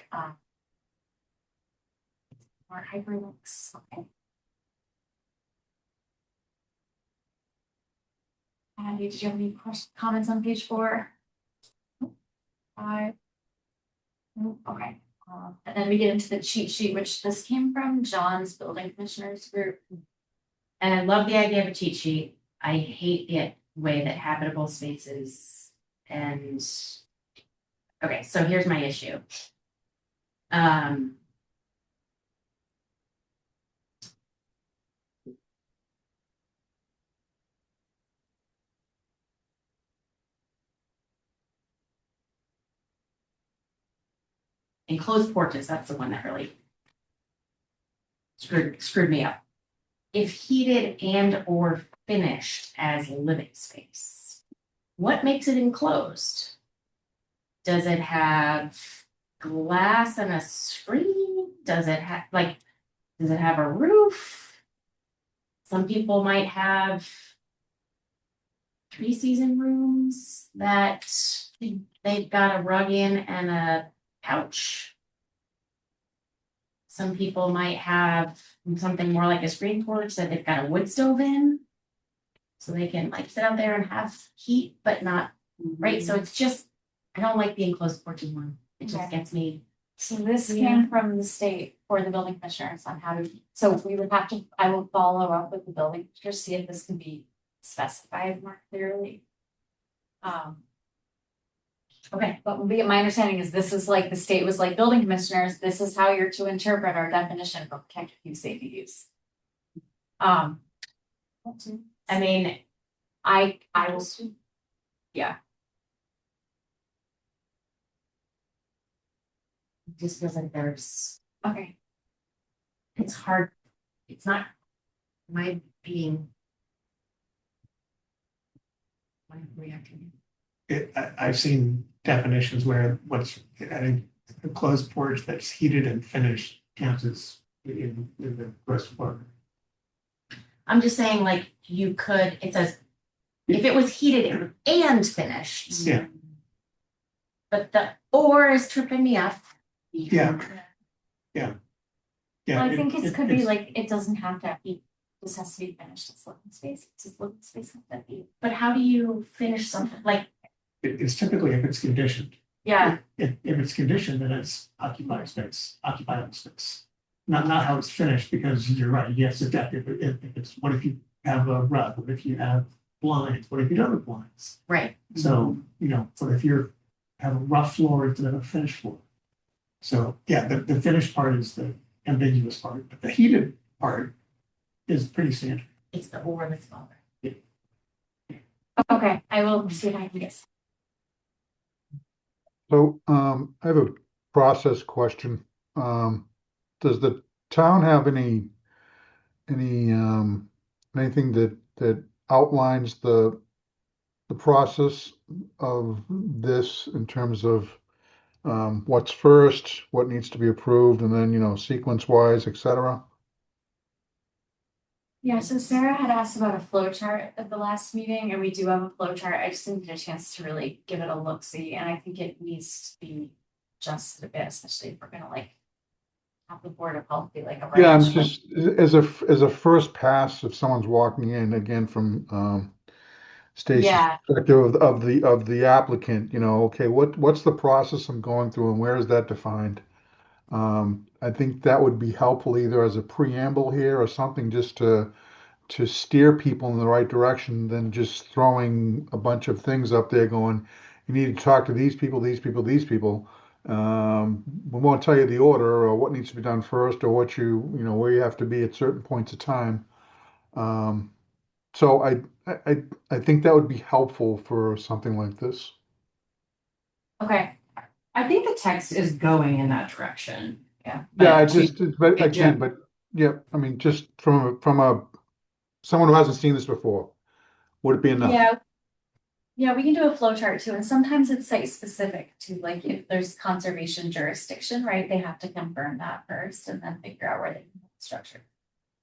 More hyperlinks, okay. Andy, did you have any comments on page 4? 5? Nope, okay. And then we get into the cheat sheet, which this came from John's building commissioners group. And I love the idea of a cheat sheet. I hate the way that habitable spaces and. Okay, so here's my issue. Enclosed porches, that's the one that really screwed me up. If heated and or finished as living space, what makes it enclosed? Does it have glass and a screen? Does it have a roof? Some people might have 3-season rooms that they've got a rug in and a couch. Some people might have something more like a screen porch that they've got a wood stove in. So they can like sit out there and have heat, but not, right? So it's just, I don't like the enclosed porches one. It just Okay. gets me. So this came from the state for the building commissioners on how to, so we would have to, I will follow up with the building to see if this can be specified more clearly. Okay, but my understanding is this is like, the state was like, building commissioners, this is how you're to interpret our definition for protected use ADUs. I mean, I will, yeah. it just feels like there's, Okay. it's hard. It's not my being. My reacting. I've seen definitions where I think a closed porch that's heated and finished counts as in the gross floor. I'm just saying, like, you could, it says, if it was heated and finished. Yeah. But the or is tripping me up. Yeah. Yeah. Well, I think it could be it's- like, it doesn't have to be, this has to be finished as living space, it's just living space like that be. But how do you finish something like, It's typically if it's conditioned. Yeah, If it's conditioned, then it's occupiable space. Not how it's finished, because you're right, yes, if it's, what if you have a rug, what if you have blinds, what if you don't have blinds? right? So, what if you have a rough floor instead of a finished floor? So, yeah, the finished part is the ambiguous part, but the heated part is pretty standard. It's the or that's bothered. okay, I will see if I can get. So, I have a process question. Does the town have anything that outlines the process of this in terms of what's first, what needs to be approved, and then, sequence wise, et cetera? Yeah, so Sarah had asked about a flow chart at the last meeting, and we do have a flow chart. I just didn't get a chance to really give it a look-see, and I think it needs to be adjusted a bit, especially if we're gonna like have the board of health be like a. Yeah, I'm branch. just, as a first pass, if someone's walking in again from Stacy's Yeah. perspective of the applicant, okay, what's the process I'm going through and where is that defined? I think that would be helpful either as a preamble here or something just to steer people in the right direction than just throwing a bunch of things up there going, you need to talk to these people, these people, these people. We won't tell you the order or what needs to be done first or where you have to be at certain points of time. So I think that would be helpful for something like this. Okay, I think the text is going in that direction. Yeah. Yeah, I But just, but in again, but yeah, I mean, just from a someone who hasn't seen this before, would it be enough? yeah. Yeah, we can do a flow chart too, and sometimes it's site specific to, like, if there's conservation jurisdiction, right, they have to confirm that first and then figure out where they can structure.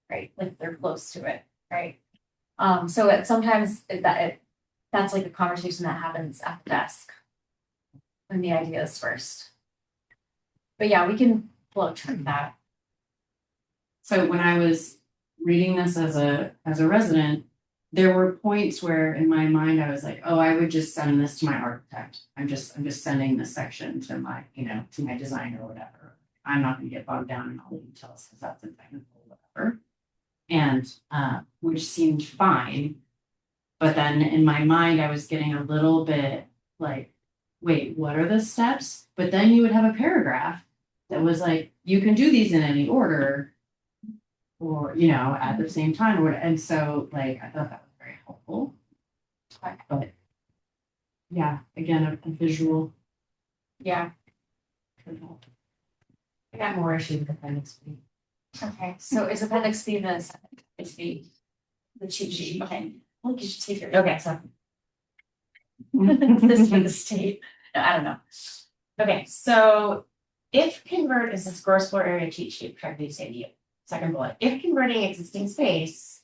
Right, like they're close to it, right? So sometimes that's like a conversation that happens at the desk. When the idea is first. But yeah, we can flow chart that. So when I was reading this as a resident, there were points where in my mind I was like, oh, I would just send this to my architect. I'm just sending this section to my, to my designer or whatever. I'm not gonna get bogged down in all the details because that's a technical whatever. And which seemed fine. But then in my mind, I was getting a little bit like, wait, what are the steps? But then you would have a paragraph that was like, you can do these in any order or, at the same time. And so like, I thought that was very helpful. But yeah, again, a visual. Yeah, could help. I got more issue with appendix B. okay, so is appendix B the cheat sheet? Okay, well, you should take your. Okay, so This for the state, no, I don't know. Okay, so if convert is this gross floor area cheat sheet, correctly say to you. Second bullet, if converting existing space,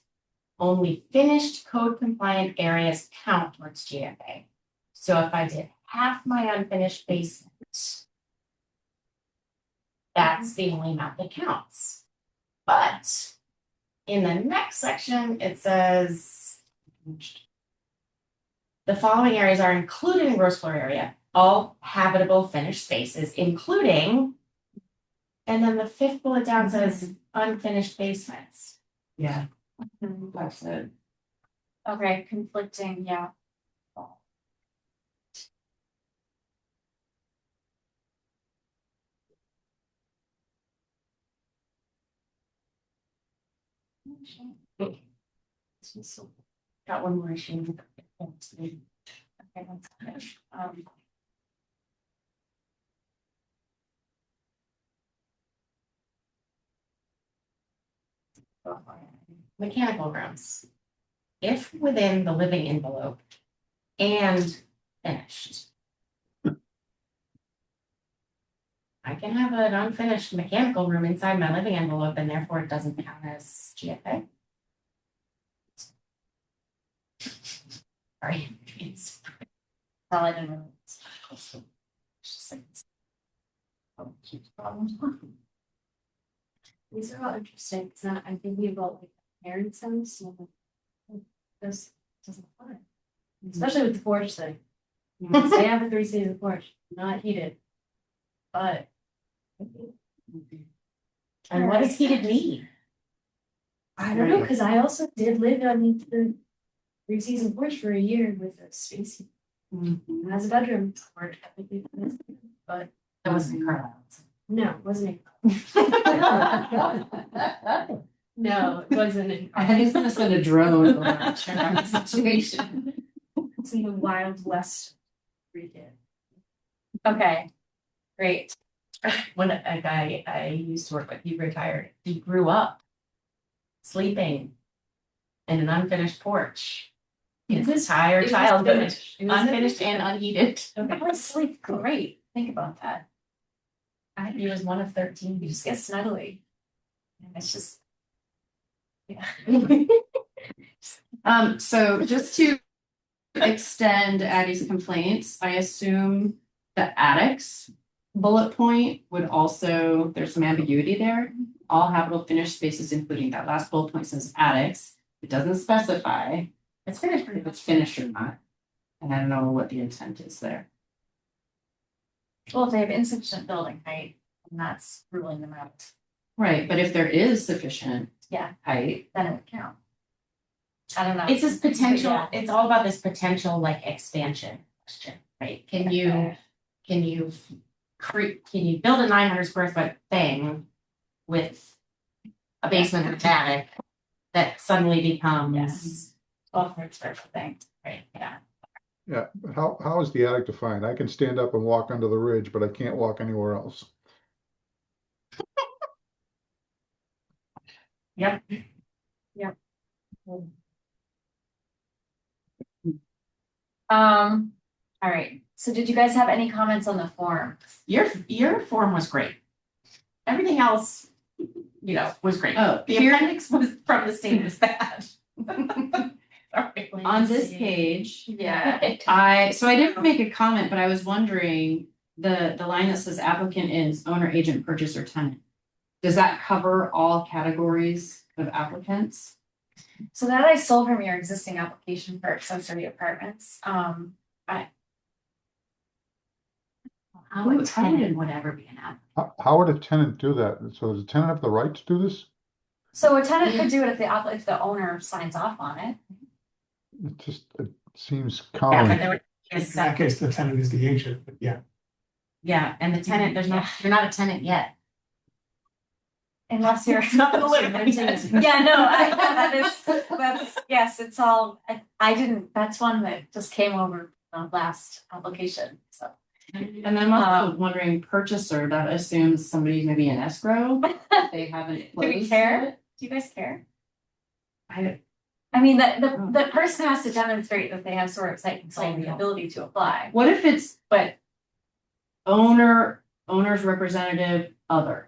only finished code compliant areas count towards GFA. So if I did half my unfinished basement, that's the only amount that counts. But in the next section, it says the following areas are included in gross floor area, all habitable finished spaces, including, and then the fifth bullet down says unfinished basements. Yeah, that's it. Okay, conflicting, yeah. Got one more issue. Okay, that's good. Mechanical rooms. If within the living envelope and finished. I can have an unfinished mechanical room inside my living envelope and therefore it doesn't count as GFA. Sorry, it's Well, I don't know. It's just like it's a huge problem. These are all interesting, because I'm thinking about like parents' house, and this doesn't apply. Especially with the porch thing. They have a 3-season porch, not heated. But. and what does heated mean? I don't know, because I also did live on the 3-season porch for a year with a space. It has a bedroom, or technically, but That wasn't Carlisle. no, it wasn't. No, it wasn't in. He's gonna send a drone over and check out the situation. It's in the Wild West region. Okay, great. When a guy I used to work with, he retired, he grew up sleeping in an unfinished porch. His entire childhood, unfinished and unheated. That would sleep great. Think about that. He was one of 13. You just get snuggly. And it's just. Yeah. So just to extend Addie's complaints, I assume the attics bullet point would also, there's some ambiguity there. All habitable finished spaces, including that last bullet point says attics. It doesn't specify It's finished if it's finished or not. And I don't know what the intent is there. Well, if they have insufficient building height, and that's ruling them out, Right, but if there is sufficient Yeah. height, then it would count. I don't know. It's this potential, Yeah. it's all about this potential like expansion question, right? Can you build a 900 square foot thing with a basement and attic that suddenly becomes. Yes. Well, for its virtual thing, right, yeah. Yeah, but how is the attic defined? I can stand up and walk under the ridge, but I can't walk anywhere else. Yep. All right, so did you guys have any comments on the form? Your form was great. Everything else, was great. Oh, The here- appendix was from the state was bad. Sorry. On this page, Yeah. I didn't make a comment, but I was wondering, the line that says applicant is owner, agent, purchaser, tenant. Does that cover all categories of applicants? So that I sold from your existing application for accessory apartments, How a tenant would ever be an applicant. How would a tenant do that? So does the tenant have the right to do this? so a tenant could do it if the owner signs off on it. It seems Yeah, but common. there would be a In that set, case, the tenant is the agent, but yeah. yeah, and the tenant, you're not a tenant yet. Unless you're. Nothing to live in. Yeah, no, that's, yes, it's all, I didn't, that's one that just came over the last application, so. And I'm also wondering, purchaser, that assumes somebody's maybe in escrow, they haven't Do we closed care? yet. Do you guys care? I, I mean, the person has to demonstrate that they have sort of site control, the ability to apply, what if it's but owner's representative, other?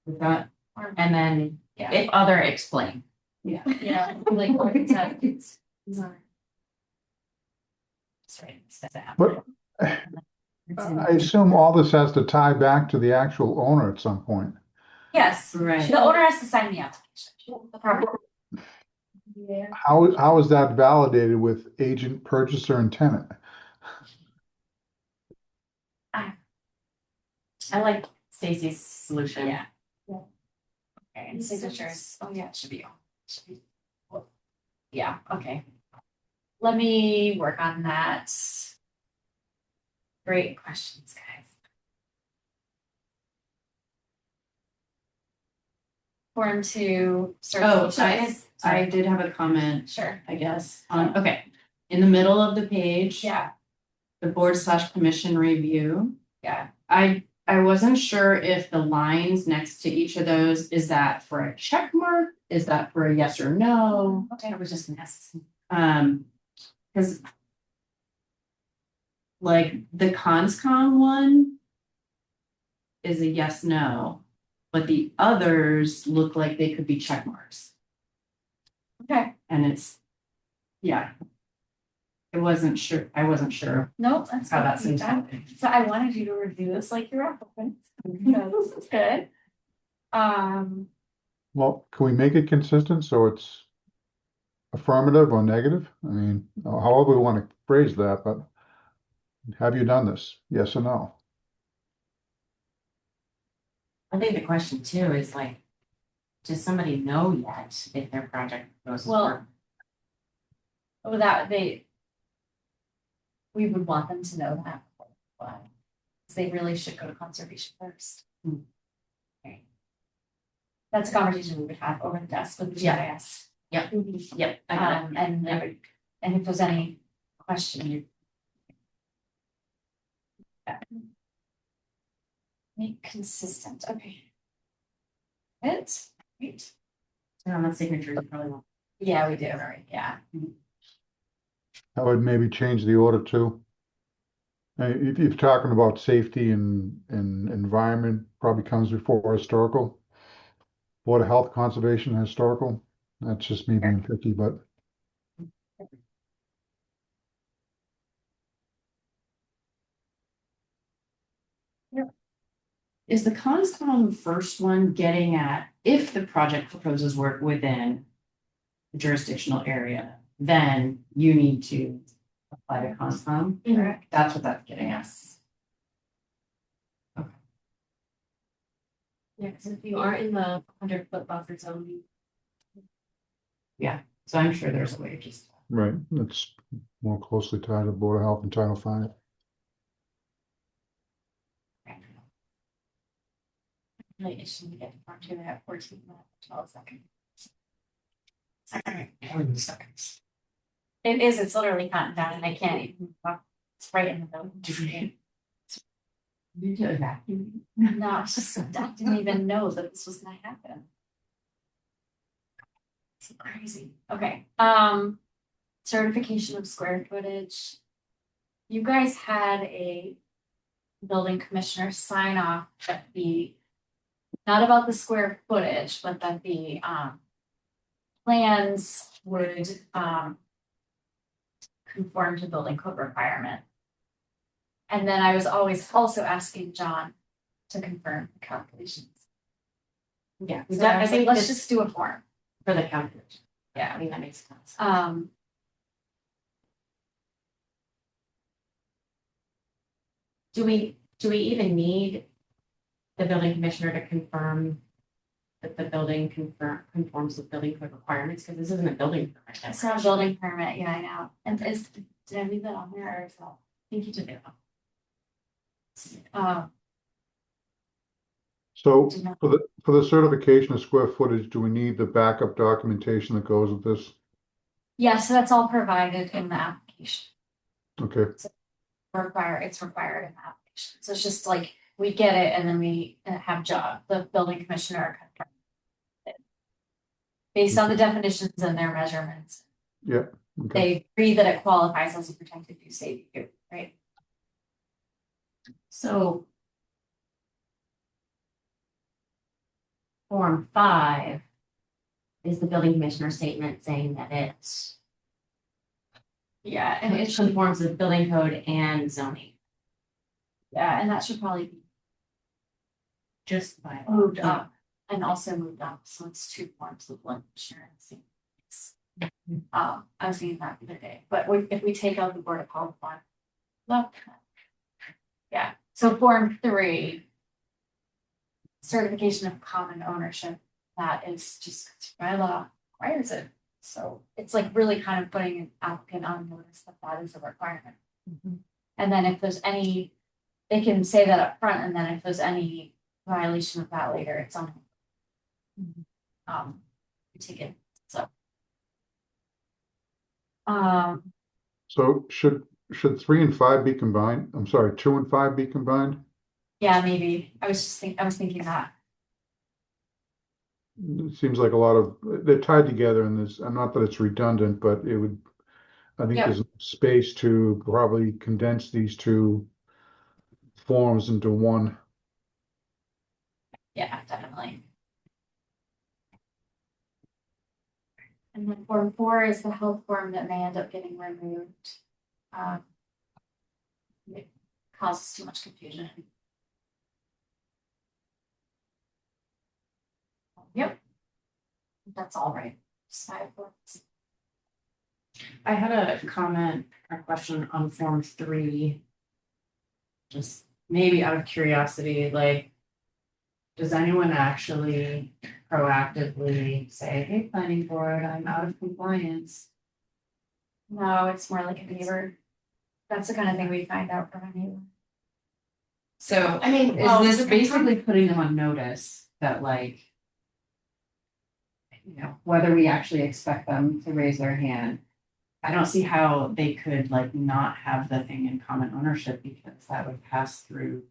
With that, And then yeah, if other explain. yeah, like, what is that? Sorry. Sorry, that's that. But I assume all this has to tie back to the actual owner at some point. Yes, right, the owner has to sign the application, the property. Yeah. How is that validated with agent, purchaser, and tenant? I like Stacy's solution. Yeah. Okay, and signatures, oh yeah, it should be on. Should be- well, yeah, okay. Let me work on that. Great questions, guys. Form two. Oh, certification. I did have a comment, Sure, I guess, okay, in the middle of the page. yeah, The board/commission review. yeah. I wasn't sure if the lines next to each of those, is that for a check mark? Is that for a yes or no? Okay, I was just gonna ask. Because like the conscom one is a yes, no, but the others look like they could be check marks. Okay, And it's, yeah. I wasn't sure. nope, that's. How that good seems feedback. happening. So I wanted you to review this like your applicant. No, this is good. Well, can we make it consistent so it's affirmative or negative? I mean, however we want to phrase that, but have you done this? Yes or no? I think the question too is like, does somebody know yet if their project goes Well, forward? without we would want them to know that. Why? Because they really should go to conservation first. Okay. That's a conversation we would have over the desk with the Yeah. GIS. Yep. Yep, I got it. And if there's any question, you. Make consistent, okay. Good, great. And on the signature, you probably won't. Yeah, we do, right, yeah. I would maybe change the order too. If you're talking about safety and environment, probably comes before historical. Board of Health, Conservation, Historical. That's just me being picky, but Is the conscom first one getting at if the project proposes work within the jurisdictional area, then you need to apply to conscom? Correct. That's what that's getting at. Yeah, because if you are in the 100-foot buffer zone, So I'm sure there's a way to just. right, that's more closely tied to Board of Health and Title V. Like, it should get to part two, they have 14 minutes, 12 seconds. Counting the seconds. It is, it's literally counting down and I can't even, it's right in the middle. You do a vacuum. No, it's just, I didn't even know that this was gonna happen. It's crazy. Okay, certification of square footage. You guys had a building commissioner sign off that not about the square footage, but that the, plans would, conform to building code requirement. And then I was always also asking John to confirm the calculations. Yeah, So I I was like, think let's this just do a form. for the calculation. Yeah. I think that makes sense. Do we even need the building commissioner to confirm that the building conforms with building code requirements? Because this isn't a building permit. It's not a building permit, yeah, I know. And did I leave that on there or is that? I think you took it off. So Did not- for the certification of square footage, do we need the backup documentation that goes with this? Yeah, so that's all provided in the application. Okay, It's required in the application. So it's just like, we get it and then we have the building commissioner confirm it. Based on the definitions and their measurements. yeah, okay. They agree that it qualifies as a protected use ADU, right? So Form 5 is the building commissioner statement saying that it Yeah, and it should, conforms with building code and zoning. yeah, and that should probably be Just by moved up and also moved up, so it's 2 forms of blood insurance. I was thinking that the other day, but if we take out the Board of Health one. Look. Yeah, so Form 3. Certification of common ownership, that is just by law requires it. So it's like really kind of putting an applicant on notice that is a requirement. And then if there's any, they can say that up front, and then if there's any violation of that later, it's on. We take it, so. So should 3 and 5 be combined? I'm sorry, 2 and 5 be combined? Yeah, maybe, I was thinking that, It seems like a lot of, they're tied together in this, and not that it's redundant, but it would, I think Yeah. there's space to probably condense these two forms into one. yeah, definitely. And then Form 4 is the health form that may end up getting removed. It causes too much confusion. Yep. That's all right. Just 5 forms. I had a comment or question on Form 3. Just maybe out of curiosity, like, does anyone actually proactively say, hey, planning board, I'm out of compliance? No, it's more like a neighbor. That's the kind of thing we find out from a neighbor. So, I mean, is this basically putting them on notice that, like, you know, whether we actually expect them to raise their hand? I don't see how they could like not have the thing in common ownership, because that would pass through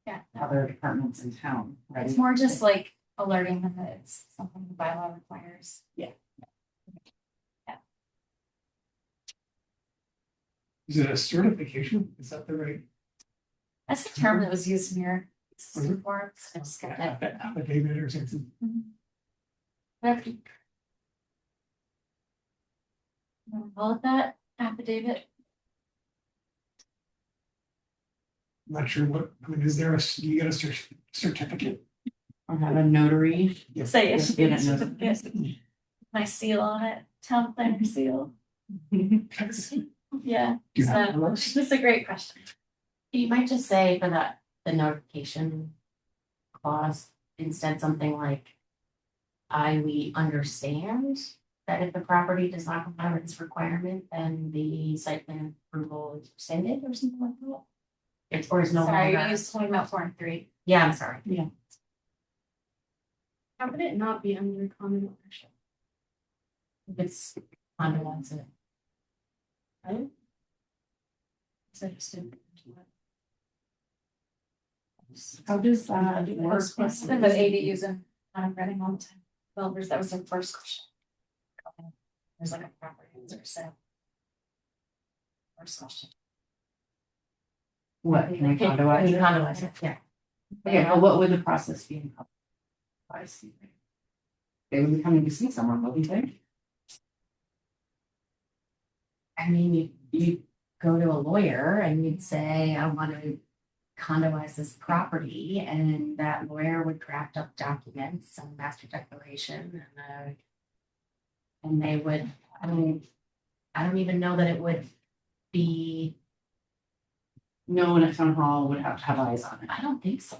Yeah. other departments in town, right? It's more just like alerting them that it's something the bylaw requires. Is it a certification? Is that the right? That's the term that was used in your system forms. I just got that. Affidavit or something? Whatever. Call it that affidavit. I'm not sure what, I mean, is there you get a certificate? Or have a notary. Say Just it. get it notarized. My seal on it, town planner seal. Yeah, Do you have so one? this is a great question. You might just say for the notification clause, instead something like, we understand that if the property does not comply with this requirement, then the site plan approval is rescinded or something like that. Or is no Sorry, longer. you was talking about Form 3. Yeah, I'm sorry. How would it not be under common ownership? If it's condo wants it. Right? So I just didn't. How does that work? It's been with ADUs and I'm running all the time. Well, that was the first question. There's like a property or so. First question. What, can I condoize You it? condoize it, yeah. Okay, well, what would the process be? I see. They would be coming to see someone, what do you think? I mean, you go to a lawyer and you'd say, I want to condoize this property, and that lawyer would draft up documents and master declaration and they would, I mean, I don't even know that it would be, No one at town hall would have to have eyes on it. I don't think so.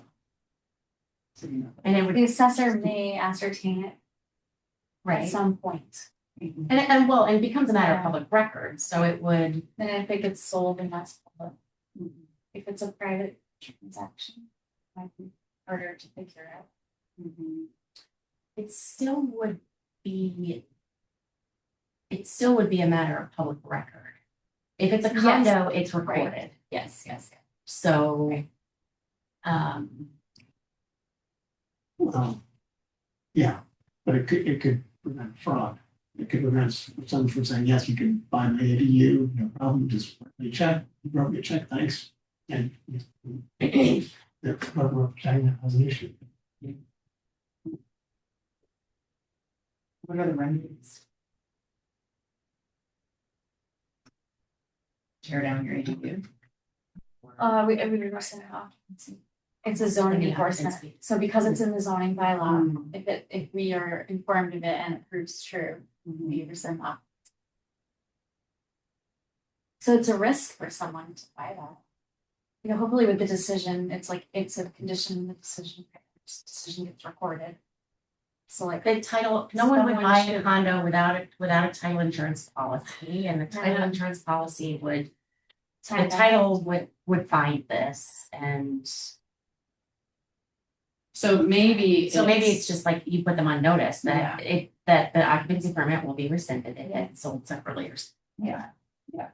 So, you know, And it would, The assessor may ascertain it at right, some point. and well, it becomes a matter of public record, so it would, Then if it gets sold, then that's public. If it's a private transaction, it might be harder to figure out. it still would be, it still would be a matter of public record. If it's a Yes. condo, it's recorded. Yes, yes. So, Well, yeah, but it could prevent fraud. It could prevent someone from saying, yes, you can buy my ADU, no problem, just write me a check, you wrote me a check, thanks. And they're saying that as an issue. What are the remedies? Tear down your ADU? We reverse it occupancy. It's a zoning The enforcement, occupancy. so because it's in the zoning bylaw, if we are informed of it and it proves true, we rescind that. So it's a risk for someone to buy that. You know, hopefully with the decision, it's like, it's a condition, the decision gets recorded. So like, the title, no one would Someone buy a should- condo without a title insurance policy, and the title Yeah. insurance policy would, the time title would find this, and So maybe. so maybe it's just like you put them on notice that that the occupancy permit will be rescinded and it's sold separately or something. Yeah, yeah.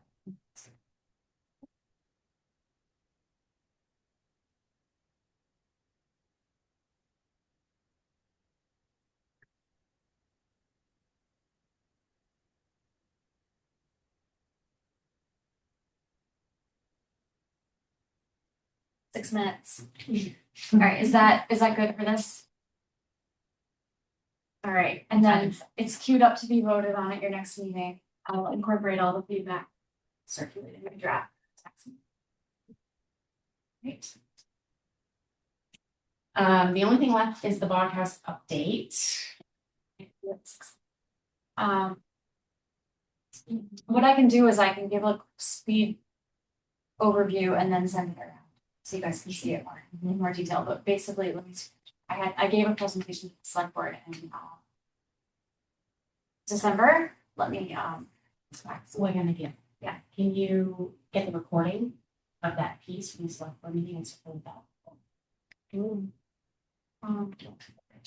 6 minutes. All right, is that good for this? All right, and then it's queued up to be voted on at your next meeting. I'll incorporate all the feedback circulated in my draft. Right. The only thing left is the Bog House update. Um. What I can do is I can give a speed overview and then send it around, so you guys can see it more in more detail, but basically, let me, I gave a presentation to the select board in December, let me, So we're gonna get, Yeah. Can you get the recording of that piece from the select board meeting and circle that?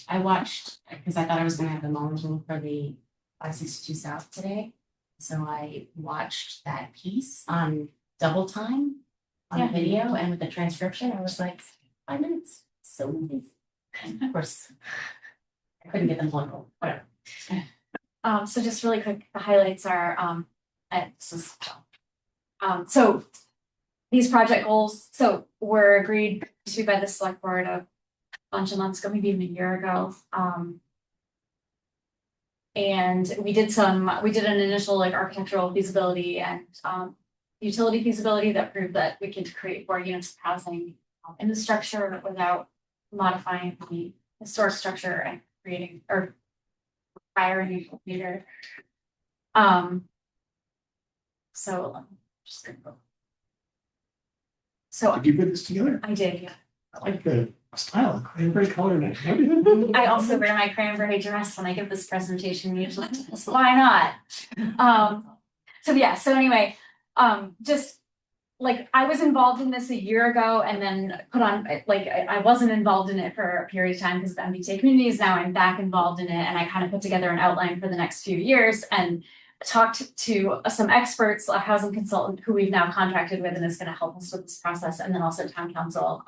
I watched, because I thought I was gonna have the Mullins rule for the 562 South today. So I watched that piece on double time on Yeah. video, and with the transcription, I was like, 5 minutes, so easy. Of course, I couldn't get them local, whatever. So just really quick, the highlights are, so these project goals, so were agreed to by the select board a bunch of months ago, maybe even a year ago. And we did an initial like architectural feasibility and, utility feasibility that proved that we could create 4 units of housing in the structure without modifying the historic structure and creating or requiring a meter. So I'm just gonna go. So Did you put this together? I did, yeah. I like the style, the cranberry color and everything. I also wear my cranberry dress when I give this presentation usually, so why not? So yeah, so anyway, just like, I was involved in this a year ago and then put on, like, I wasn't involved in it for a period of time because of MBTA communities. Now I'm back involved in it, and I kind of put together an outline for the next few years and talked to some experts, a housing consultant who we've now contracted with and is going to help us with this process, and then also town council,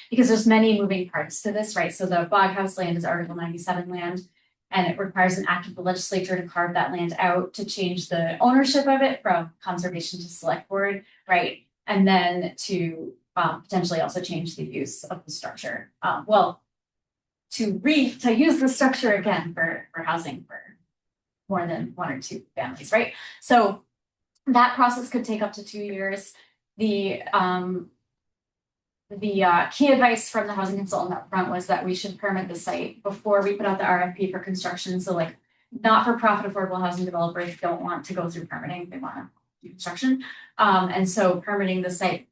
because there's many moving parts to this, right? So the Bog House land is Article 97 land, and it requires an act of the legislature to carve that land out to change the ownership of it from conservation to select board, right? And then to potentially also change the use of the structure. To use the structure again for housing for more than 1 or 2 families, right? So that process could take up to 2 years. The key advice from the housing consultant up front was that we should permit the site before we put out the RFP for construction. So like not-for-profit affordable housing developers don't want to go through permitting, they want to do construction. And so permitting the site,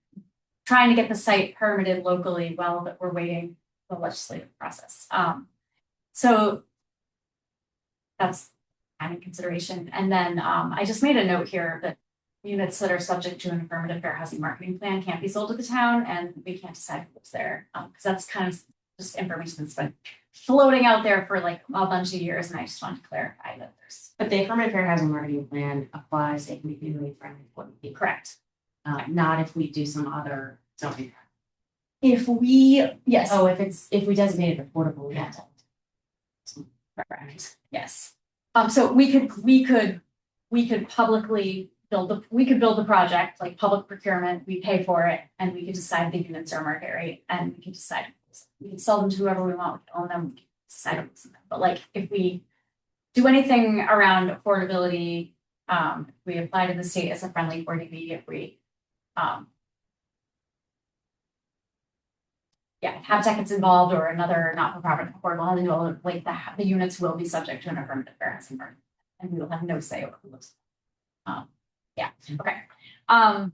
trying to get the site permitted locally while that we're waiting for the legislative process. So that's kind of consideration. And then I just made a note here that units that are subject to an affirmative fair housing marketing plan can't be sold to the town, and we can't decide who lives there. Because that's kind of just information that's been floating out there for like a bunch of years, and I just wanted to clarify that there's. But the affirmative fair housing marketing plan applies, it can be community friendly, wouldn't be Correct. not if we do some other zoning. If we, yes. Oh, if we designate it affordable, yeah. Correct. Yes. So we could publicly we could build the project, like public procurement, we pay for it, and we could decide the units are market rate, and we can decide, we can sell them to whoever we want, we can own them, we can decide on them. But like, if we do anything around affordability, we apply to the state as a friendly 40B, if we, if Habitat gets involved or another not-for-profit affordable housing developer, like the units will be subject to an affirmative fair housing market, and we will have no say over who lives. Yeah, okay.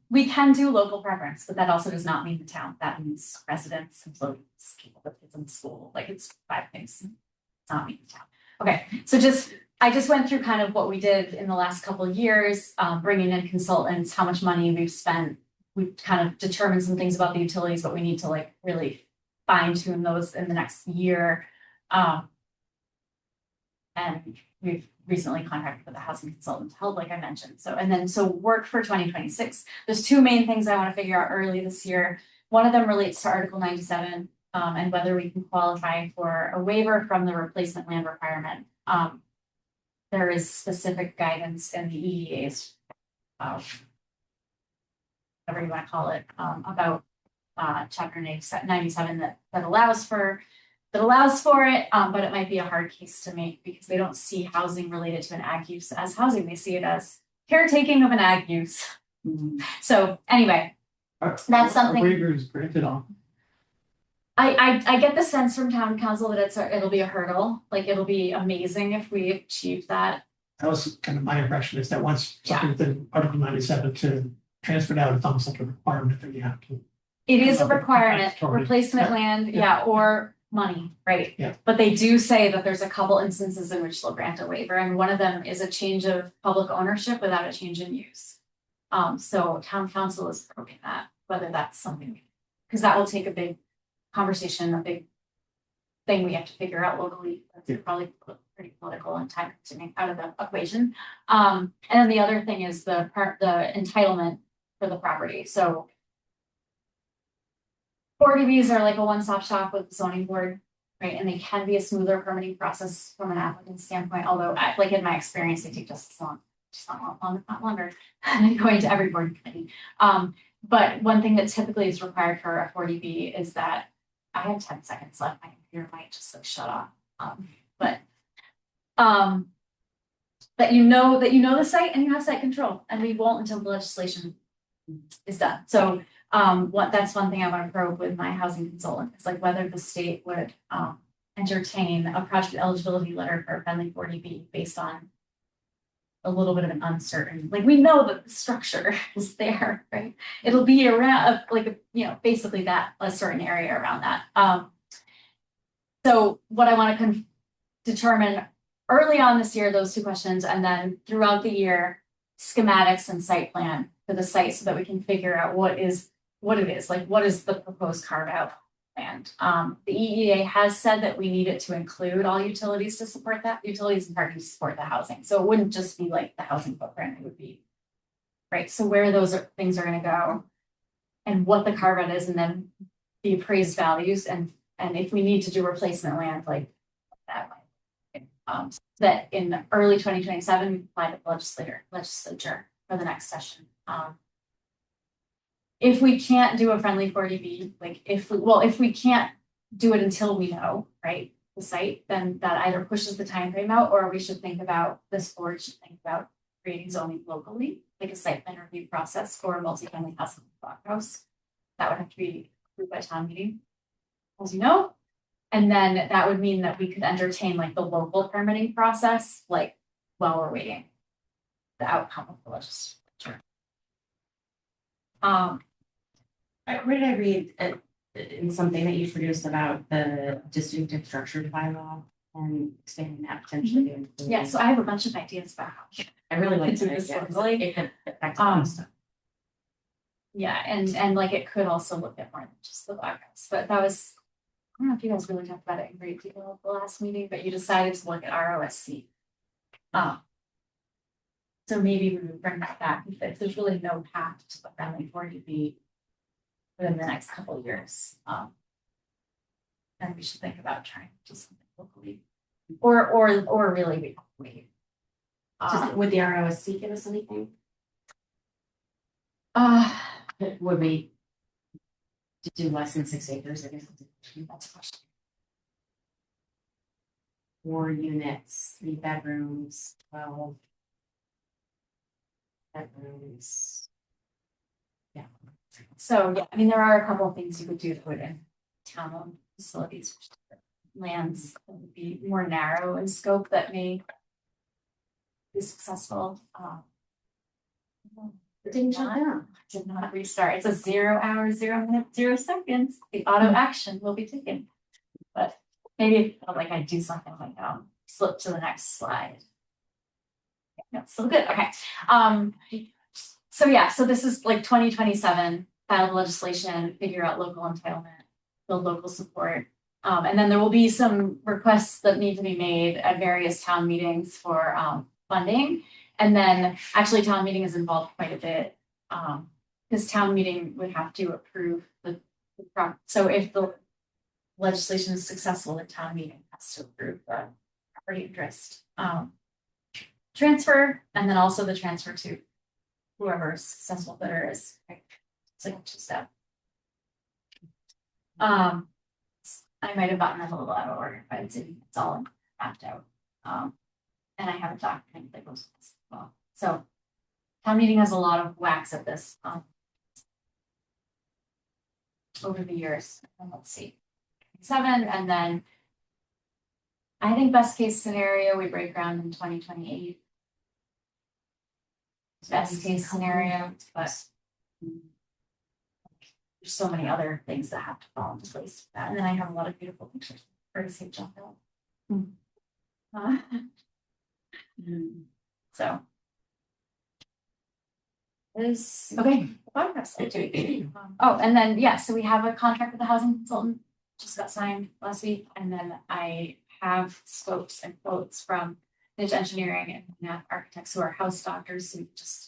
We can do local preference, but that also does not mean the town. That means residents, employees, people that kids in school, like it's 5 things. It's not mean the town. Okay, so I just went through kind of what we did in the last couple of years, bringing in consultants, how much money we've spent. We've kind of determined some things about the utilities, but we need to like really fine tune those in the next year. And we've recently contracted with a housing consultant to help, like I mentioned. So work for 2026. There's 2 main things I want to figure out early this year. One of them relates to Article 97 and whether we can qualify for a waiver from the replacement land requirement. There is specific guidance in the EEA's, whatever you want to call it, about Chapter 97 that allows for it, but it might be a hard case to make because they don't see housing related to an ag use as housing. They see it as caretaking of an ag use. So anyway, that's something. Waivers granted on. I get the sense from town council that it'll be a hurdle. Like it'll be amazing if we achieve that. That was kind of my impression, is that once something's in Article 97 to transfer it out, it's almost like a requirement that you have to. It is a requirement, replacement land, or money, right? Yeah. But they do say that there's a couple instances in which they'll grant a waiver, and one of them is a change of public ownership without a change in use. So town council is probing that, whether that's something, because that will take a big conversation, a big thing we have to figure out locally. That's probably pretty political and time consuming out of the equation. And then the other thing is the entitlement for the property. So 40Bs are like a one-stop shop with the zoning board, right? And they can be a smoother permitting process from an applicant standpoint, although like in my experience, they take just as long, not longer than going to every board committee. But one thing that typically is required for a 40B is that I have 10 seconds left. My computer might just like shut off. That you know the site and you have site control, and we won't until the legislation is done. So that's one thing I want to probe with my housing consultant, is like whether the state would entertain a project eligibility letter for a friendly 40B based on a little bit of an uncertain, like we know that the structure is there, right? It'll be around basically that a certain area around that. So what I want to determine early on this year, those 2 questions, and then throughout the year, schematics and site plan for the site so that we can figure out what it is, like what is the proposed carve out. And the EEA has said that we need it to include all utilities to support that, utilities and parking to support the housing. So it wouldn't just be like the housing footprint, it would be, right? So where those things are gonna go and what the carve out is, and then the appraised values, and if we need to do replacement land, like that way. That in early 2027, we apply to the legislature for the next session. If we can't do a friendly 40B, like if we can't do it until we know, right, the site, then that either pushes the time frame out, or we should think about, this board should think about creating zoning locally, like a site plan review process for a multifamily housing block house. That would have to be approved by town meeting, as you know. And then that would mean that we could entertain like the local permitting process, like while we're waiting the outcome of the legislature. Where did I read in something that you produced about the distinctive structure bylaw and expanding that potentially to include? Yeah, so I have a bunch of ideas about how. I really like to that this idea. locally. It could affect a lot of stuff. Yeah, and like it could also look at more than just the block house, but that was, I don't know if you guys really talked about it in great detail at the last meeting, but you decided to look at ROSC. So maybe we would bring that back if there's really no path to the friendly 40B within the next couple of years. And we should think about trying to do something locally, or really wait. Would the ROSC give us anything? Would we do less than 6 acres? I guess that's a question. 4 units, 3 bedrooms, 12 bedrooms. Yeah. So yeah, I mean, there are a couple of things you could do to put in town-owned facilities, lands that would be more narrow in scope that may be successful. Didn't shut down. Did not restart. It's a 0 hour, 0 minute, 0 seconds. The auto action will be taken. But maybe it felt like I'd do something like flip to the next slide. No, still good. Okay. So yeah, so this is like 2027, file the legislation, figure out local entitlement, build local support. And then there will be some requests that need to be made at various town meetings for funding. And then actually town meeting is involved quite a bit. Because town meeting would have to approve so if the legislation is successful, the town meeting has to approve the property interest transfer, and then also the transfer to whoever successful bidder is. Right? It's like 2 step. I might have gotten that a little out of order, but it's all mapped out. And I have a document that goes with this as well. So town meeting has a lot of whacks at this over the years. And let's see, 7, and then I think best case scenario we break ground in 2028. Best case scenario, but there's so many other things that have to fall into place for that. And then I have a lot of beautiful pictures for to see jump out. So is okay. Progress. Oh, and then yeah, so we have a contract with the housing consultant, just got signed last week, and then I have scopes and quotes from Niche Engineering and Knapp Architects, who are house doctors. So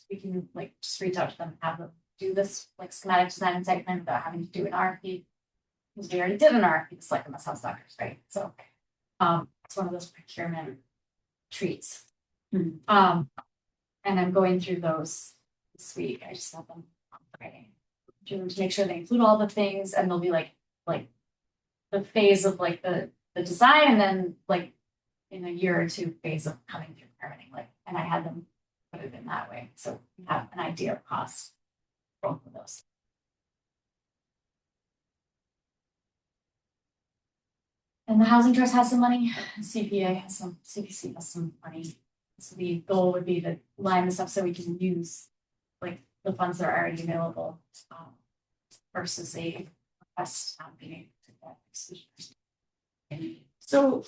we can like just reach out to them and have them do this like schematic design and site plan without having to do an RFP, because we already did an RFP to select them as house doctors, right? So it's one of those procurement treats. And I'm going through those this week. I just have them on Friday to make sure they include all the things, and they'll be like the phase of like the design, and then like in a year or 2 phase of coming through permitting, like, and I had them put it in that way, so we have an idea of cost for both of those. And the housing trust has some money, CPA has some, CPC has some money. So the goal would be to line this up so we can use like the funds that are already available versus a request being So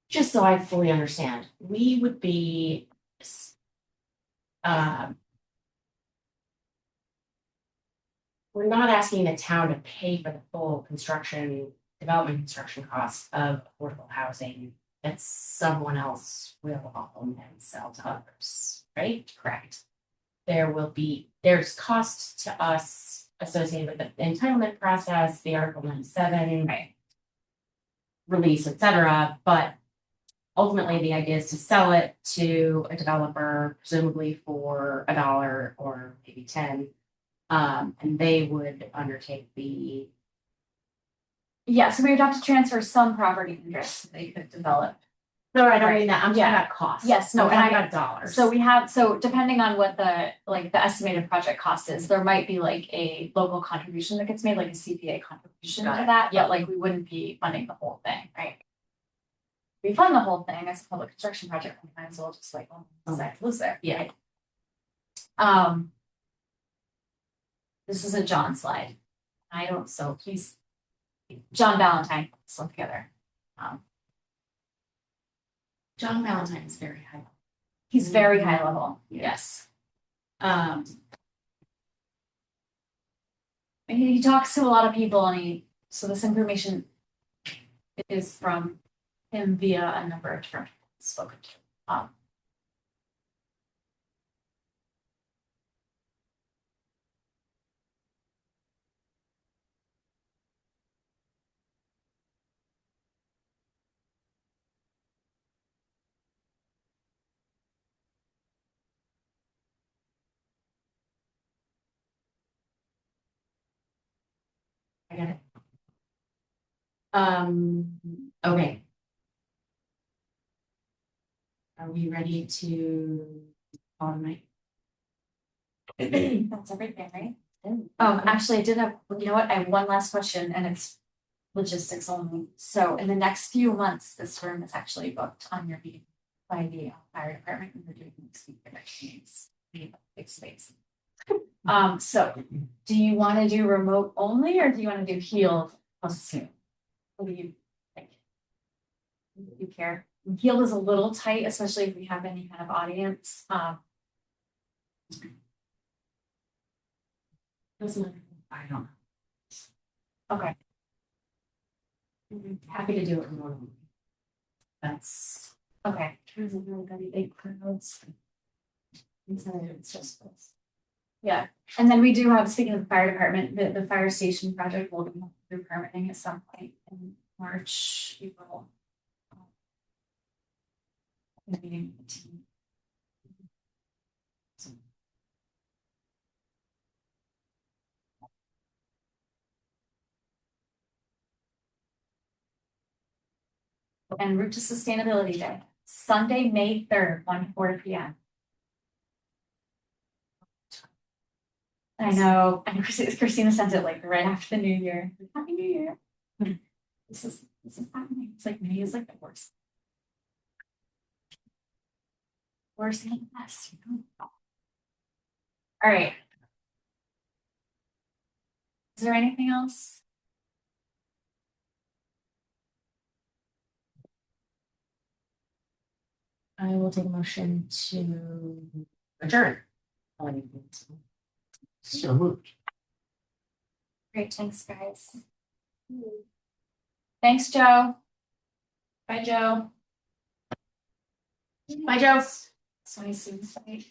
just so I fully understand, we would be um, we're not asking the town to pay for the full development construction costs of affordable housing that someone else will own and sell to others, right? Correct. There's costs to us associated with the entitlement process, the Article 97 release, etc. But ultimately, the idea is to sell it to a developer, presumably for $1 or maybe 10. And they would undertake the. Yeah, so we would have to transfer some property interest so they could develop. No, I don't mean that. I'm talking Yeah. about costs. Yes, no, I'm and talking I- about dollars. So depending on what the estimated project cost is, there might be like a local contribution that gets made, like a CPA contribution Got to it. that, Yep. but like we wouldn't be funding the whole thing, right? We fund the whole thing as a public construction project, we might as well just like, decide to lose there. Yeah. right? This is a John slide. I don't, so please, John Valentine, let's look together. John Valentine is very high. He's very high level, yes. And he talks to a lot of people and so this information is from him via a number of different people he's spoken to. I got it. Okay. Are we ready to call tonight? That's everything, right? Actually, I did have, you know what, I have one last question and it's logistics only. So in the next few months, this room is actually booked on your meeting by the fire department and we're doing speaker meetings. We have a big space. So do you want to do remote only or do you want to do Healed plus Zoom? What do you think? Do you care? Healed is a little tight, especially if we have any kind of audience. Doesn't, I don't know. Okay. Happy to do it remotely. That's Okay. There's a really good big crowds. It's just this. Yeah, and then we do have, speaking of the fire department, the fire station project will be through permitting at some point in March, April. Meeting with the team. And Route to Sustainability Day, Sunday, May 3rd, 1 to 4 p.m. I know, and Christina sent it like right after the new year. Happy New Year. This is happening. It's like May is like the worst. Worst and the best. All right. Is there anything else? I will take a motion to adjourn. So moved. Great, thanks, guys. Thanks, Joe. Bye, Joe. Bye, Joe. So I see.